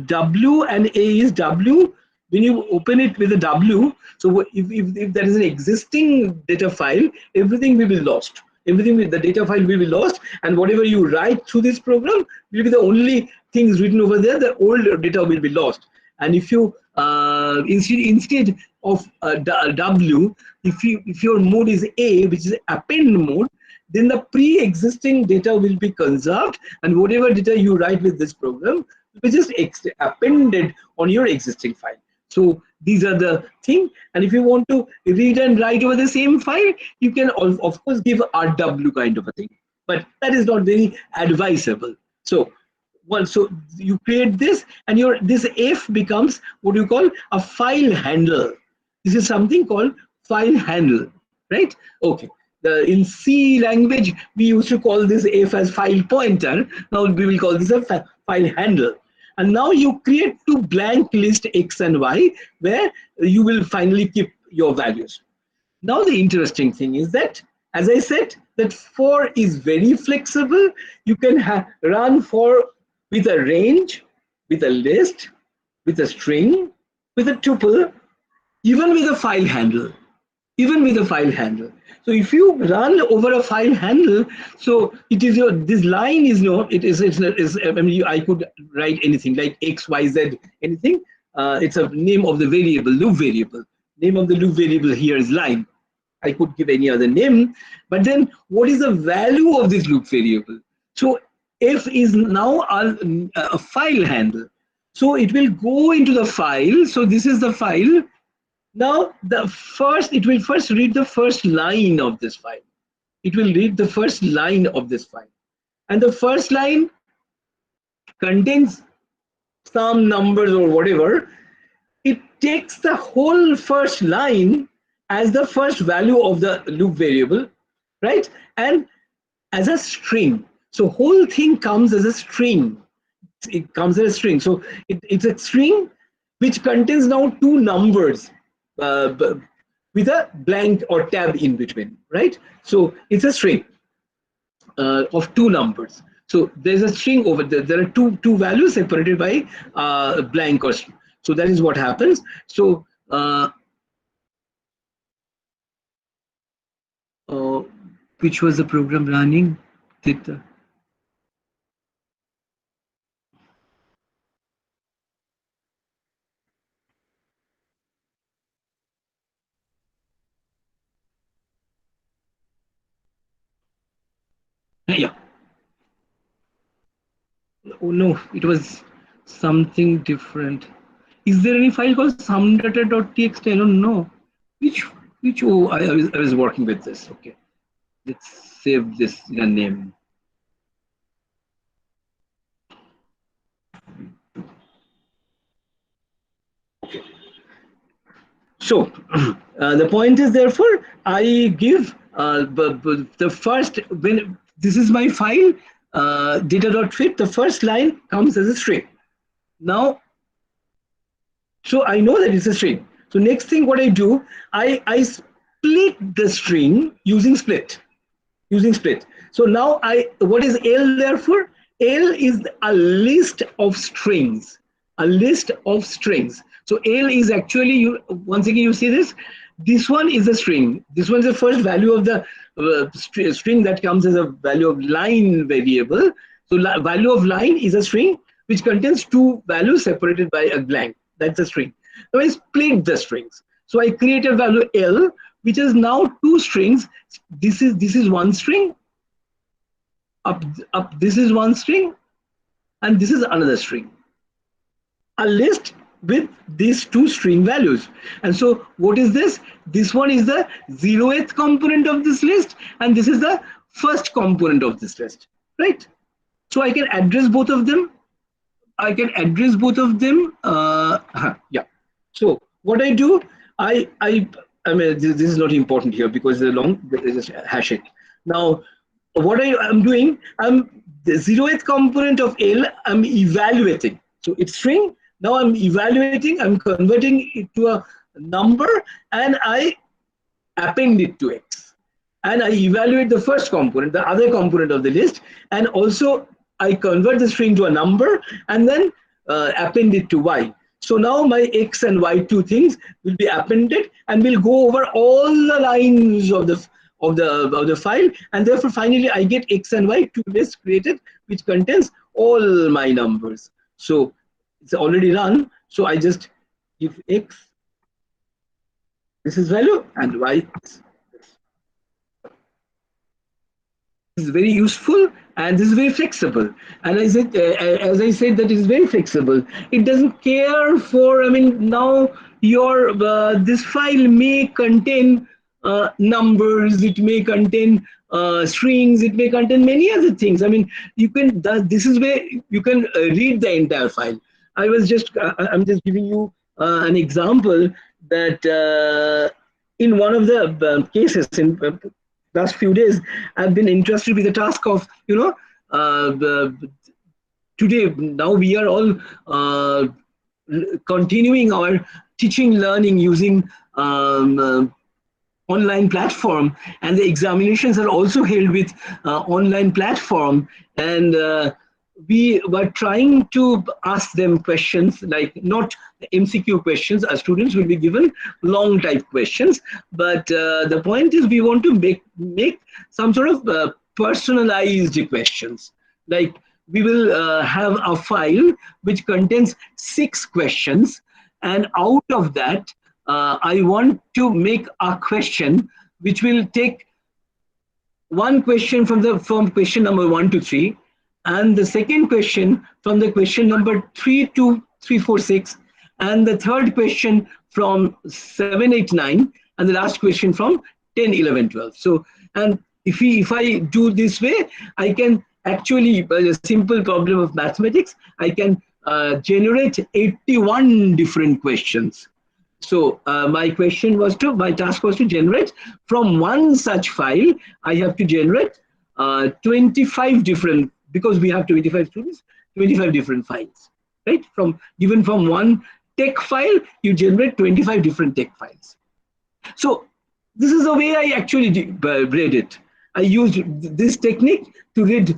W and A is W. When you open it with a W, so if there is an existing data file, everything will be lost. Everything with the data file will be lost, and whatever you write through this program will be the only things written over there. The old data will be lost. And if you instead of W, if your mode is A, which is append mode, then the pre-existing data will be conserved, and whatever data you write with this program will be just appended on your existing file. So these are the thing. And if you want to read and write over the same file, you can of course give RW kind of a thing, but that is not very advisable. So so you create this, and this F becomes what you call a file handler. This is something called file handle, right? Okay. In C language, we used to call this F as file pointer. Now we will call this a file handler. And now you create two blank list X and Y, where you will finally keep your values. Now the interesting thing is that, as I said, that for is very flexible. You can run for with a range, with a list, with a string, with a tuple, even with a file handle. Even with a file handle. So if you run over a file handle, so it is this line is not, I mean, I could write anything like X, Y, Z, anything. It's a name of the variable, loop variable. Name of the loop variable here is line. I could give any other name, but then what is the value of this loop variable? So F is now a file handle. So it will go into the file. So this is the file. Now it will first read the first line of this file. It will read the first line of this file. And the first line contains some numbers or whatever. It takes the whole first line as the first value of the loop variable, right? And as a string. So whole thing comes as a string. It comes as a string. So it's a string which contains now two numbers. With a blank or tab in between, right? So it's a string of two numbers. So there's a string over there. There are two values separated by blank or string. So that is what happens. So which was the program running? Yeah. Oh no, it was something different. Is there any file called sumdata.txt? I don't know. Which oh, I was working with this. Okay. Let's save this in a name. Okay. So the point is, therefore, I give the first, when this is my file, data.fit, the first line comes as a string. Now, so I know that it's a string. So next thing what I do, I split the string using split. So now what is L therefore? L is a list of strings. So L is actually, once again you see this, this one is a string. This one is the first value of the string that comes as a value of line variable. So value of line is a string which contains two values separated by a blank. That's a string. Now I split the strings. So I create a value L, which is now two strings. This is one string. Up this is one string, and this is another string. A list with these two string values. And so what is this? This one is the 0th component of this list, and this is the first component of this list, right? So I can address both of them. Yeah. So what I do, I mean, this is not important here because it's long, just hash it. Now, what I am doing, I'm the 0th component of L, I'm evaluating. So it's string. Now I'm evaluating, I'm converting it to a number, and I append it to X. And I evaluate the first component, the other component of the list, and also I convert the string to a number and then append it to Y. So now my X and Y two things will be appended, and we'll go over all the lines of the file, and therefore finally I get X and Y two lists created which contains all my numbers. So it's already run. So I just give X, this is value, and Y this. Is very useful, and this is very flexible. And I said, as I said, that it is very flexible. It doesn't care for. I mean, now your this file may contain numbers. It may contain strings. It may contain many other things. I mean, you can. This is where you can read the entire file. I'm just giving you an example that in one of the cases in last few days, I've been interested with the task of, today, now we are all continuing our teaching learning using online platform, and the examinations are also held with online platform, and we were trying to ask them questions, like not MCQ questions. Our students will be given long type questions, but the point is we want to make some sort of personalized questions. Like we will have a file which contains 6 questions, and out of that I want to make a question which will take one question from question number 1 to 3, and the second question from the question number 3 to 346, and the third question from 7, 8, 9, and the last question from 10, 11, 12. So, and if I do this way, I can actually, by a simple problem of mathematics, I can generate 81 different questions. So my task was to generate from one such file. I have to generate 25 different, because we have 25 students, 25 different files, right? Given from one text file, you generate 25 different text files. So this is the way I actually read it. I used this technique to read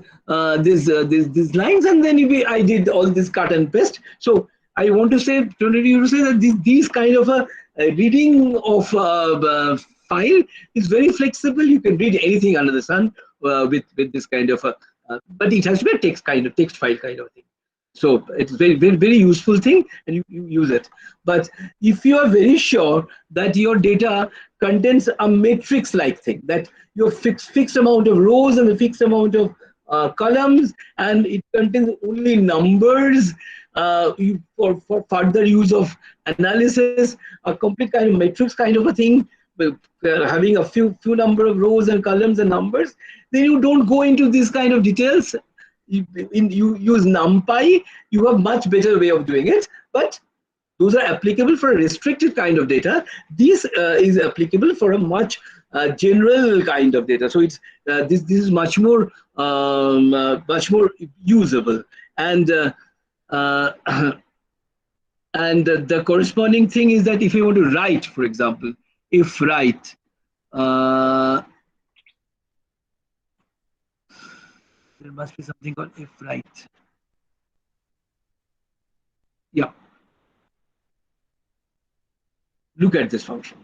these lines, and then I did all this cut and paste. So I want to say that these kind of a reading of file is very flexible. You can read anything under the sun with this kind of but it has to be a text file kind of thing. So it's very, very, very useful thing, and you use it. But if you are very sure that your data contains a matrix-like thing, that your fixed amount of rows and a fixed amount of columns, and it contains only numbers for further use of analysis, a complete kind of matrix kind of a thing, having a few number of rows and columns and numbers, then you don't go into this kind of details. You use NumPy, you have much better way of doing it, but those are applicable for a restricted kind of data. This is applicable for a much general kind of data. So it's this is much more usable, and and the corresponding thing is that if you want to write, for example, if write, there must be something called if write. Yeah. Look at this function.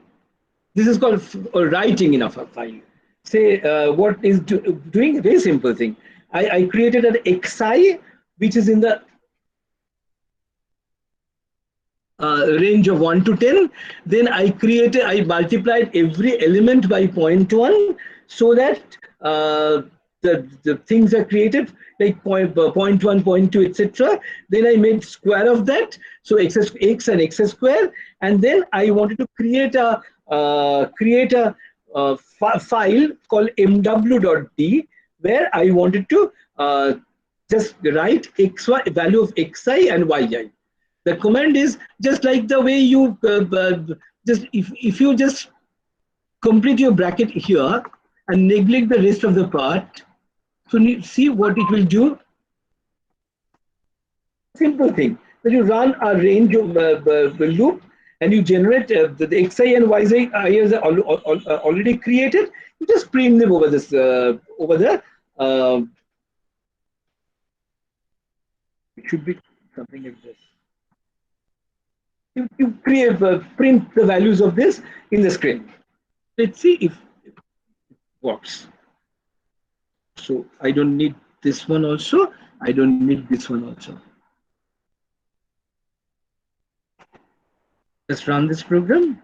This is called writing in a file. Say what is doing, very simple thing. I created an Ascii which is in the range of 1 to 10. Then I multiplied every element by 0.1 so that the things are created like point 1, point 2, etc. Then I made square of that, so x and x square, and then I wanted to create a file called mw.d, where I wanted to just write xy value of xi and yi. The command is just like the way you just if you just complete your bracket here and neglect the rest of the part. So see what it will do. Simple thing that you run a range of loop and you generate the xi and yi are already created. You just print them over this over the. It should be something like this. You create print the values of this in the screen. Let's see if it works. So I don't need this one also. I don't need this one also. Let's run this program.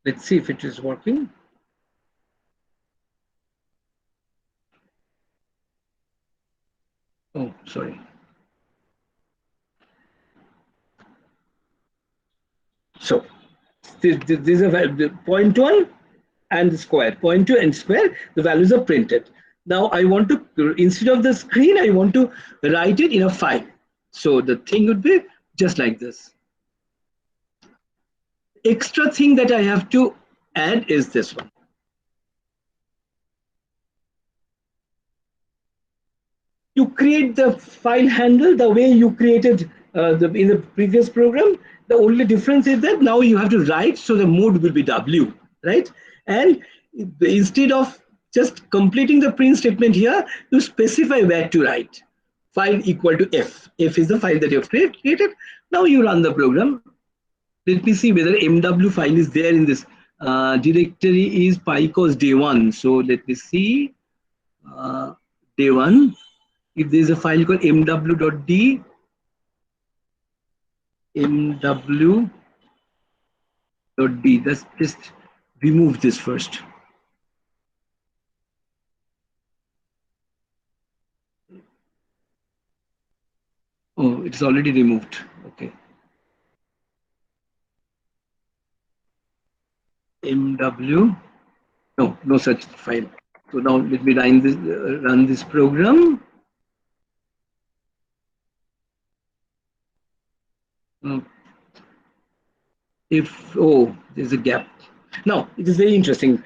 Let's see if it is working. Oh, sorry. So these are the point 1 and the square. Point 2 and square, the values are printed. Now I want to, instead of the screen, I want to write it in a file. So the thing would be just like this. Extra thing that I have to add is this one. You create the file handle the way you created in the previous program. The only difference is that now you have to write, so the mode will be W, right? And instead of just completing the print statement here, you specify where to write. File equal to F. F is the file that you have created. Now you run the program. Let me see whether MW file is there in this directory. Is PyCos day 1. So let me see day 1. If there is a file called mw.d, mw.d, let's just remove this first. Oh, it's already removed. Okay. mw, no such file. So now let me run this program. There's a gap. Now it is very interesting.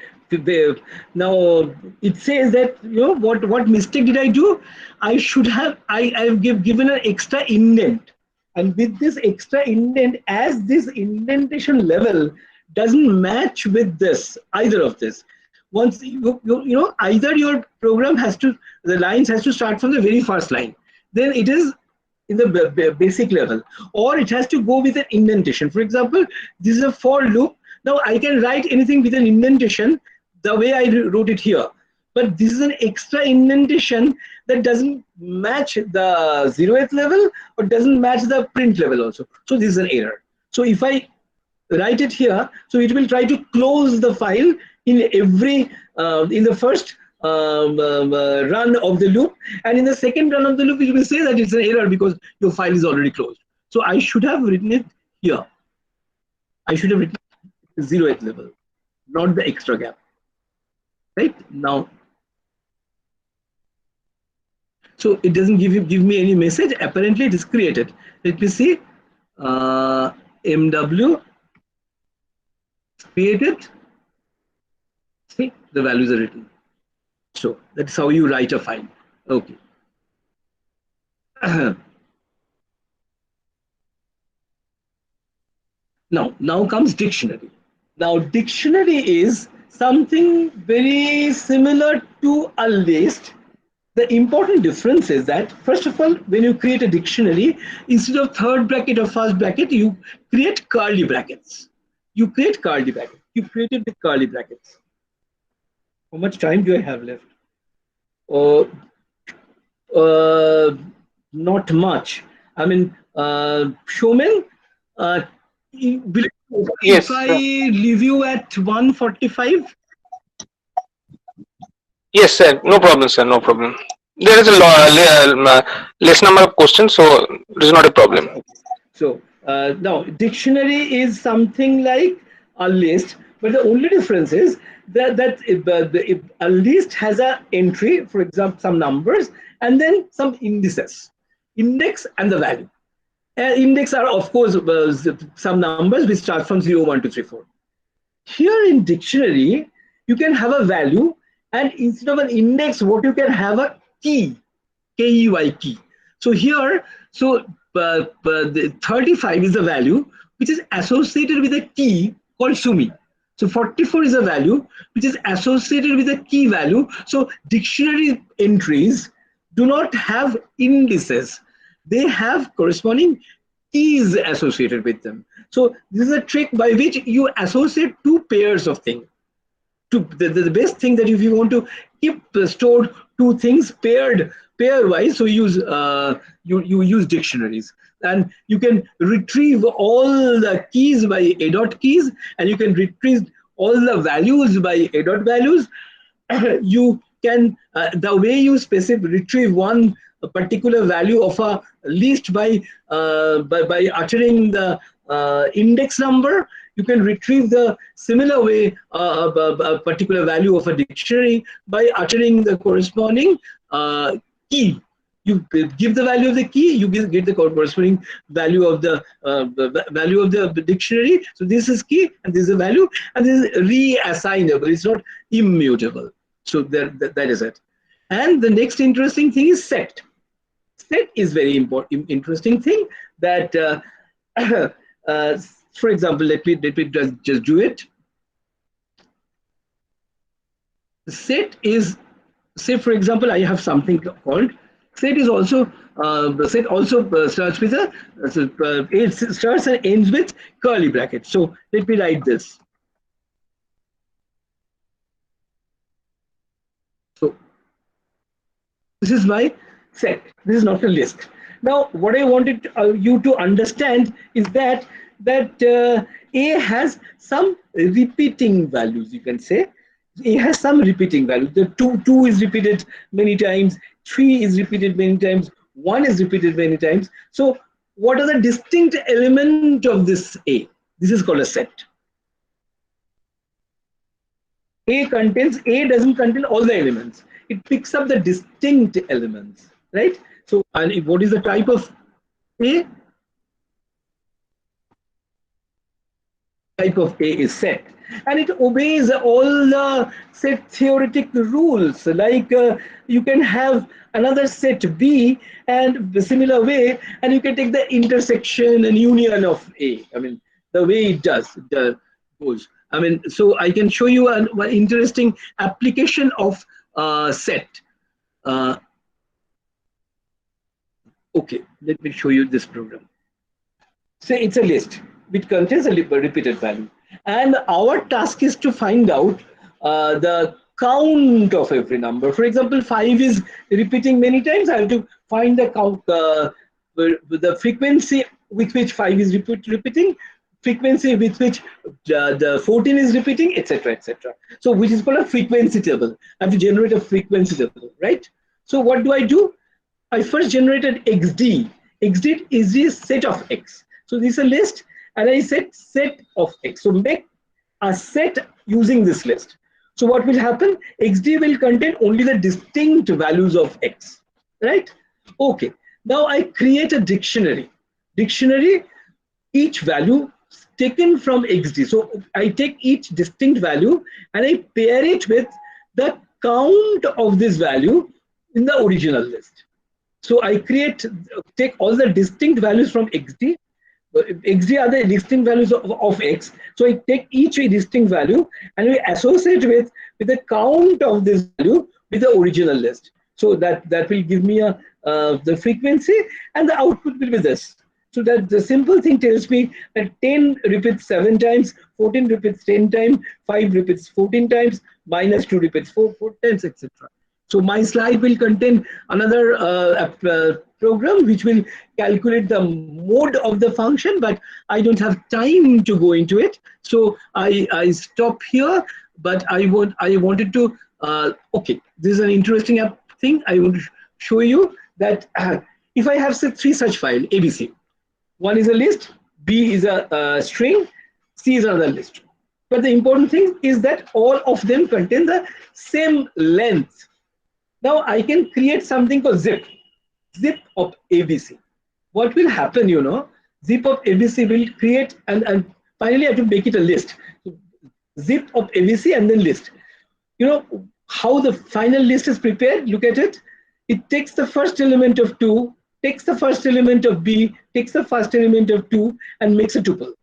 Now it says that what mistake did I do? I should have I've given an extra indent, and with this extra indent, as this indentation level doesn't match with this either of this. Once either your program the lines has to start from the very first line, then it is in the basic level, or it has to go with an indentation. For example, this is a for loop. Now I can write anything with an indentation the way I wrote it here, but this is an extra indentation that doesn't match the 0th level or doesn't match the print level also. So this is an error. So if I write it here, so it will try to close the file in every in the first run of the loop, and in the second run of the loop it will say that it's an error because your file is already closed. So I should have written it here. I should have written 0th level, not the extra gap. Right now, so it doesn't give me any message. Apparently it is created. Let me see. MW created. See, the values are written. So that's how you write a file. Okay. Now comes dictionary. Now dictionary is something very similar to a list. The important difference is that, first of all, when you create a dictionary, instead of third bracket or first bracket, you create curly brackets. You create curly brackets. You create it with curly brackets. How much time do I have left? Not much. I mean, Showman, Yes. if I leave you at 1:45? Yes, sir. No problem, sir. No problem. There is a less number of questions, so it is not a problem. So now dictionary is something like a list, but the only difference is that if a list has a entry, for example, some numbers, and then some indices, index and the value. Index are of course some numbers which start from 0, 1, 2, 3, 4. Here in dictionary, you can have a value, and instead of an index, what you can have a key, K-E-Y key. So here, the 35 is a value which is associated with a key called Sumi. So 44 is a value which is associated with a key value. So dictionary entries do not have indices. They have corresponding keys associated with them. So this is a trick by which you associate two pairs of things. The best thing that if you want to keep stored two things pair wise, so you use dictionaries, and you can retrieve all the keys by a dot keys, and you can retrieve all the values by a dot values. You can the way you retrieve one particular value of a list by uttering the index number, you can retrieve the similar way a particular value of a dictionary by uttering the corresponding key. You give the value of the key, you get the corresponding value of the value of the dictionary. So this is key, and this is a value, and this is reassignable. It's not immutable. So that is it. And the next interesting thing is set. Set is very important, interesting thing that. For example, let me just do it. Set is, say for example, I have something called set is also set also starts with a it starts and ends with curly brackets. So let me write this. So this is my set. This is not a list. Now, what I wanted you to understand is that A has some repeating values. You can say A has some repeating values. The two is repeated many times. 3 is repeated many times. 1 is repeated many times. So, what are the distinct element of this A? This is called a set. A doesn't contain all the elements. It picks up the distinct elements, right? So, and what is the type of A? Type of A is set, and it obeys all the set theoretic rules. Like you can have another set B, and the similar way, and you can take the intersection and union of A. I mean, the way it goes. I mean, so I can show you an interesting application of set. Okay, let me show you this program. Say it's a list which contains a repeated value, and our task is to find out the count of every number. For example, 5 is repeating many times. I have to find the count, the frequency with which 5 is repeating, frequency with which the 14 is repeating, etc., etc. So, which is called a frequency table. I have to generate a frequency table, right? So, what do? I first generated XD. XD is a set of X. So this is a list, and I said set of X. So make a set using this list. So what will happen? XD will contain only the distinct values of X, right? Okay. Now I create a dictionary. Dictionary, each value taken from XD. So I take each distinct value and I pair it with the count of this value in the original list. So I take all the distinct values from XD. XD are the distinct values of X. So I take each distinct value and we associate with the count of this value with the original list. So that will give me the frequency, and the output will be this. So that the simple thing tells me that 10 repeats 7 times, 14 repeats 10 times, 5 repeats 14 times, minus 2 repeats 4 times, etc. So my slide will contain another program which will calculate the mode of the function, but I don't have time to go into it. So I stop here, but I wanted to Okay, this is an interesting thing. I want to show you that if I have say 3 such files, ABC, one is a list, B is a string, C is another list. But the important thing is that all of them contain the same length. Now I can create something called zip of ABC. What will happen, zip of ABC will create, and finally I have to make it a list. Zip of ABC and then list. You know how the final list is prepared? Look at it. It takes the first element of 2, takes the first element of B, takes the first element of 2, and makes a tuple.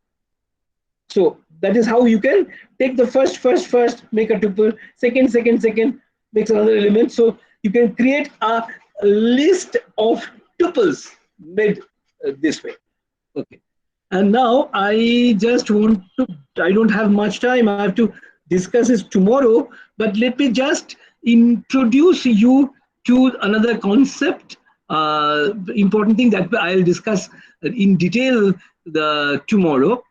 So that is how you can take the first, make a tuple, second, makes another element. So you can create a list of tuples made this way. Okay. And now I just want to, I don't have much time. I have to discuss this tomorrow, but let me just introduce you to another concept, important thing that I'll discuss in detail tomorrow.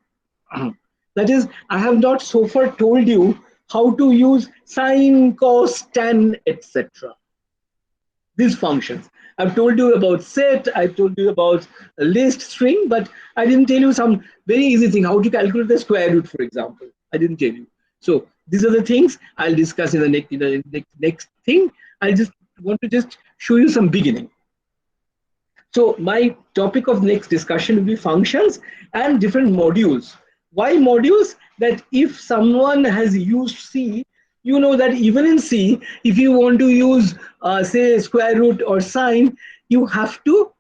That is, I have not so far told you how to use sine, cos, tan, etc. These functions. I've told you about set, I've told you about a list, string, but I didn't tell you some very easy thing, how to calculate the square root, for example. I didn't tell you. So these are the things I'll discuss in the next thing. I just want to just show you some beginning. So my topic of next discussion will be functions and different modules. Why modules? That if someone has used C, you know that even in C, if you want to use, say, square root or sine, you have to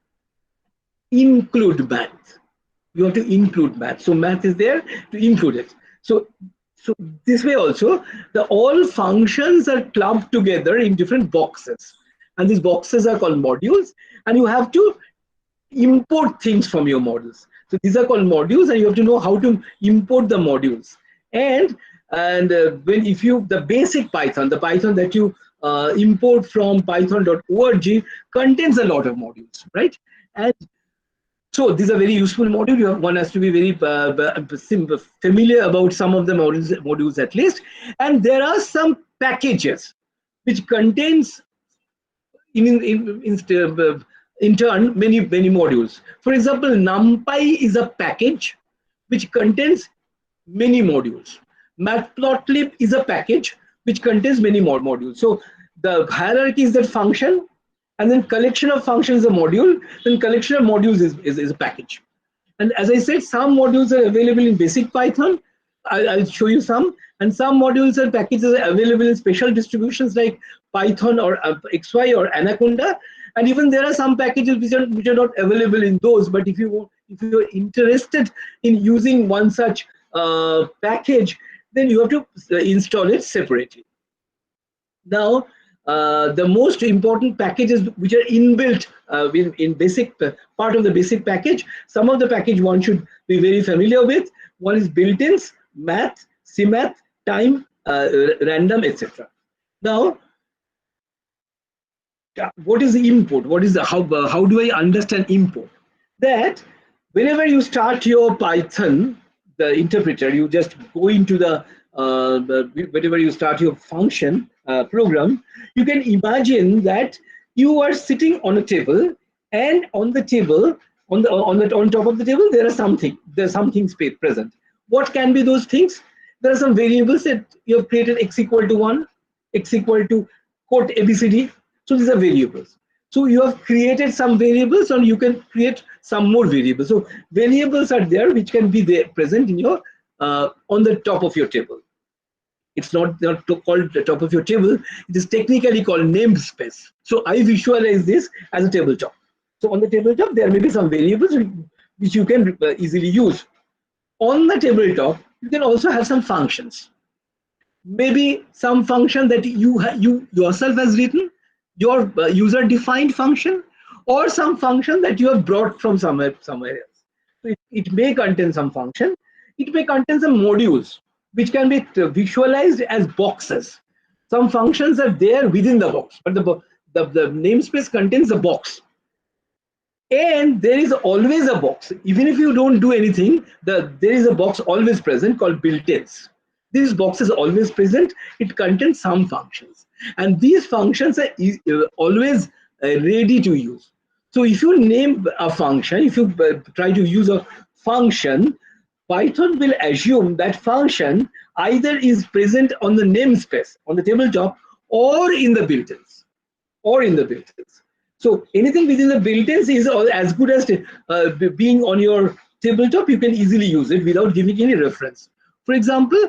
include math. You have to include math. So math is there to include it. So this way also, all functions are clumped together in different boxes. And these boxes are called modules. And you have to import things from your models. So these are called modules, and you have to know how to import the modules. And if you, the basic Python, the Python that you import from python.org contains a lot of modules, right? And so these are very useful modules. One has to be very familiar about some of the modules at least. And there are some packages which contains in turn many modules. For example, NumPy is a package which contains many modules. Matplotlib is a package which contains many more modules. So the hierarchy is that function, and then collection of functions is a module, then collection of modules is a package. And as I said, some modules are available in basic Python. I'll show you some. And some modules and packages are available in special distributions like Python or XY or Anaconda. And even there are some packages which are not available in those. But if you're interested in using one such package, then you have to install it separately. Now, the most important packages which are inbuilt in basic part of the basic package, some of the package one should be very familiar with. One is built-ins, math, cmath, time, random, etc. Now, what is the import? What is the how do I understand import? That whenever you start your Python, the interpreter, you just go into whenever you start your function program, you can imagine that you are sitting on a table, and on the table, on top of the table, there's something present. What can be those things? There are some variables that you have created: x equal to 1, x equal to quote ABCD. So these are variables. So you have created some variables, and you can create some more variables. So variables are there which can be there present in your on the top of your table. It's not called the top of your table. It is technically called namespace. So I visualize this as a tabletop. So on the tabletop, there may be some variables which you can easily use. On the tabletop, you can also have some functions. Maybe some function that you yourself has written, your user-defined function, or some function that you have brought from somewhere else. So it may contain some function. It may contain some modules which can be visualized as boxes. Some functions are there within the box, but the namespace contains the box. And there is always a box. Even if you don't do anything, there is a box always present called built-ins. This box is always present. It contains some functions, and these functions are always ready to use. So if you name a function, if you try to use a function, Python will assume that function either is present on the namespace, on the tabletop, or in the built-ins, So anything within the built-ins is as good as being on your tabletop. You can easily use it without giving any reference. For example,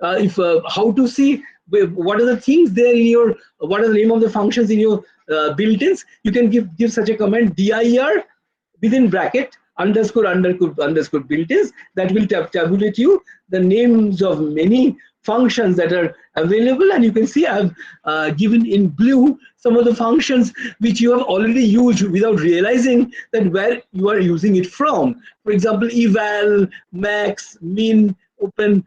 if how to see what are the things there in your, what are the name of the functions in your built-ins, you can give such a command dir within bracket underscore built-ins. That will tabulate you the names of many functions that are available, and you can see I've given in blue some of the functions which you have already used without realizing that where you are using it from. For example, eval, max, min, open,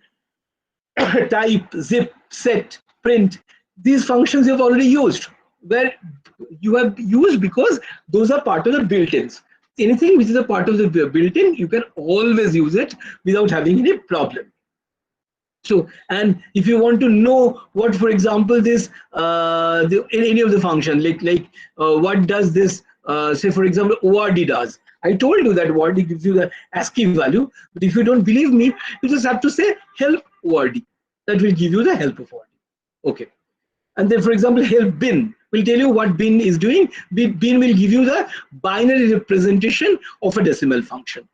type, zip, set, print. These functions you have already used, where you have used because those are part of the built-ins. Anything which is a part of the built-in, you can always use it without having any problem. So, and if you want to know what, for example, this any of the function, like what does this, say for example, ORD does. I told you that ORD gives you the ASCII value, but if you don't believe me, you just have to say help ORD. That will give you the help of ORD. Okay. And then, for example, help bin will tell you what bin is doing. Bin will give you the binary representation of a decimal function,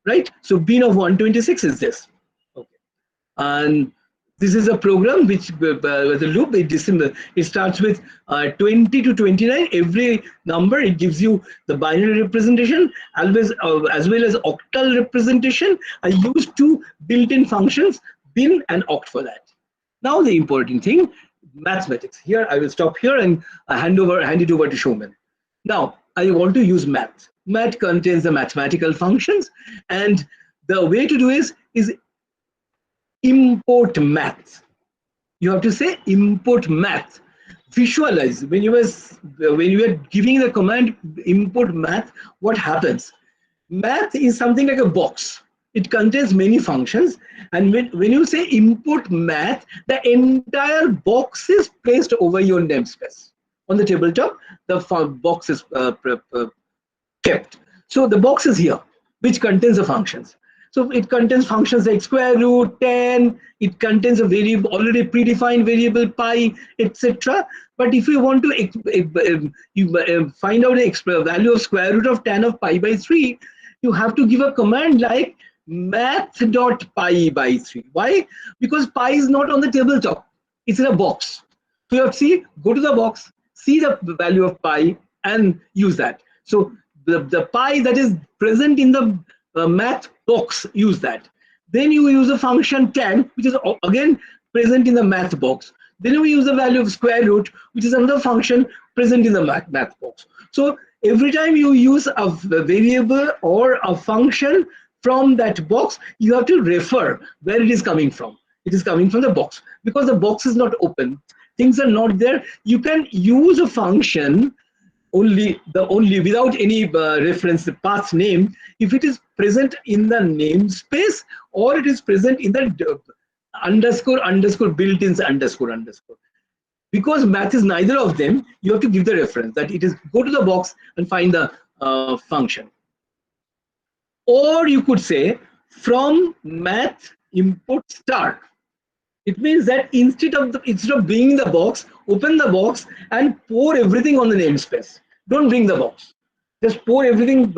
right? So bin of 126 is this. Okay. And this is a program which the loop, it starts with 20 to 29. Every number, it gives you the binary representation as well as octal representation. I use two built-in functions, bin and oct, for that. Now the important thing, mathematics. Here I will stop here and hand it over to Showman. Now I want to use math. Math contains the mathematical functions, and the way to do is import math. You have to say import math. Visualize when you are giving the command import math, what happens? Math is something like a box. It contains many functions, and when you say import math, the entire box is placed over your namespace. On the tabletop, the box is kept. So the box is here, which contains the functions. So it contains functions like square root, 10, it contains a variable, already predefined variable pi, etc. But if you want to find out the value of square root of 10 of pi by 3, you have to give a command like math.pi by 3. Why? Because pi is not on the tabletop, it's in a box. So you have to see, go to the box, see the value of pi and use that. So the pi that is present in the math box, use that. Then you use a function 10, which is again present in the math box. Then we use the value of square root, which is another function present in the math box. So every time you use a variable or a function from that box, you have to refer where it is coming from. It is coming from the box, because the box is not open. Things are not there. You can use a function only without any reference, the path name, if it is present in the namespace or it is present in the underscore built-ins underscore. Because math is neither of them, you have to give the reference that it is, go to the box and find the function. Or you could say from math import star. It means that instead of being in the box, open the box and pour everything on the namespace. Don't bring the box. Just pour everything,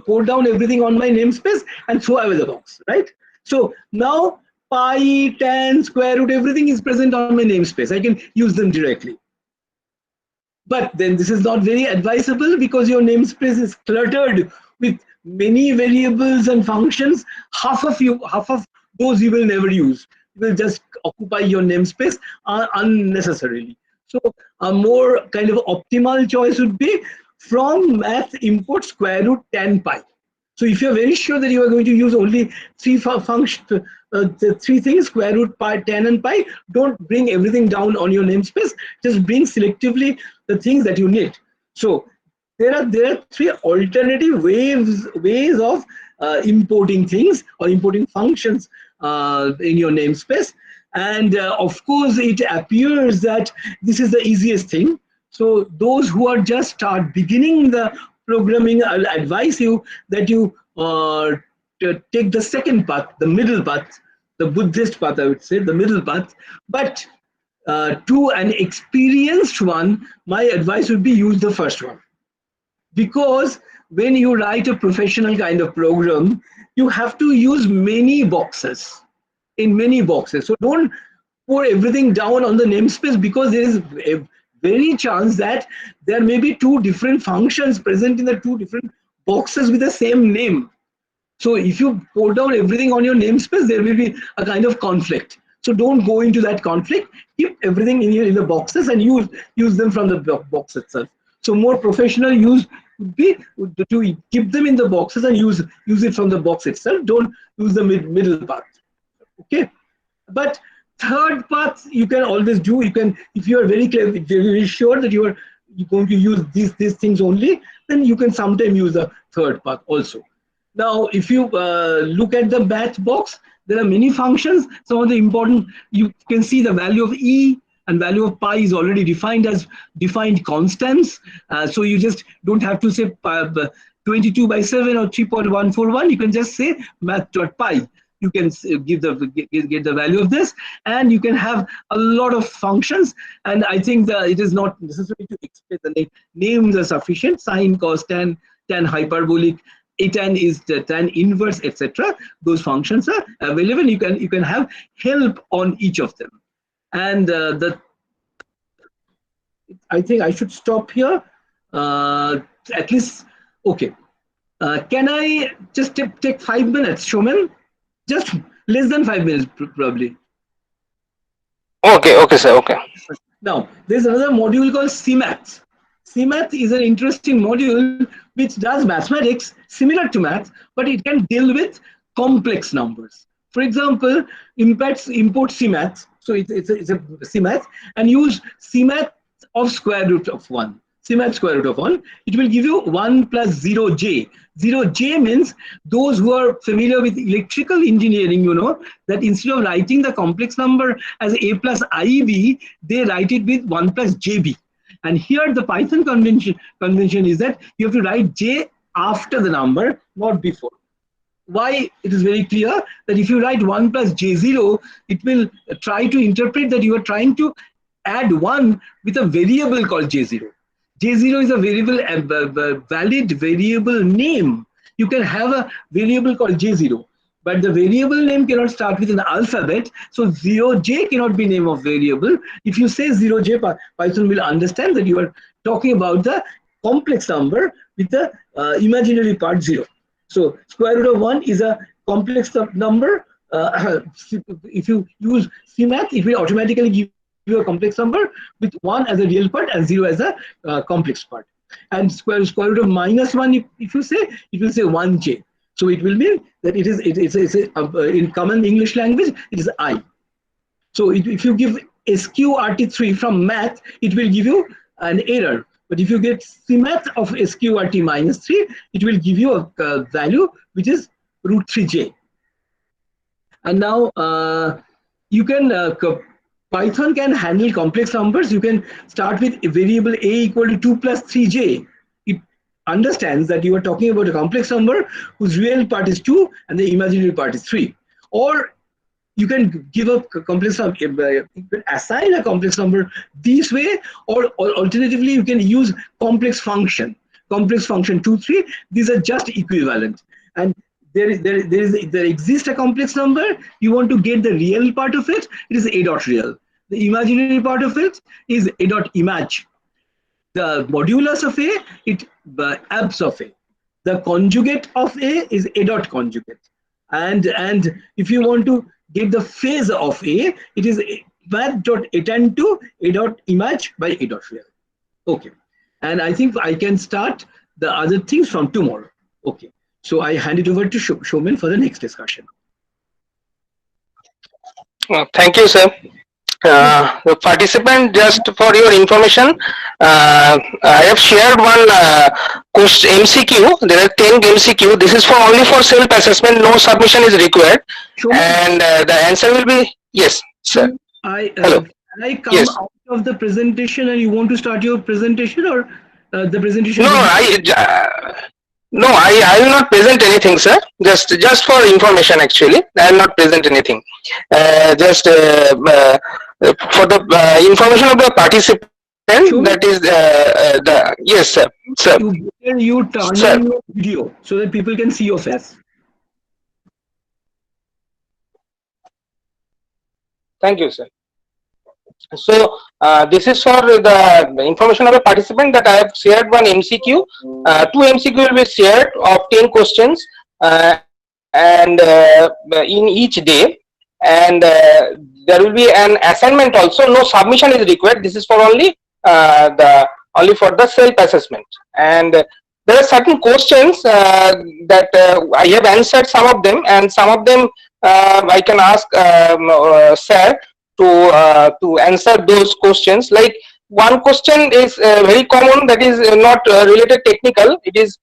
pour down everything on my namespace and throw away the box, right? So now pi, 10, square root, everything is present on my namespace. I can use them directly. But then this is not very advisable, because your namespace is cluttered with many variables and functions. Half of those you will never use. You will just occupy your namespace unnecessarily. So a more kind of optimal choice would be from math import square root 10 pi. So if you're very sure that you are going to use only three functions, the three things, square root, pi, 10 and pi, don't bring everything down on your namespace. Just bring selectively the things that you need. So there are three alternative ways of importing things or importing functions in your namespace. And of course, it appears that this is the easiest thing. So those who are just start beginning the programming, I'll advise you that you to take the second path, the middle path, the Buddhist path, I would say, the middle path. But to an experienced one, my advice would be use the first one. Because when you write a professional kind of program, you have to use many boxes, in many boxes. So don't pour everything down on the namespace, because there is a very chance that there may be two different functions present in the two different boxes with the same name. So if you pour down everything on your namespace, there will be a kind of conflict. So don't go into that conflict. Keep everything in the boxes and use them from the box itself. So more professional use would be to keep them in the boxes and use it from the box itself. Don't use the middle part. Okay, but third path you can always do. You can, if you are very clear, very sure that you're going to use these things only, then you can sometime use the third path also. Now, if you look at the math box, there are many functions. Some of the important, you can see the value of e and value of pi is already defined as defined constants. So you just don't have to say 22 by 7 or 3.141. You can just say math.pi. You can get the value of this, and you can have a lot of functions. And I think that it is not necessary to explain the names are sufficient. Sine, cos, tan hyperbolic, tan is the tan inverse, etc. Those functions are available. You can have help on each of them. And I think I should stop here. At least, okay. Can I just take 5 minutes, Showman? Just less than 5 minutes, probably. Okay, sir. Okay. Now, there's another module called CMath. CMath is an interesting module which does mathematics similar to math, but it can deal with complex numbers. For example, import CMath. So it's a CMath, and use CMath of square root of 1. CMath square root of 1. It will give you 1 plus 0j. 0j means, those who are familiar with electrical engineering, you know that instead of writing the complex number as a plus ib, they write it with 1 plus jb. And here the Python convention is that you have to write j after the number, not before. Why? It is very clear that if you write 1 plus j0, it will try to interpret that you are trying to add 1 with a variable called j0. J0 is a variable, a valid variable name. You can have a variable called J0, but the variable name cannot start with an alphabet. So 0j cannot be name of variable. If you say 0j, Python will understand that you are talking about the complex number with the imaginary part 0. So square root of 1 is a complex number. If you use CMath, it will automatically give you a complex number with 1 as a real part and 0 as a complex part. And square root of minus 1, if you say, it will say 1j. So it will mean that it is in common English language, it is I. So if you give sqrt3 from math, it will give you an error. But if you get CMath of sqrt minus 3, it will give you a value which is root 3j. And now you can Python can handle complex numbers. You can start with a variable a equal to 2 plus 3j. It understands that you are talking about a complex number whose real part is 2 and the imaginary part is 3. Or you can give a complex number, you can assign a complex number this way, or alternatively you can use complex function 2, 3. These are just equivalent. And there exists a complex number. You want to get the real part of it. It is a dot real. The imaginary part of it is a dot image. The modulus of a, it abs of a. The conjugate of a is a dot conjugate. And if you want to get the phase of a, it is math dot attend to a dot image by a dot real. Okay. And I think I can start the other things from tomorrow. Okay. So I hand it over to Showman for the next discussion. Thank you, sir. The participant, just for your information, I have shared one question MCQ. There are 10 MCQ. This is only for self-assessment. No submission is required. Sure. And the answer will be yes. Sir. Hello. Can I come Yes. out of the presentation and you want to start your presentation, or the presentation? No, I will not present anything, sir. Just for information, actually, I will not present anything. Just for the information of the participant. That is the yes, sir. Sir. You turn on your video so that people can see your face. Thank you, sir. So this is for the information of the participant that I have shared one MCQ. 2 MCQ will be shared of 10 questions and in each day, and there will be an assignment also. No submission is required. This is for only for the self-assessment, and there are certain questions that I have answered some of them, and some of them I can ask sir to answer those questions. Like one question is very common, that is not related technical. It is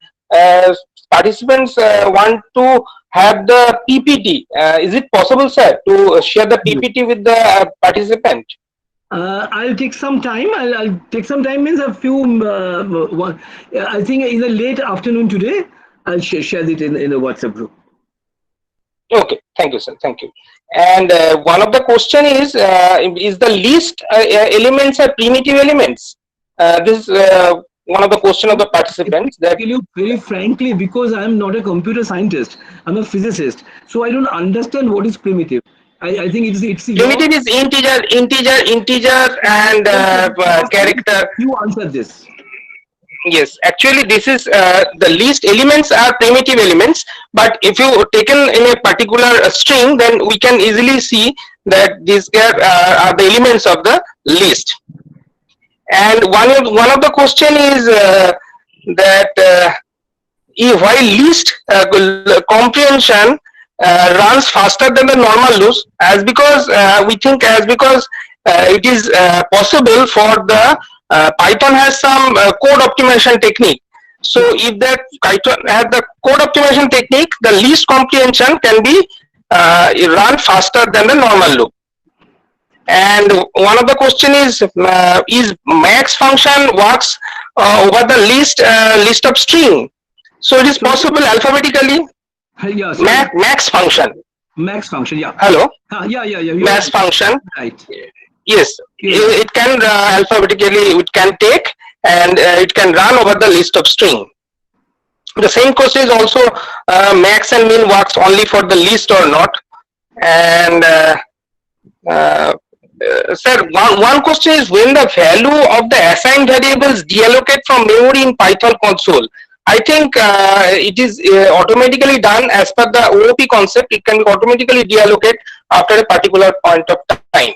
participants want to have the PPT. Is it possible, sir, to share the PPT with the participant? I'll take some time. I'll take some time, means a few. I think in the late afternoon today, I'll share it in the WhatsApp group. Okay, thank you, sir. Thank you. And one of the question is the list elements are primitive elements? This is one of the question of the participants. That tell you very frankly, because I am not a computer scientist, I'm a physicist, so I don't understand what is primitive. I think it's primitive is integer, and character. You answer this. Yes, actually this is the list elements are primitive elements, but if you taken in a particular string, then we can easily see that these are the elements of the list. And one of the question is that while list comprehension runs faster than the normal list, as because we think because it is possible for the Python has some code optimization technique. So if that Python has the code optimization technique, the list comprehension can be run faster than the normal loop. And one of the question is max function works over the list of string. So it is possible alphabetically. Yes. Max function. Max function. Yeah. Hello. Yeah. Max function. Right. Yes. It can alphabetically. It can take and it can run over the list of string. The same question is also max and min works only for the list or not. And sir, one question is when the value of the assigned variables deallocate from memory in Python console. I think it is automatically done as per the OOP concept. It can automatically deallocate after a particular point of time.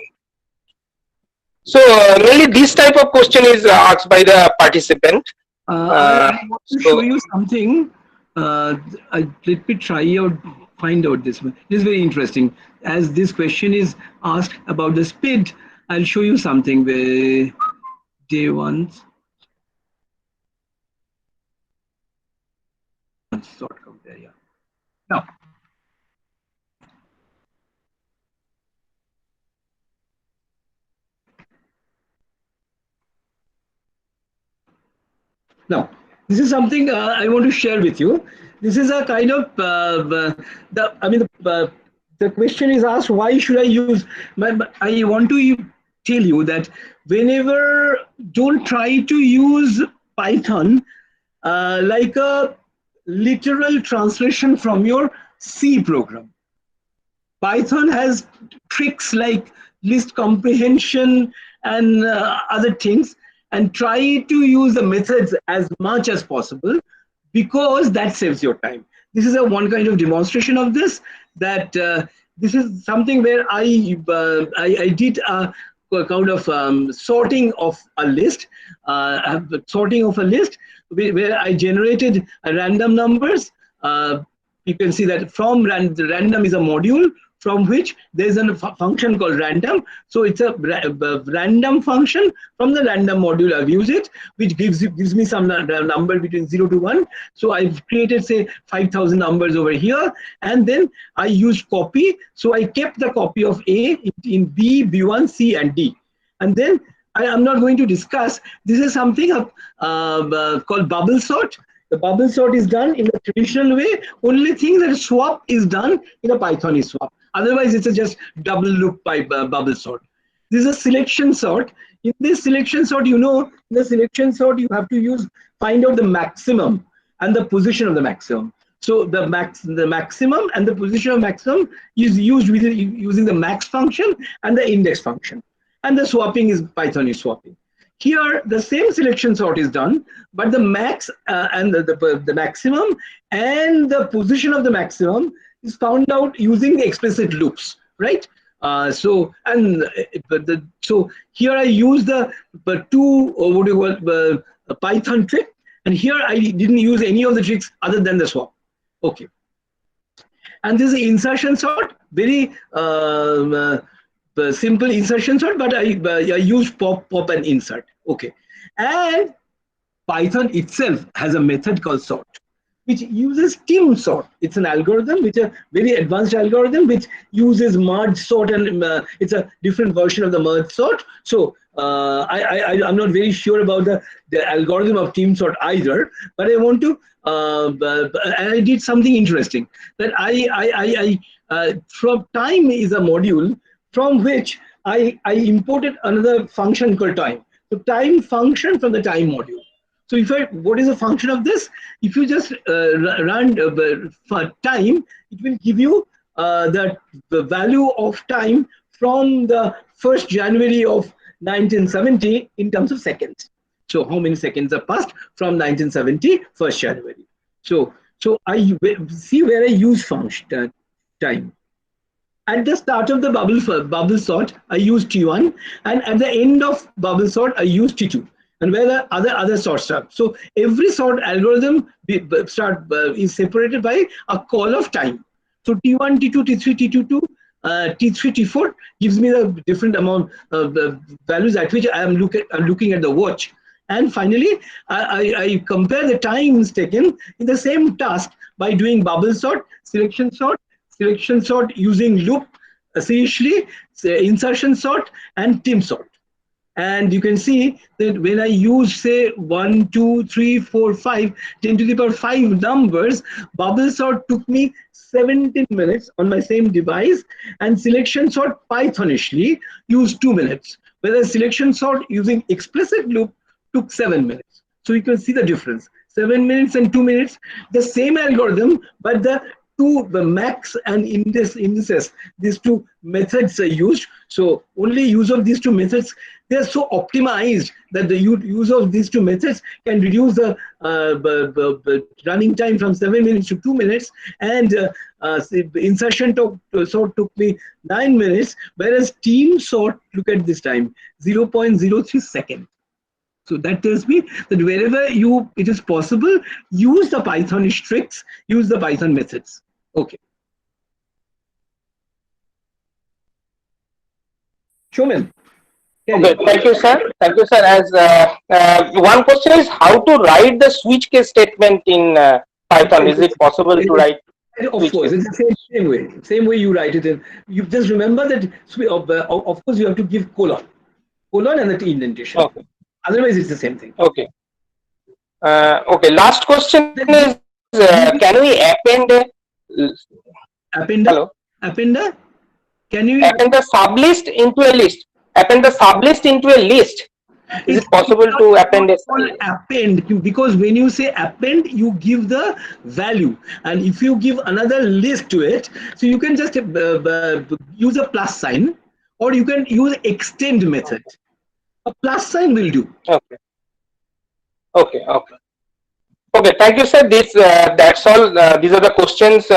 So mainly this type of question is asked by the participant. I want to show you something. Let me try out, find out this one. This is very interesting. As this question is asked about the speed, I'll show you something where day ones. Sort of there, yeah. Now, this is something I want to share with you. This is a kind of the question is asked, why should I use? I want to tell you that whenever, don't try to use Python like a literal translation from your C program. Python has tricks like list comprehension and other things, and try to use the methods as much as possible, because that saves your time. This is a one kind of demonstration of this, that this is something where I did a kind of sorting of a list, where I generated random numbers. You can see that from random is a module. from which there is a function called random. So it's a random function from the random module. I've used it, which gives me some number between 0 to 1. So I've created, say, 5,000 numbers over here, and then I used copy. So I kept the copy of A in B, B1, C, and D. And then I am not going to discuss. This is something called bubble sort. The bubble sort is done in the traditional way. Only thing that swap is done in a Python is swap. Otherwise, it's a just double loop by bubble sort. This is a selection sort. In this selection sort, in the selection sort, you have to find out the maximum and the position of the maximum. So the maximum and the position of maximum is used using the max function and the index function. And the swapping is Python is swapping. Here, the same selection sort is done, but the max and the maximum and the position of the maximum is found out using the explicit loops, right? So here I use the Python trick, and here I didn't use any of the tricks other than the swap. Okay. And this is insertion sort, very simple insertion sort, but I use pop, and insert. Okay. And Python itself has a method called sort, which uses stim sort. It's an algorithm, which is a very advanced algorithm, which uses merge sort, and it's a different version of the merge sort. So I'm not very sure about the algorithm of stim sort either, but I want to, and I did something interesting, that from time is a module from which I imported another function called time. So time function from the time module. So what is the function of this? If you just run for time, it will give you the value of time from the 1st January of 1970 in terms of seconds. So how many seconds have passed from 1970, 1st January. So I see where I use function time. At the start of the bubble sort, I use T1, and at the end of bubble sort, I use T2. And where the other sorts are. So every sort algorithm is separated by a call of time. So T1, T2, T3, T2, T3, T4 gives me the different amount of the values at which I'm looking at the watch. And finally, I compare the times taken in the same task by doing bubble sort, selection sort using loop, essentially insertion sort, and stim sort. And you can see that when I use, say, 1, 2, 3, 4, 5, 10 to the power 5 numbers, bubble sort took me 17 minutes on my same device, and selection sort Pythonishly used 2 minutes, whereas selection sort using explicit loop took 7 minutes. So you can see the difference. 7 minutes and 2 minutes, the same algorithm, but the max and indices, these two methods are used. So only use of these two methods, they are so optimized that the use of these two methods can reduce the running time from 7 minutes to 2 minutes, and insertion sort took me 9 minutes, whereas stim sort, look at this time, 0.03 seconds. So that tells me that wherever it is possible, use the Pythonish tricks, use the Python methods. Okay. Showman. Okay, thank you, sir. Thank you, sir. As one question is how to write the switch case statement in Python. Is it possible to write? Of course, it's the same way you write it. You just remember that. Of course, you have to give colon and the indentation. Okay. Otherwise, it's the same thing. Okay. Okay. Last question is: can we append? Hello. Append? Can you append the sublist into a list? Append the sublist into a list. Is it possible to append it? Append, because when you say append, you give the value, and if you give another list to it, so you can just use a plus sign, or you can use extend method. A plus sign will do. Okay. Okay. Okay. Okay. Thank you, sir. That's all. These are the questions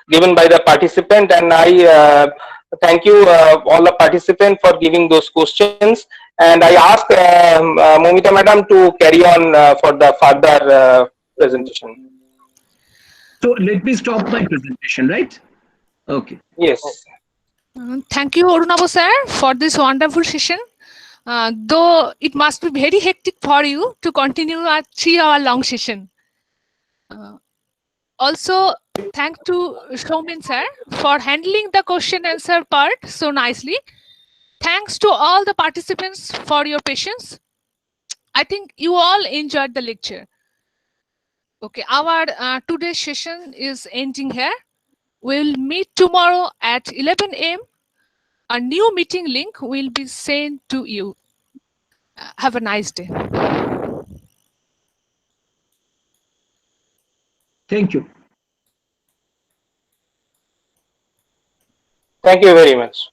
given by the participant, and I thank you all the participants for giving those questions. And I ask Momita madam to carry on for the further presentation. So let me stop my presentation, right? Okay. Yes. Thank you, Arunabha sir, for this wonderful session. Though it must be very hectic for you to continue a 3-hour long session. Also, thanks to Showman sir for handling the question answer part so nicely. Thanks to all the participants for your patience. I think you all enjoyed the lecture. Okay, our today's session is ending here. We'll meet tomorrow at 11 a.m. A new meeting link will be sent to you. Have a nice day. Thank you. Thank you very much.